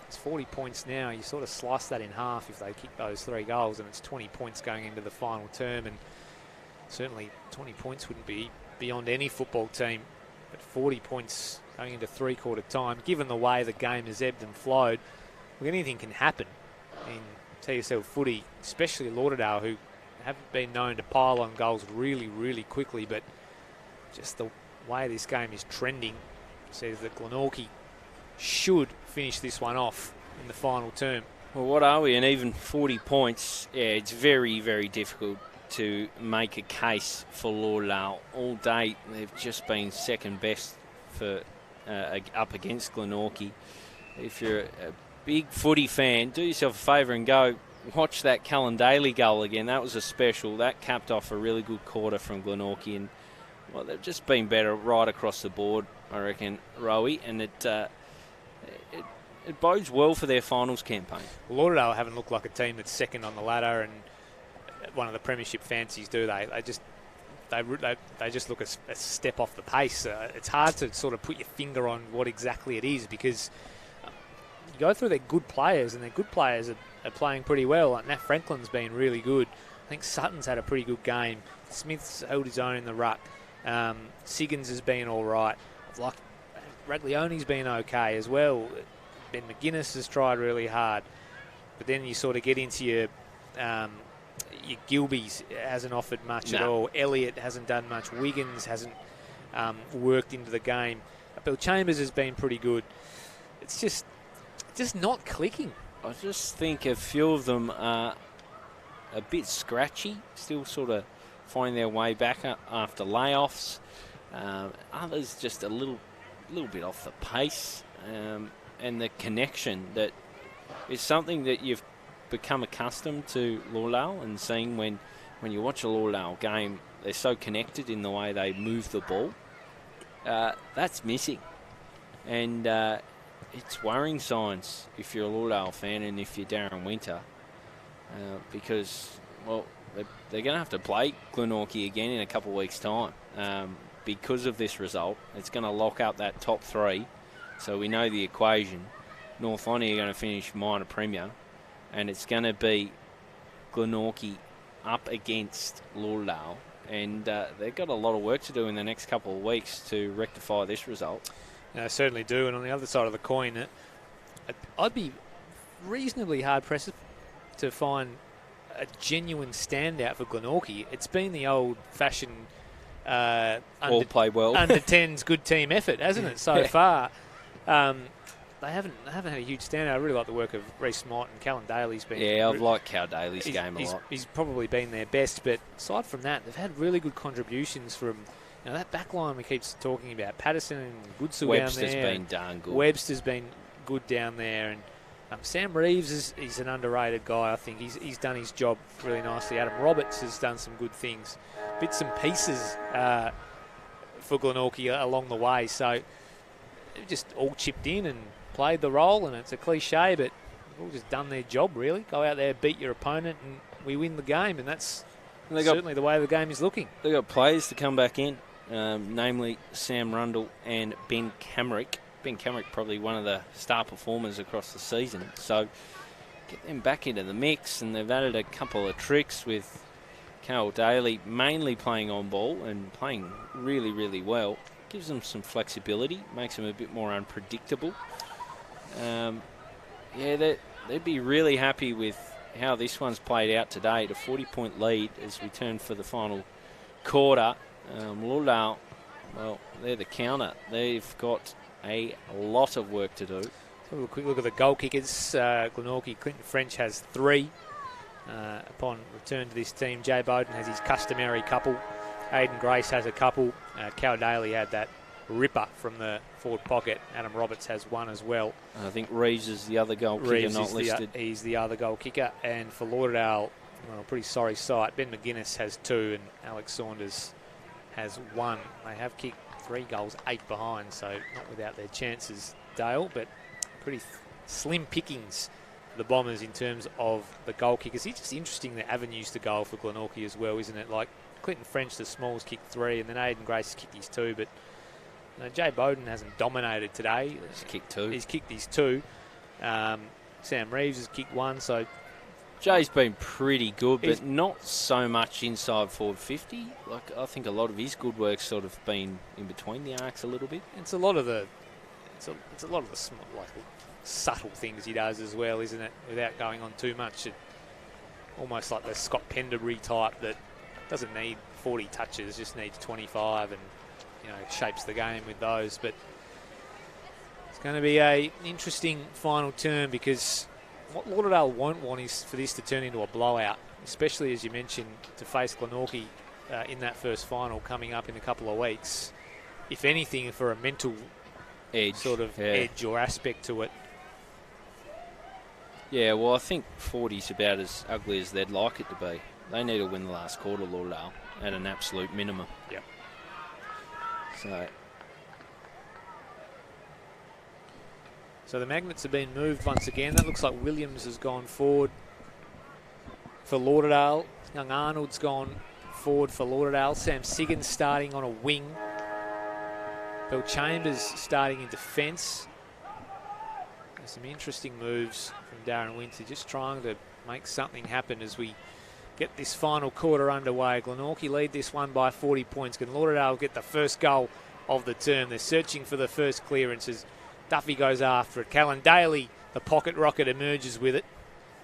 it's 40 points now. You sort of slice that in half if they kick those 3 goals, and it's 20 points going into the final term. And certainly 20 points wouldn't be beyond any football team, but 40 points going into three-quarter time, given the way the game has ebbed and flowed, well, anything can happen in TSL footy, especially Lauderdale, who haven't been known to pile on goals really, really quickly, but just the way this game is trending says that Glenorchy should finish this one off in the final term. Well, what are we? And even 40 points, yeah, it's very, very difficult to make a case for Lauderdale. All day they've just been second best for up against Glenorchy. If you're a big footy fan, do yourself a favour and go watch that Callan Daly goal again. That was a special. That capped off a really good quarter from Glenorchy, and well, they've just been better right across the board, I reckon, Rowie, and it bodes well for their finals campaign. Lauderdale haven't looked like a team that's second on the ladder and one of the premiership fancies, do they? They just look a step off the pace. It's hard to sort of put your finger on what exactly it is, because you go through their good players, and their good players are playing pretty well. Like Nat Franklin's been really good. I think Sutton's had a pretty good game. Smith's held his own in the ruck. Siggins has been all right. Like Raglione's been okay as well. Ben McGuinness has tried really hard. But then you sort of get into your Gilbies hasn't offered much at all. Elliott hasn't done much. Wiggins hasn't worked into the game. Bill Chambers has been pretty good. It's just not clicking. I just think a few of them are a bit scratchy, still sort of finding their way back after layoffs. Others just a little bit off the pace, and the connection that is something that you've become accustomed to Lauderdale, and seeing when you watch a Lauderdale game, they're so connected in the way they move the ball. That's missing, and it's worrying signs if you're a Lauderdale fan and if you're Darren Winter, because, well, they're going to have to play Glenorchy again in a couple of weeks' time. Because of this result, it's going to lock up that top three. So we know the equation. North Lonnie are going to finish minor premier, and it's going to be Glenorchy up against Lauderdale, and they've got a lot of work to do in the next couple of weeks to rectify this result. I certainly do, and on the other side of the coin, I'd be reasonably hard-pressed to find a genuine standout for Glenorchy. It's been the old-fashioned all play well under 10s good team effort, hasn't it, so far? They haven't had a huge standout. I really like the work of Reece Mott, and Callan Daly's been... Yeah, I've liked Cal Daly's game a lot. He's probably been their best, but aside from that, they've had really good contributions from that back line we keep talking about. Patterson and Goodsill down there. Webster's been darn good. Webster's been good down there, and Sam Reeves is an underrated guy. I think he's done his job really nicely. Adam Roberts has done some good things, bits and pieces for Glenorchy along the way. So they've just all chipped in and played the role, and it's a cliche, but they've all just done their job, really. Go out there, beat your opponent, and we win the game, and that's certainly the way the game is looking. They've got players to come back in, namely Sam Rundle and Ben Camrick. Ben Camrick probably one of the star performers across the season, so get them back into the mix, and they've added a couple of tricks with Cal Daly mainly playing on ball and playing really, really well. Gives them some flexibility, makes them a bit more unpredictable. They'd be really happy with how this one's played out today. A 40-point lead as we turn for the final quarter. Lauderdale, well, they're the counter. They've got a lot of work to do. Let's have a quick look at the goal kickers. Glenorchy, Clinton French has 3 upon return to this team. Jay Bowden has his customary couple. Aidan Grace has a couple. Cal Daly had that ripper from the forward pocket. Adam Roberts has 1 as well. I think Reeves is the other goal kicker not listed. He's the other goal kicker. And for Lauderdale, a pretty sorry sight. Ben McGuinness has 2 and Alex Saunders has 1. They have kicked 3 goals, 8 behind, so not without their chances, Dale, but pretty slim pickings for the Bombers in terms of the goal kickers. It's just interesting the avenues to goal for Glenorchy as well, isn't it? Like Clinton French, the smalls, kicked 3, and then Aidan Grace kicked his 2, but Jay Bowden hasn't dominated today. He's kicked 2. He's kicked his 2. Sam Reeves has kicked 1, so... Jay's been pretty good, but not so much inside forward 50. Like, I think a lot of his good work's sort of been in between the arcs a little bit. It's a lot of the subtle things he does as well, isn't it? Without going on too much, almost like the Scott Penderbury type that doesn't need 40 touches, just needs 25, and shapes the game with those. But it's going to be an interesting final term, because what Lauderdale won't want is for this to turn into a blowout. especially as you mentioned, to face Glenorchy in that first final coming up in a couple of weeks. If anything, for a mental edge or aspect to it. Yeah, well, I think 40's about as ugly as they'd like it to be. They need to win the last quarter, Lauderdale, at an absolute minimum. Yep. So the magnets have been moved once again. That looks like Williams has gone forward for Lauderdale. Young Arnold's gone forward for Lauderdale. Sam Siggins starting on a wing. Bill Chambers starting in defence. There's some interesting moves from Darren Winter, just trying to make something happen as we get this final quarter underway. Glenorchy lead this one by 40 points. Can Lauderdale get the first goal of the term? They're searching for the first clearance as Duffy goes after it. Callan Daly, the pocket rocket, emerges with it.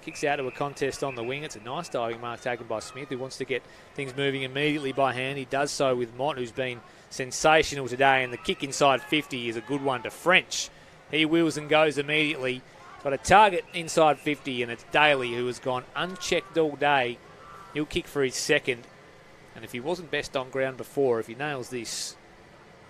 Kicks out to a contest on the wing. It's a nice diving mark taken by Smith, who wants to get things moving immediately by hand. He does so with Mott, who's been sensational today, and the kick inside 50 is a good one to French. He wheels and goes immediately. Got a target inside 50, and it's Daly, who has gone unchecked all day. He'll kick for his second, and if he wasn't best on ground before, if he nails this,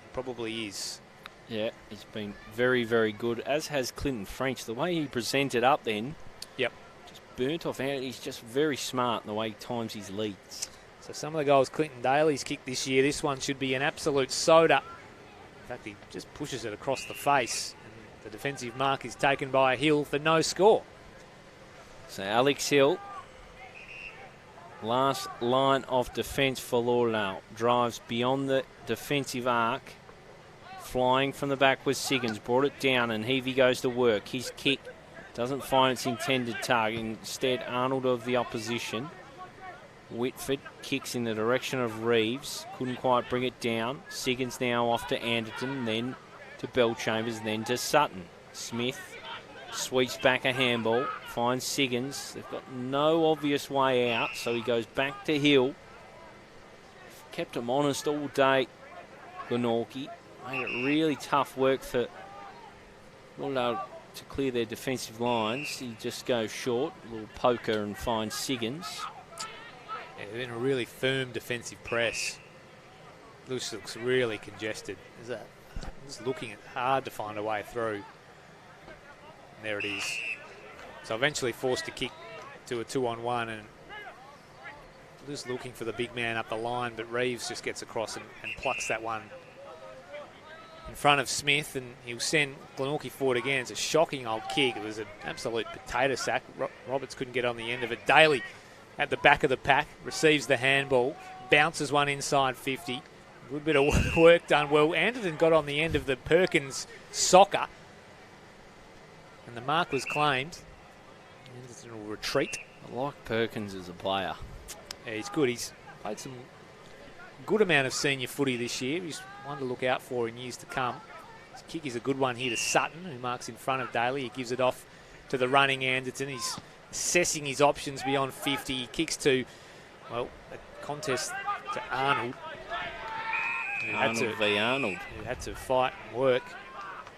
he probably is. Yeah, he's been very, very good, as has Clinton French. The way he presented up then, yep, just burnt off out. He's just very smart in the way he times his leads. So some of the goals Clinton Daly's kicked this year, this one should be an absolute soda. In fact, he just pushes it across the face, and the defensive mark is taken by Hill for no score. So Alex Hill, last line of defence for Lauderdale, drives beyond the defensive arc. Flying from the back was Siggins, brought it down, and Heavey goes to work. His kick doesn't find its intended target. Instead, Arnold of the opposition. Whitford kicks in the direction of Reeves. Couldn't quite bring it down. Siggins now off to Anderton, then to Bellchambers, then to Sutton. Smith sweeps back a handball, finds Siggins. They've got no obvious way out, so he goes back to Hill. Kept him honest all day, Glenorchy. Made it really tough work for Lauderdale to clear their defensive lines. He just goes short, a little poker, and finds Siggins. Yeah, they're in a really firm defensive press. Looks really congested. Just looking at hard to find a way through. And there it is. So eventually forced to kick to a 2-on-1, and just looking for the big man up the line, but Reeves just gets across and plucks that one in front of Smith, and he'll send Glenorchy forward again. It's a shocking old kick. It was an absolute potato sack. Roberts couldn't get on the end of it. Daly at the back of the pack receives the handball, bounces one inside 50. A good bit of work done well. Anderton got on the end of the Perkins soccer, and the mark was claimed. Anderton will retreat. I like Perkins as a player. Yeah, he's good. He's played some good amount of senior footy this year. He's one to look out for in years to come. His kick is a good one here to Sutton, who marks in front of Daly. He gives it off to the running Anderton. He's assessing his options beyond 50. He kicks to, well, a contest to Arnold. Arnold v. Arnold. Who had to fight and work.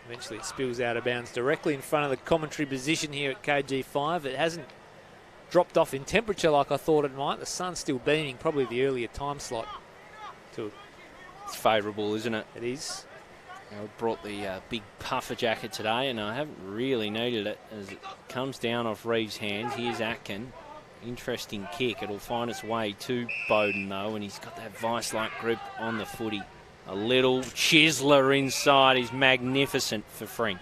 Eventually it spills out of bounds directly in front of the commentary position here at KG5. It hasn't dropped off in temperature like I thought it might. The sun's still beaming, probably the earlier time slot to it. It's favourable, isn't it? It is. I brought the big puffer jacket today, and I haven't really needed it as it comes down off Reeves' hands. Here's Atkin. Interesting kick. It'll find its way to Bowden, though, and he's got that vice-like grip on the footy. A little chiseler inside is magnificent for French.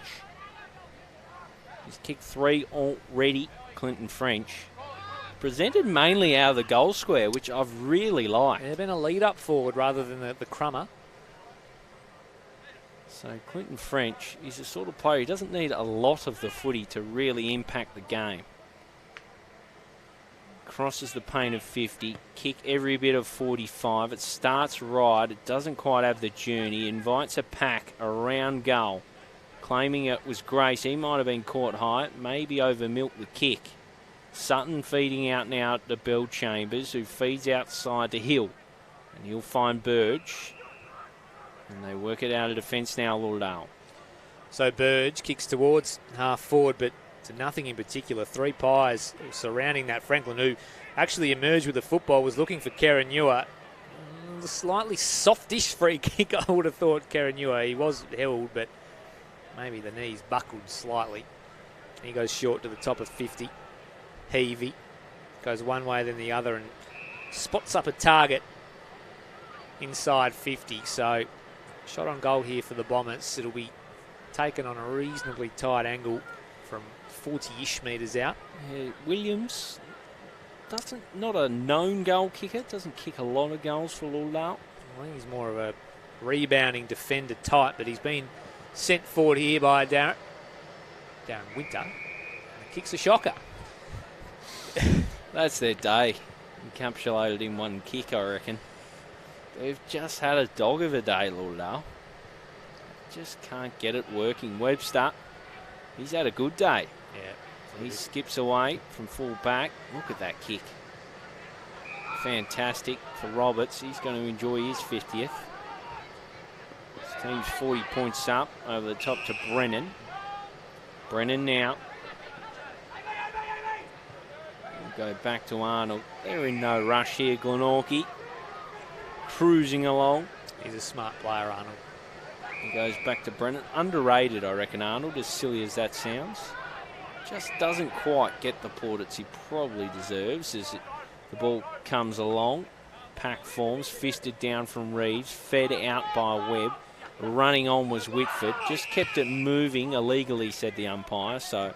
He's kicked 3 already, Clinton French. Presented mainly out of the goal square, which I've really liked. There's been a lead-up forward rather than the crummer. So Clinton French is the sort of player, he doesn't need a lot of the footy to really impact the game. Crosses the paint of 50, kick every bit of 45. It starts right, it doesn't quite have the journey, invites a pack around goal. Claiming it was Grace, he might have been caught high, maybe over-milked the kick. Sutton feeding out now to Bellchambers, who feeds outside to Hill. And he'll find Burge. And they work it out of defence now, Lauderdale. So Burge kicks towards half forward, but to nothing in particular. 3 pies surrounding that. Franklin, who actually emerged with the football, was looking for Kerenua. A slightly softish free kick, I would have thought, Kerenua. He was held, but maybe the knees buckled slightly. He goes short to the top of 50. Heavey goes one way then the other and spots up a target inside 50. So shot on goal here for the Bombers. It'll be taken on a reasonably tight angle from 40-ish metres out. Yeah, Williams not a known goal kicker, doesn't kick a lot of goals for Lauderdale. I think he's more of a rebounding defender type, but he's been sent forward here by Darren Winter. And the kick's a shocker. That's their day. Encapsulated in one kick, I reckon. They've just had a dog of a day, Lauderdale. Just can't get it working. Webster, he's had a good day. Yeah. He skips away from full back. Look at that kick. Fantastic for Roberts. He's going to enjoy his 50th. His team's 40 points up over the top to Brennan. Brennan now. We'll go back to Arnold. They're in no rush here, Glenorchy. Cruising along. He's a smart player, Arnold. He goes back to Brennan. Underrated, I reckon, Arnold, as silly as that sounds. Just doesn't quite get the plaudits he probably deserves as the ball comes along. Pack forms, fisted down from Reeves, fed out by Webb. Running on was Whitford. Just kept it moving illegally, said the umpire, so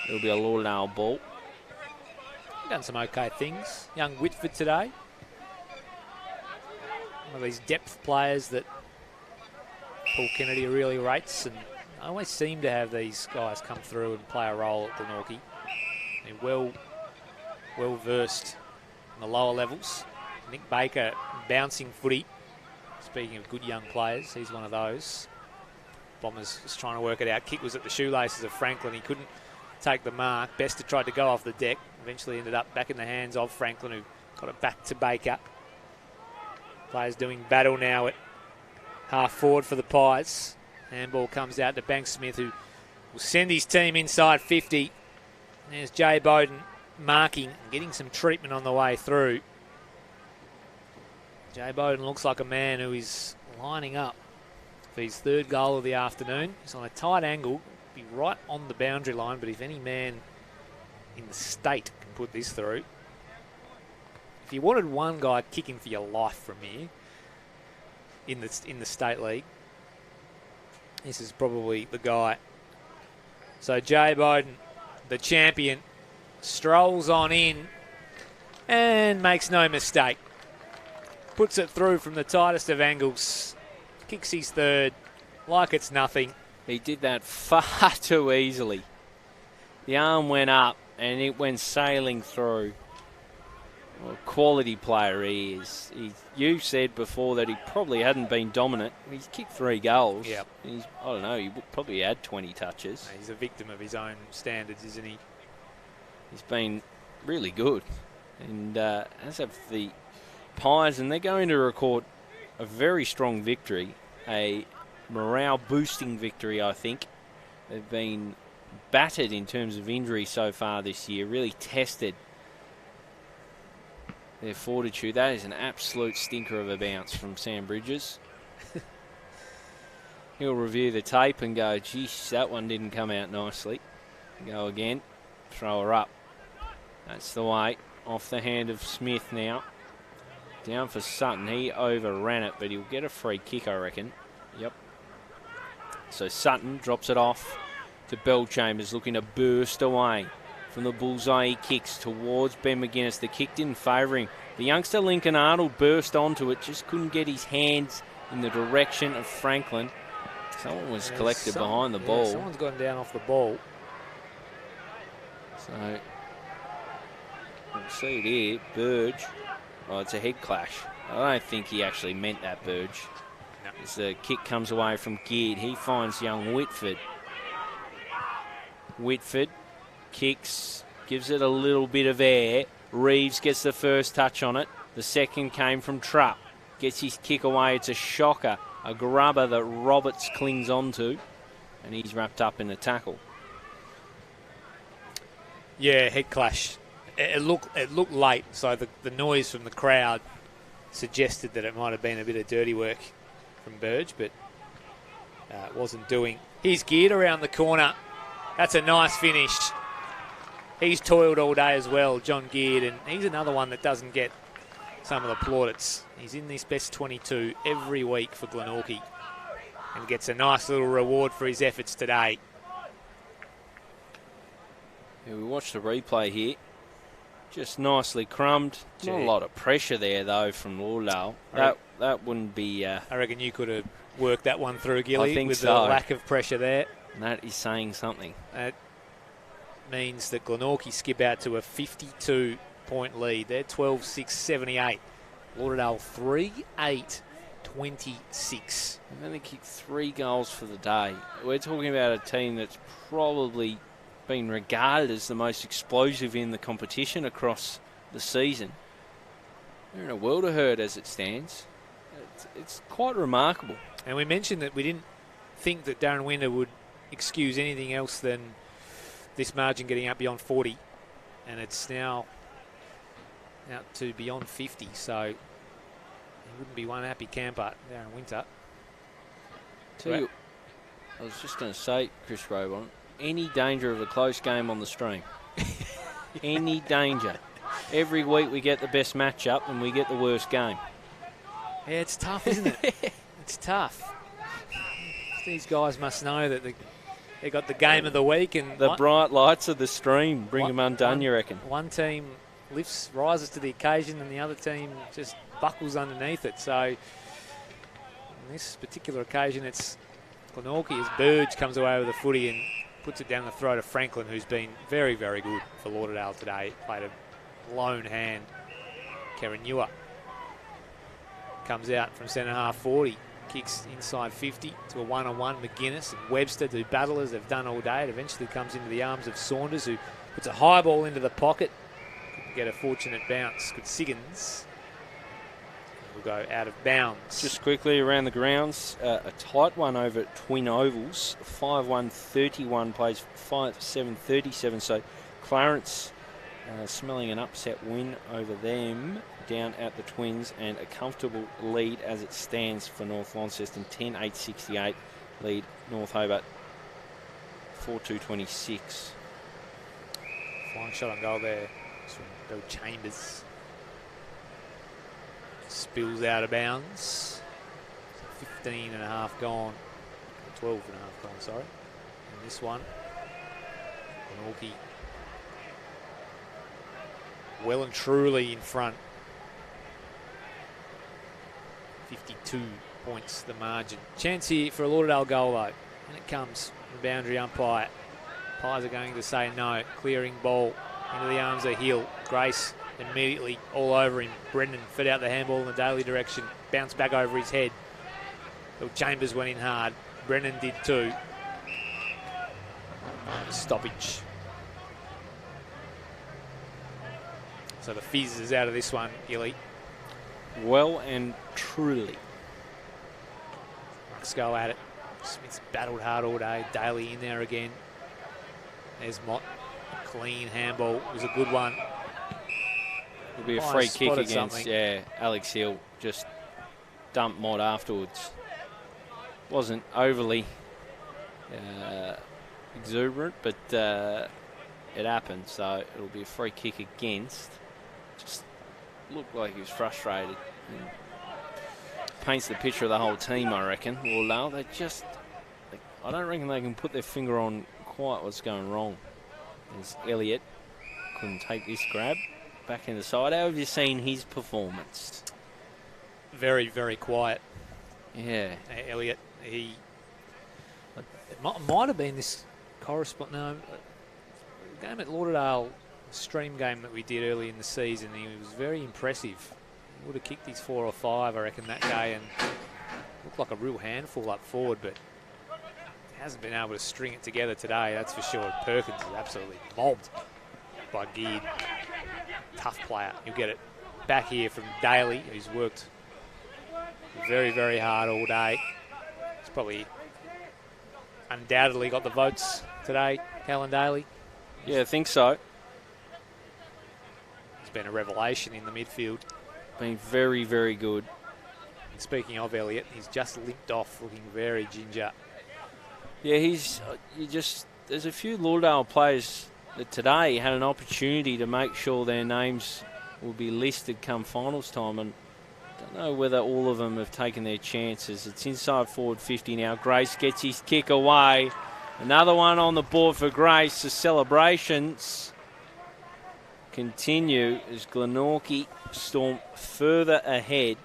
it'll be a Lauderdale ball. Done some okay things. Young Whitford today. One of these depth players that Paul Kennedy really rates, and I always seem to have these guys come through and play a role at Glenorchy. They're well versed in the lower levels. Nick Baker bouncing footy. Speaking of good young players, he's one of those. Bombers was trying to work it out. Kick was at the shoelaces of Franklin. He couldn't take the mark. Bester tried to go off the deck. Eventually ended up back in the hands of Franklin, who got it back to Baker. Players doing battle now at half forward for the Pies. Handball comes out to Banks-Smith, who will send his team inside 50. There's Jay Bowden marking and getting some treatment on the way through. Jay Bowden looks like a man who is lining up for his third goal of the afternoon. He's on a tight angle, be right on the boundary line, but if any man in the state can put this through. If you wanted one guy kicking for your life from here in the state league, this is probably the guy. So Jay Bowden, the champion, strolls on in and makes no mistake. Puts it through from the tightest of angles. Kicks his third like it's nothing. He did that far too easily. The arm went up and it went sailing through. What a quality player he is. You said before that he probably hadn't been dominant. He's kicked 3 goals. Yep. I don't know, he probably had 20 touches. He's a victim of his own standards, isn't he? He's been really good. And as have the Pies, and they're going to record a very strong victory, a morale-boosting victory, I think. They've been battered in terms of injury so far this year, really tested their fortitude. That is an absolute stinker of a bounce from Sam Bridges. He'll review the tape and go, geez, that one didn't come out nicely. Go again, throw her up. That's the way. Off the hand of Smith now. Down for Sutton. He overran it, but he'll get a free kick, I reckon. Yep. So Sutton drops it off to Bellchambers, looking to burst away from the bullseye. He kicks towards Ben McGuinness. The kick didn't favour him. The youngster Lincoln Arnold burst onto it, just couldn't get his hands in the direction of Franklin. Someone was collected behind the ball. Someone's gone down off the ball. So we'll see it here. Burge. Oh, it's a head clash. I don't think he actually meant that, Burge. No. As the kick comes away from Geard, he finds young Whitford. Whitford kicks, gives it a little bit of air. Reeves gets the first touch on it. The second came from Trupp. Gets his kick away. It's a shocker. A grubber that Roberts clings onto. And he's wrapped up in a tackle. Yeah, head clash. It looked late, so the noise from the crowd suggested that it might have been a bit of dirty work from Burge, but it wasn't doing. He's geared around the corner. That's a nice finish. He's toiled all day as well, John Geared, and he's another one that doesn't get some of the plaudits. He's in this best 22 every week for Glenorchy and gets a nice little reward for his efforts today. Yeah, we watched the replay here. Just nicely crumbed. Not a lot of pressure there, though, from Lauderdale. That wouldn't be... I reckon you could have worked that one through, Gilly, I think with so. the lack of pressure there. And that is saying something. That means that Glenorchy skip out to a 52-point lead. They're 12-6-78. Lauderdale 3-8-26. They've only kicked 3 goals for the day. We're talking about a team that's probably been regarded as the most explosive in the competition across the season. They're in a world of hurt as it stands. It's quite remarkable. And we mentioned that we didn't think that Darren Winter would excuse anything else than this margin getting out beyond 40. And it's now out to beyond 50. So he wouldn't be one happy camper, Darren Winter. I was just going to say, Chris Robon, any danger of a close game on the stream? Any danger? Every week we get the best matchup and we get the worst game. Yeah, it's tough, isn't it? It's tough. These guys must know that they got the game of the week, and the bright lights of the stream bring them undone. You reckon? One team rises to the occasion, and the other team just buckles underneath it. So, on this particular occasion, it's Glenorchy as Burge comes away with the footy and puts it down the throat of Franklin, who's been very, very good for Lauderdale today. Played a lone hand. Karen Ewer comes out from centre half 40, kicks inside 50 to a one-on-one. McGuinness and Webster do battle as they've done all day. It eventually comes into the arms of Saunders, who puts a high ball into the pocket. Couldn't get a fortunate bounce. Good Siggins. Will go out of bounds. Just quickly around the grounds, a tight one over at Twin Ovals. 5-1-31 plays 5-7-37. So Clarence smelling an upset win over them down at the Twins, and a comfortable lead as it stands for North Launceston. 10-8-68 lead North Hobart. 4-2-26. Flying shot on goal there. It's from Bill Chambers. Spills out of bounds. 15 and a half gone. 12 and a half gone, sorry. And this one, Glenorchy well and truly in front. 52 points the margin. Chance here for a Lauderdale goal though. And it comes from the boundary umpire. Pies are going to say no. Clearing ball into the arms of Hill. Grace immediately all over him. Brendan fed out the handball in the Daly direction. Bounced back over his head. Bill Chambers went in hard. Brennan did too. Stoppage. So the Fizz is out of this one, Gilly. Well and truly. Let's go at it. Smith's battled hard all day. Daly in there again. There's Mott. Clean handball. It was a good one. It'll be a free kick against Alex Hill. Just dumped Mott afterwards. Wasn't overly exuberant, but it happened. So it'll be a free kick against. Just looked like he was frustrated. Paints the picture of the whole team, I reckon. Lauderdale, I don't reckon they can put their finger on quite what's going wrong. As Elliott couldn't take this grab back in the side. How have you seen his performance? Very, very quiet. Yeah. Elliott, it might have been this the game at Lauderdale, stream game that we did early in the season. He was very impressive. He would have kicked his 4 or 5, I reckon, that day, and looked like a real handful up forward, but hasn't been able to string it together today, that's for sure. Perkins is absolutely mobbed by Geared. Tough player. You'll get it back here from Daly, who's worked very, very hard all day. He's probably undoubtedly got the votes today, Callan Daly. Yeah, I think so. been a revelation in the midfield. Been very, very good. And speaking of Elliott, he's just limped off, looking very ginger. Yeah, there's a few Lauderdale players that today had an opportunity to make sure their names will be listed come finals time, and don't know whether all of them have taken their chances. It's inside forward 50 now. Grace gets his kick away. Another one on the board for Grace. The celebrations continue as Glenorchy storm further ahead.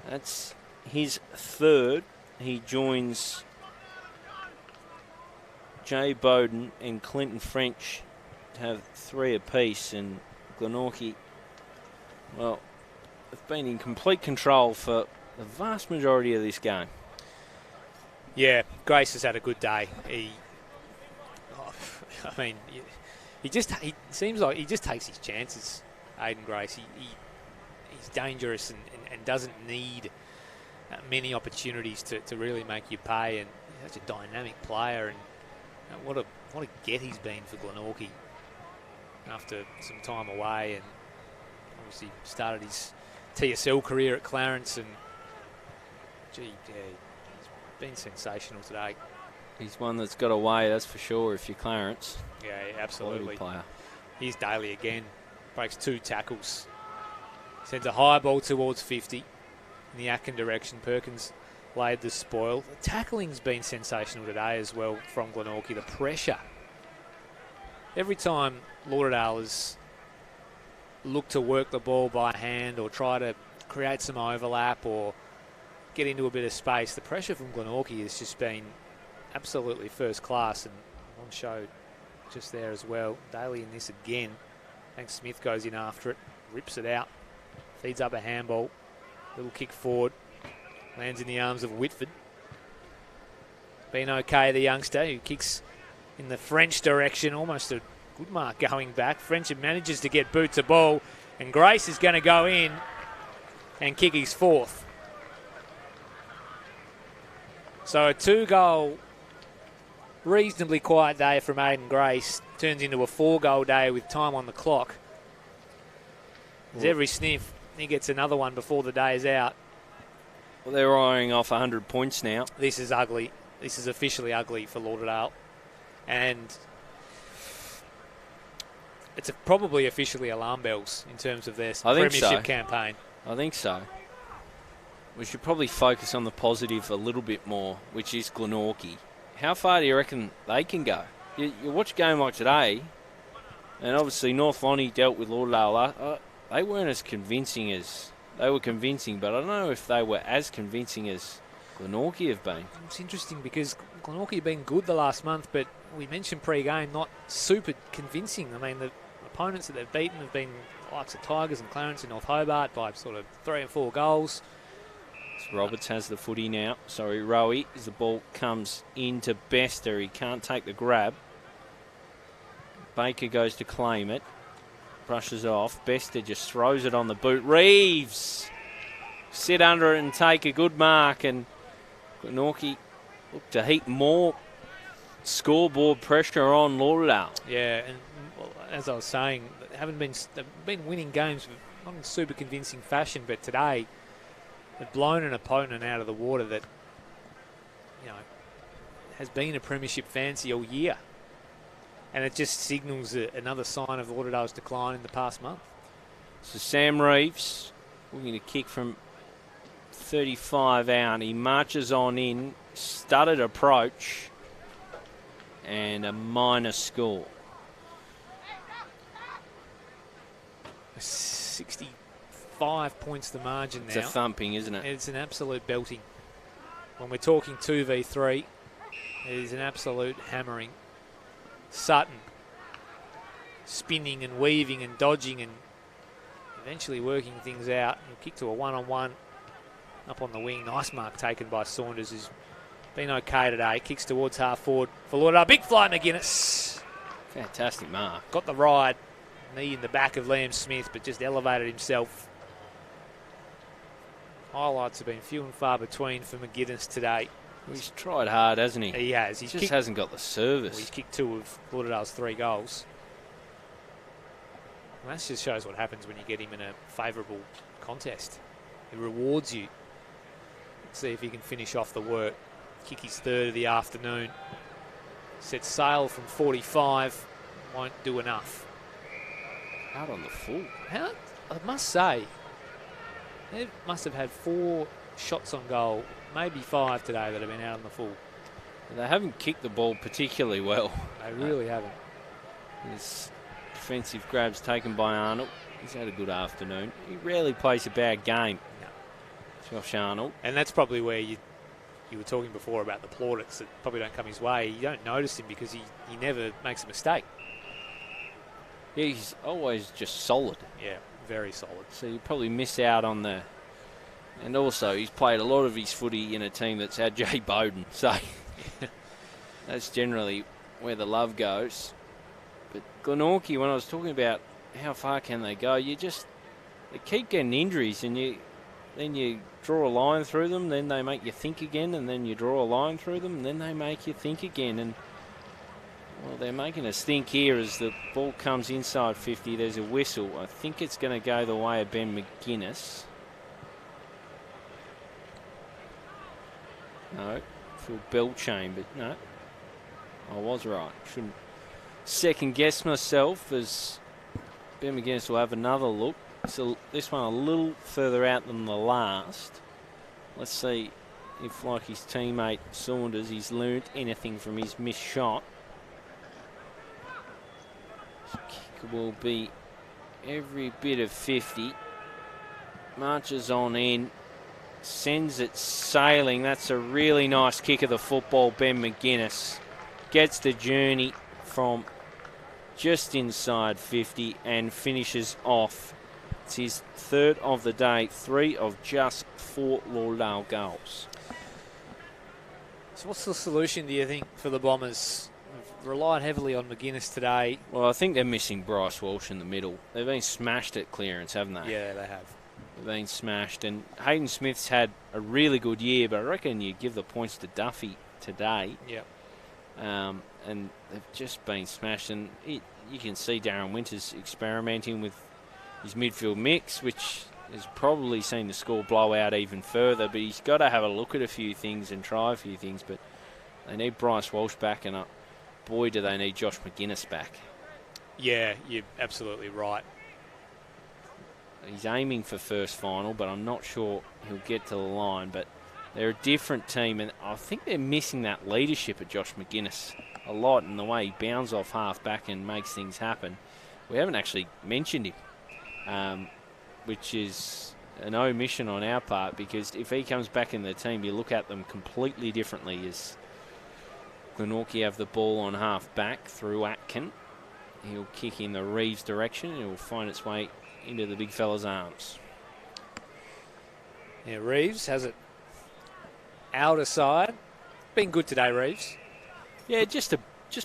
That's his third. He joins Jay Bowden and Clinton French to have 3 apiece, and Glenorchy, well, have been in complete control for the vast majority of this game. Yeah, Grace has had a good day. He seems like he just takes his chances, Aiden Grace. He's dangerous and doesn't need many opportunities to really make you pay, and he's such a dynamic player, and what a get he's been for Glenorchy after some time away, and obviously started his TSL career at Clarence, and gee, yeah, he's been sensational today. He's one that's got away, that's for sure, if you're Clarence. Yeah, absolutely. Player. Here's Daly again. Breaks 2 tackles. Sends a high ball towards 50 in the Akin direction. Perkins laid the spoil. The tackling's been sensational today as well from Glenorchy. The pressure. Every time Lauderdale has looked to work the ball by hand or try to create some overlap or get into a bit of space, the pressure from Glenorchy has just been absolutely first class, and on show just there as well. Daly in this again. Hank Smith goes in after it, rips it out, feeds up a handball, little kick forward, lands in the arms of Whitford. Been okay, the youngster, who kicks in the French direction, almost a good mark going back. French manages to get boot to ball, and Grace is going to go in and kick his 4th. So a 2-goal, reasonably quiet day from Aiden Grace turns into a 4-goal day with time on the clock. As every sniff, he gets another one before the day is out. Well, they're eyeing off 100 points now. This is ugly. This is officially ugly for Lauderdale. And it's probably officially alarm bells in terms of their premiership campaign. I think so. We should probably focus on the positive a little bit more, which is Glenorchy. How far do you reckon they can go? You watch a game like today, and obviously North Lonnie dealt with Lauderdale. They weren't as convincing as... They were convincing, but I don't know if they were as convincing as Glenorchy have been. It's interesting because Glenorchy have been good the last month, but we mentioned pre-game, not super convincing. I mean, the opponents that they've beaten have been the likes of Tigers and Clarence and North Hobart by sort of 3 or 4 goals. So Roberts has the footy now. Sorry, Rowie, as the ball comes into Bester. He can't take the grab. Baker goes to claim it. Brushes off. Bester just throws it on the boot. Reeves sit under it and take a good mark. And Glenorchy look to heap more scoreboard pressure on Lauderdale. Yeah, and as I was saying, they've been winning games, not in super convincing fashion, but today they've blown an opponent out of the water that, you know, has been a premiership fancy all year. And it just signals another sign of Lauderdale's decline in the past month. So Sam Reeves looking to kick from 35 out. He marches on in, studded approach, and a minor score. 65 points the margin now. It's a thumping, isn't it? It's an absolute belting. When we're talking 2v3, it is an absolute hammering. Sutton spinning and weaving and dodging and eventually working things out. He'll kick to a one-on-one up on the wing. Nice mark taken by Saunders, who's been okay today. Kicks towards half forward for Lauderdale. Big fly, McGuinness. Fantastic mark. Got the ride. Knee in the back of Liam Smith, but just elevated himself. Highlights have been few and far between for McGuinness today. He's tried hard, hasn't he? He has. He just hasn't got the service. Well, he's kicked 2 of Lauderdale's 3 goals. And that just shows what happens when you get him in a favourable contest. He rewards you. Let's see if he can finish off the work. Kick his third of the afternoon. Set sail from 45. Won't do enough. Out on the full. I must say, they must have had 4 shots on goal, maybe 5 today that have been out on the full. They haven't kicked the ball particularly well. They really haven't. There's defensive grabs taken by Arnold. He's had a good afternoon. He rarely plays a bad game. No. Josh Arnold. And that's probably where you were talking before about the plaudits that probably don't come his way. You don't notice him because he never makes a mistake. Yeah, he's always just solid. Yeah, very solid. So you probably miss out on the... And also, he's played a lot of his footy in a team that's had Jay Bowden. So that's generally where the love goes. But Glenorchy, when I was talking about how far can they go, they keep getting injuries, and then you draw a line through them, then they make you think again, and then you draw a line through them, and then they make you think again. And well, they're making us think here as the ball comes inside 50. There's a whistle. I think it's going to go the way of Ben McGuinness. No, Phil Belchain, but no, I was right. Shouldn't second guess myself, as Ben McGuinness will have another look. So this one a little further out than the last. Let's see if, like his teammate Saunders, he's learnt anything from his missed shot. This kick will be every bit of 50. Marches on in. Sends it sailing. That's a really nice kick of the football. Ben McGuinness gets the journey from just inside 50 and finishes off. It's his third of the day, 3 of just 4 Lauderdale goals. So what's the solution, do you think, for the Bombers? They've relied heavily on McGuinness today. Well, I think they're missing Bryce Walsh in the middle. They've been smashed at clearance, haven't they? Yeah, they have. They've been smashed. And Hayden Smith's had a really good year, but I reckon you give the points to Duffy today. Yep. And they've just been smashed. And you can see Darren Winters experimenting with his midfield mix, which has probably seen the score blow out even further. But he's got to have a look at a few things and try a few things. But they need Bryce Walsh back, and boy, do they need Josh McGuinness back. Yeah, you're absolutely right. He's aiming for first final, but I'm not sure he'll get to the line. But they're a different team, and I think they're missing that leadership of Josh McGuinness a lot, in the way he bounds off half back and makes things happen. We haven't actually mentioned him, which is an omission on our part, because if he comes back in the team, you look at them completely differently. As Glenorchy have the ball on half back through Atkin. He'll kick in the Reeves direction, and it will find its way into the big fella's arms. Yeah, Reeves has it outer side. Been good today, Reeves. Yeah, just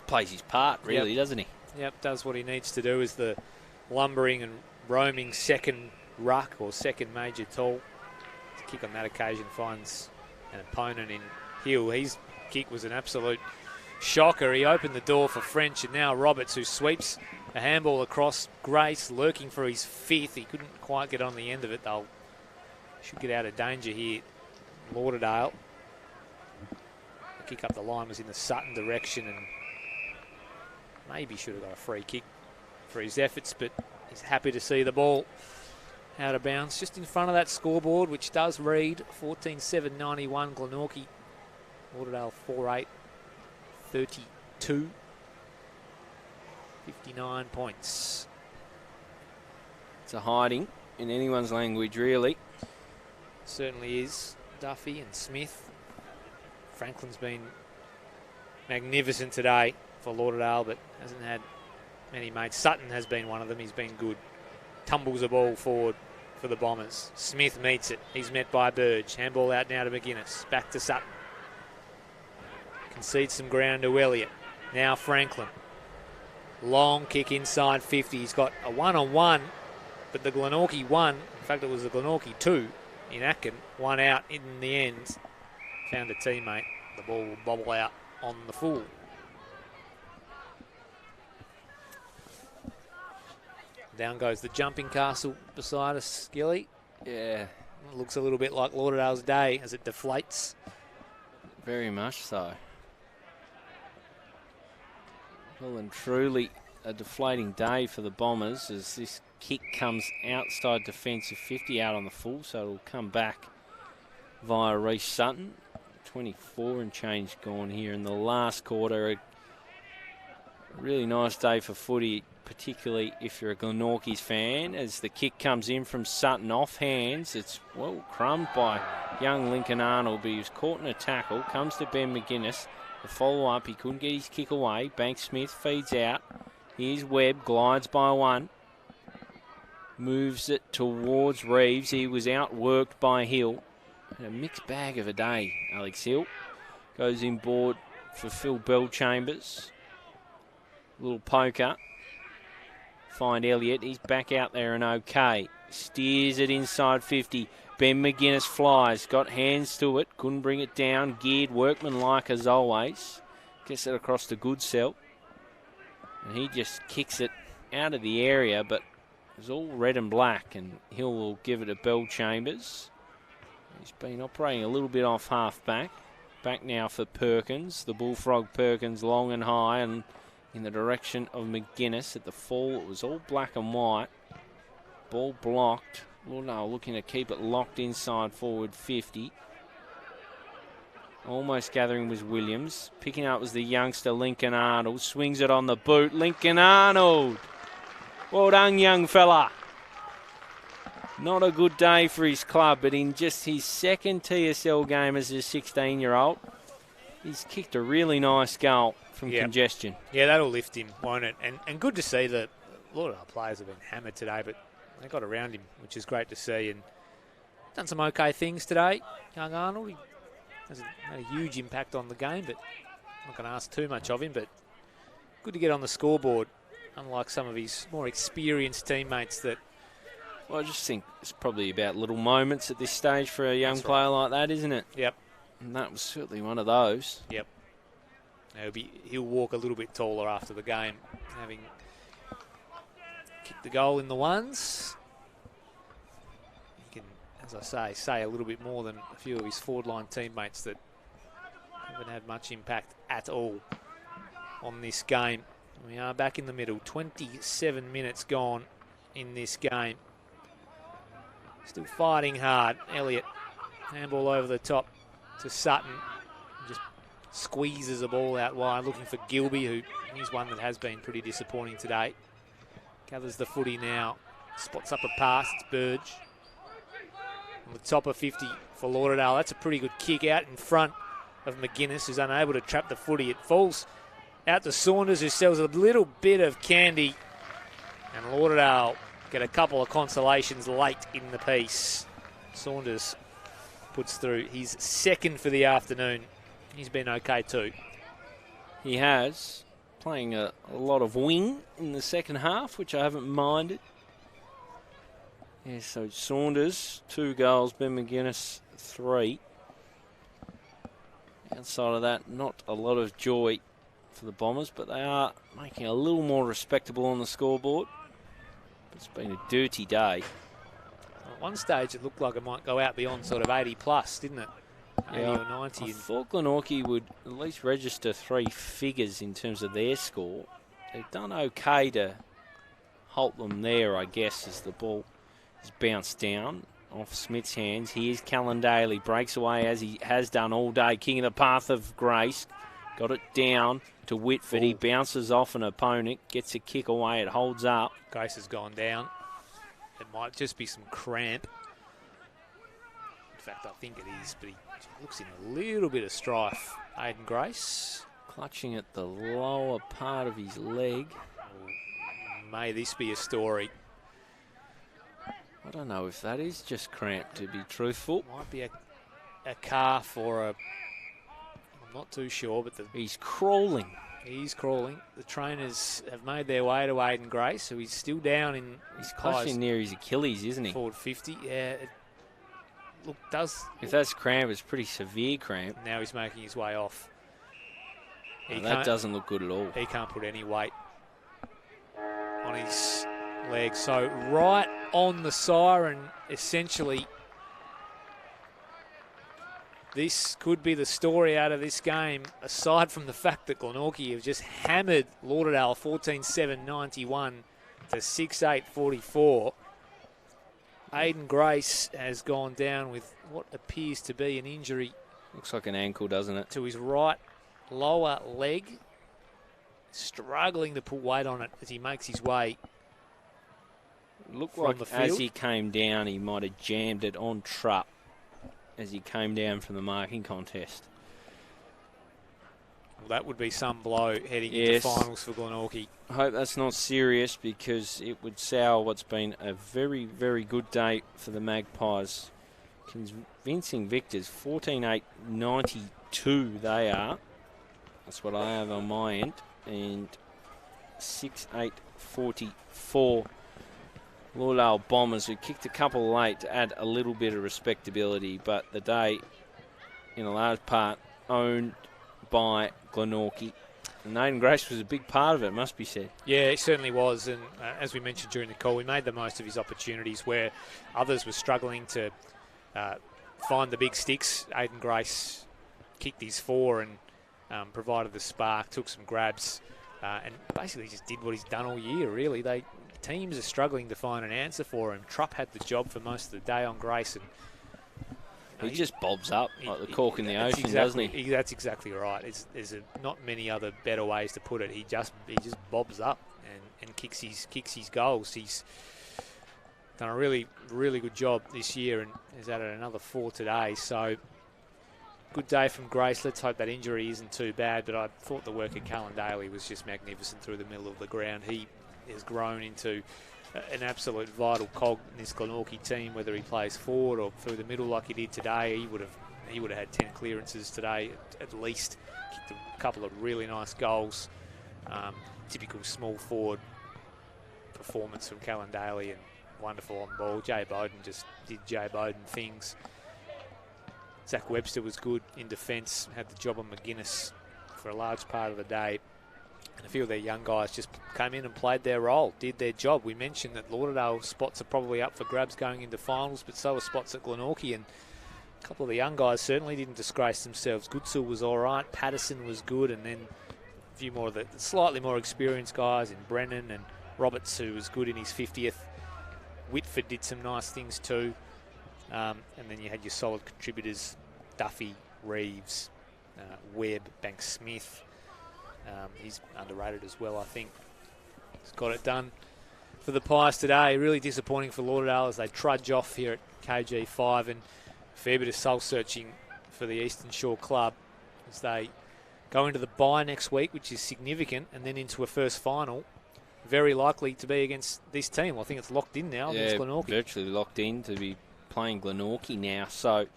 plays his part, really, doesn't he? Yep, does what he needs to do as the lumbering and roaming second ruck or second major tall. His kick on that occasion finds an opponent in Hill. His kick was an absolute shocker. He opened the door for French, and now Roberts, who sweeps a handball across. Grace lurking for his 5th. He couldn't quite get on the end of it. They'll should get out of danger here. Lauderdale. The kick up the line was in the Sutton direction, and maybe should have got a free kick for his efforts, but he's happy to see the ball out of bounds just in front of that scoreboard, which does read 14-7-91 Glenorchy. Lauderdale 4-8 32. 59 points. It's a hiding in anyone's language, really. Certainly is. Duffy and Smith. Franklin's been magnificent today for Lauderdale, but hasn't had many mates. Sutton has been one of them. He's been good. Tumbles the ball forward for the Bombers. Smith meets it. He's met by Burge. Handball out now to McGuinness. Back to Sutton. Concedes some ground to Elliott. Now Franklin. Long kick inside 50. He's got a one-on-one, but the Glenorchy 1, in fact it was the Glenorchy 2 in Atkin, 1 out in the end. Found a teammate. The ball will bobble out on the full. Down goes the jumping castle beside us, Gilly. Yeah, It looks a little bit like Lauderdale's day as it deflates. very much so. Well and truly a deflating day for the Bombers as this kick comes outside defensive 50 out on the full, so it'll come back via Reece Sutton. 24 and change gone here in the last quarter. A really nice day for footy, particularly if you're a Glenorchy's fan, as the kick comes in from Sutton off hands. It's well crumbed by young Lincoln Arnold, but he was caught in a tackle. Comes to Ben McGuinness. The follow-up, he couldn't get his kick away. Banks Smith feeds out. Here's Webb, glides by one. Moves it towards Reeves. He was outworked by Hill. A mixed bag of a day, Alex Hill. Goes in board for Phil Bellchambers. Little poker. Find Elliott. He's back out there and okay. Steers it inside 50. Ben McGuinness flies. Got hands to it. Couldn't bring it down. Geared workmanlike as always. Gets it across to Goodsell. And he just kicks it out of the area, but it's all red and black. And Hill will give it to Bellchambers. He's been operating a little bit off half back. Back now for Perkins. The Bullfrog Perkins long and high and in the direction of McGuinness. At the fall, it was all black and white. Ball blocked. Lauderdale looking to keep it locked inside forward 50. Almost gathering was Williams. Picking up was the youngster Lincoln Arnold. Swings it on the boot. Lincoln Arnold. Well done, young fella. Not a good day for his club, but in just his second TSL game as a 16-year-old, he's kicked a really nice goal from congestion. Yeah, that'll lift him, won't it? And good to see that a lot of our players have been hammered today, but they got around him, which is great to see. And done some okay things today. Young Arnold, he hasn't had a huge impact on the game, but I'm not going to ask too much of him, but good to get on the scoreboard, unlike some of his more experienced teammates that... Well, I just think it's probably about little moments at this stage for a young player like that, isn't it? Yep. And that was certainly one of those. Yep. He'll walk a little bit taller after the game, having kicked the goal in the ones. He can, as I say a little bit more than a few of his forward-line teammates that haven't had much impact at all on this game. We are back in the middle. 27 minutes gone in this game. Still fighting hard. Elliott, handball over the top to Sutton. Just squeezes the ball out wide, looking for Gilby, who is one that has been pretty disappointing today. Gathers the footy now. Spots up a pass. It's Burge. On the top of 50 for Lauderdale. That's a pretty good kick out in front of McGuinness, who's unable to trap the footy. It falls out to Saunders, who sells a little bit of candy. And Lauderdale get a couple of consolations late in the piece. Saunders puts through his second for the afternoon. He's been okay too. He has. Playing a lot of wing in the second half, which I haven't minded. Yeah, so Saunders, 2 goals. Ben McGuinness, 3. Outside of that, not a lot of joy for the Bombers, but they are making a little more respectable on the scoreboard. It's been a dirty day. At one stage, it looked like it might go out beyond sort of 80 plus, didn't it? 80 or 90. I thought Glenorchy would at least register 3 figures in terms of their score. They've done okay to halt them there, I guess, as the ball is bounced down off Smith's hands. Here's Callan Daly, breaks away as he has done all day, king of the path of grace. Got it down to Whitford. He bounces off an opponent, gets a kick away, it holds up. Grace has gone down. It might just be some cramp. In fact, I think it is, but he looks in a little bit of strife. Aiden Grace. Clutching at the lower part of his leg. May this be a story. I don't know if that is just cramp, to be truthful. Might be a calf or a... I'm not too sure, but he's crawling. He's crawling. The trainers have made their way to Aiden Grace, so he's still down in... He's clutching near his Achilles, isn't he? Forward 50, yeah. Look, does... If that's cramp, it's pretty severe cramp. Now he's making his way off. That doesn't look good at all. He can't put any weight on his leg. So right on the siren, essentially. This could be the story out of this game, aside from the fact that Glenorchy have just hammered Lauderdale 14-7-91 to 6-8-44. Aiden Grace has gone down with what appears to be an injury. Looks like an ankle, doesn't it? To his right lower leg. Struggling to put weight on it as he makes his way. Looked like as he came down, he might have jammed it on Trupp as he came down from the marking contest. Well, that would be some blow heading into finals for Glenorchy. I hope that's not serious, because it would sour what's been a very, very good day for the Magpies. Convincing victors, 14-8-92 they are. That's what I have on my end. And 6-8-44 Lauderdale Bombers, who kicked a couple late to add a little bit of respectability, but the day in a large part owned by Glenorchy. And Aiden Grace was a big part of it, must be said. Yeah, it certainly was. And as we mentioned during the call, we made the most of his opportunities where others were struggling to find the big sticks. Aiden Grace kicked his four and provided the spark, took some grabs, and basically just did what he's done all year, really. Teams are struggling to find an answer for him. Trupp had the job for most of the day on Grace. And he just bobs up like the cork in the ocean, doesn't he? That's exactly right. There's not many other better ways to put it. He just bobs up and kicks his goals. He's done a really, really good job this year and has added another 4 today. So good day from Grace. Let's hope that injury isn't too bad. But I thought the work of Callan Daly was just magnificent through the middle of the ground. He has grown into an absolute vital cog in this Glenorchy team, whether he plays forward or through the middle like he did today. He would have had 10 clearances today at least. Kicked a couple of really nice goals. Typical small forward performance from Callan Daly, and wonderful on ball. Jay Bowden just did Jay Bowden things. Zach Webster was good in defence, had the job on McGuinness for a large part of the day. And a few of their young guys just came in and played their role, did their job. We mentioned that Lauderdale spots are probably up for grabs going into finals, but so are spots at Glenorchy. And a couple of the young guys certainly didn't disgrace themselves. Goodsill was all right, Patterson was good, and then a few more of the slightly more experienced guys in Brennan and Roberts, who was good in his 50th. Whitford did some nice things too. And then you had your solid contributors, Duffy, Reeves, Webb, Banks-Smith. He's underrated as well, I think. He's got it done for the Pies today. Really disappointing for Lauderdale as they trudge off here at KG5, and a fair bit of soul-searching for the Eastern Shore club as they go into the bye next week, which is significant, and then into a first final, very likely to be against this team. Well, I think it's locked in now against Glenorchy. Virtually locked in to be playing Glenorchy now. So,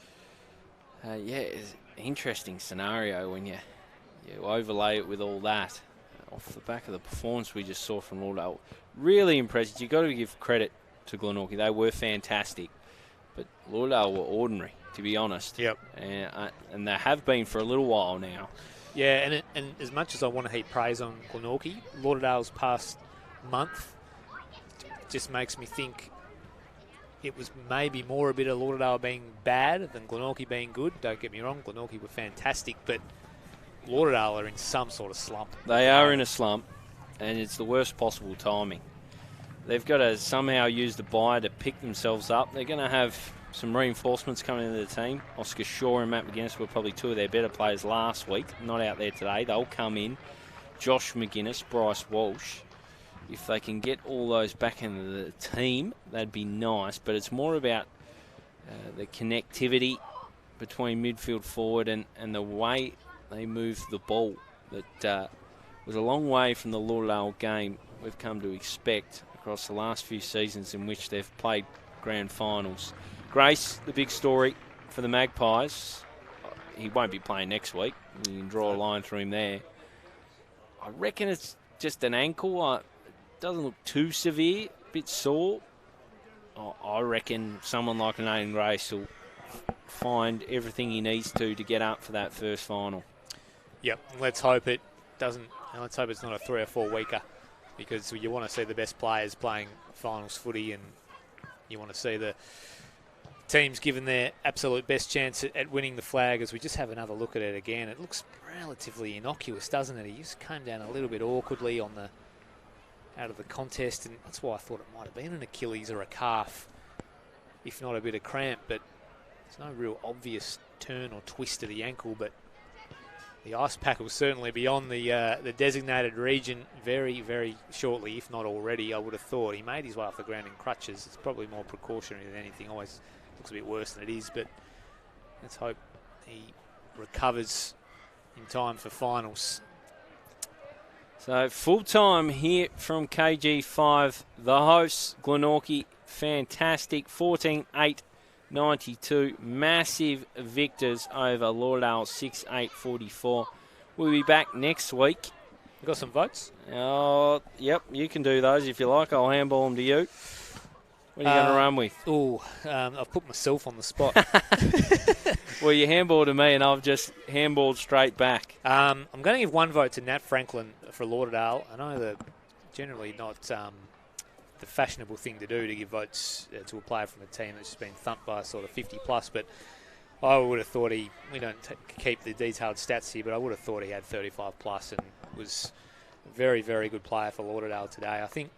it's an interesting scenario when you overlay it with all that. Off the back of the performance we just saw from Lauderdale. Really impressive. You've got to give credit to Glenorchy. They were fantastic. But Lauderdale were ordinary, to be honest. Yep. And they have been for a little while now. Yeah, and as much as I want to heap praise on Glenorchy, Lauderdale's past month just makes me think it was maybe more a bit of Lauderdale being bad than Glenorchy being good. Don't get me wrong, Glenorchy were fantastic, but Lauderdale are in some sort of slump. They are in a slump, and it's the worst possible timing. They've got to somehow use the bye to pick themselves up. They're going to have some reinforcements coming into the team. Oscar Shaw and Matt McGuinness were probably two of their better players last week. Not out there today. They'll come in. Josh McGuinness, Bryce Walsh. If they can get all those back into the team, that'd be nice. But it's more about the connectivity between midfield forward and the way they move the ball. That was a long way from the Lauderdale game we've come to expect across the last few seasons in which they've played grand finals. Grace, the big story for the Magpies. He won't be playing next week. You can draw a line through him there. I reckon it's just an ankle. It doesn't look too severe, a bit sore. I reckon someone like an Aiden Grace will find everything he needs to get up for that first final. Yep, let's hope it doesn't. Let's hope it's not a 3 or 4 weeker because you want to see the best players playing finals footy, and you want to see the teams given their absolute best chance at winning the flag. As we just have another look at it again, it looks relatively innocuous, doesn't it? He just came down a little bit awkwardly on the out of the contest, and that's why I thought it might have been an Achilles or a calf, if not a bit of cramp. But there's no real obvious turn or twist to the ankle, but the ice pack will certainly be on the designated region very, very shortly, if not already. I would have thought. He made his way off the ground in crutches. It's probably more precautionary than anything. Always looks a bit worse than it is, but let's hope he recovers in time for finals. So full time here from KG5. The hosts, Glenorchy, fantastic. 14-8-92. Massive victors over Lauderdale 6-8-44. We'll be back next week. You got some votes? Oh, yep, you can do those if you like. I'll handball them to you. What are you going to run with? I've put myself on the spot. Well, you handball to me and I've just handballed straight back. I'm going to give one vote to Nat Franklin for Lauderdale. I know that generally not the fashionable thing to do to give votes to a player from a team that's just been thumped by sort of 50 plus, but I would have thought we don't keep the detailed stats here, but I would have thought he had 35 plus and was a very, very good player for Lauderdale today. I think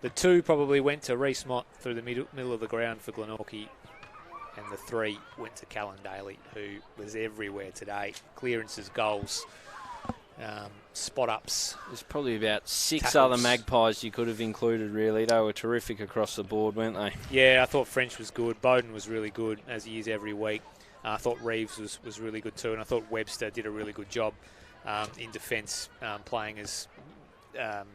the 2 probably went to Reece Mott through the middle of the ground for Glenorchy, and the 3 went to Callan Daly, who was everywhere today. Clearances, goals, spot-ups. There's probably about 6 tackles. other Magpies you could have included, really. They were terrific across the board, weren't they? Yeah, I thought French was good. Bowden was really good, as he is every week. I thought Reeves was really good too, and I thought Webster did a really good job in defence, playing as a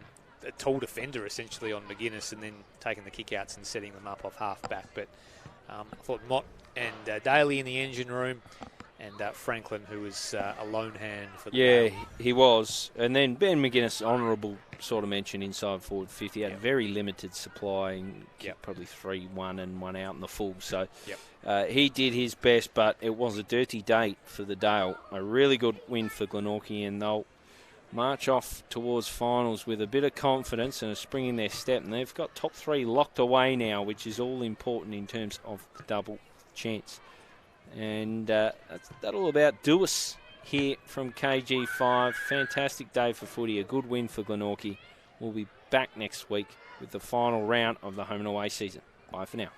tall defender, essentially, on McGuinness, and then taking the kickouts and setting them up off half-back. But I thought Mott and Daly in the engine room, and Franklin, who was a lone hand for the Yeah, battle. he was. And then Ben McGuinness, honourable sort of mention inside forward 50. Had very limited supply, and probably 3-1 and 1 out in the full. So he did his best, but it was a dirty day for the Dale. A really good win for Glenorchy, and they'll march off towards finals with a bit of confidence and a spring in their step. And they've got top 3 locked away now, which is all important in terms of the double chance. And that'll about do us here from KG5. Fantastic day for footy, a good win for Glenorchy. We'll be back next week with the final round of the home and away season. Bye for now.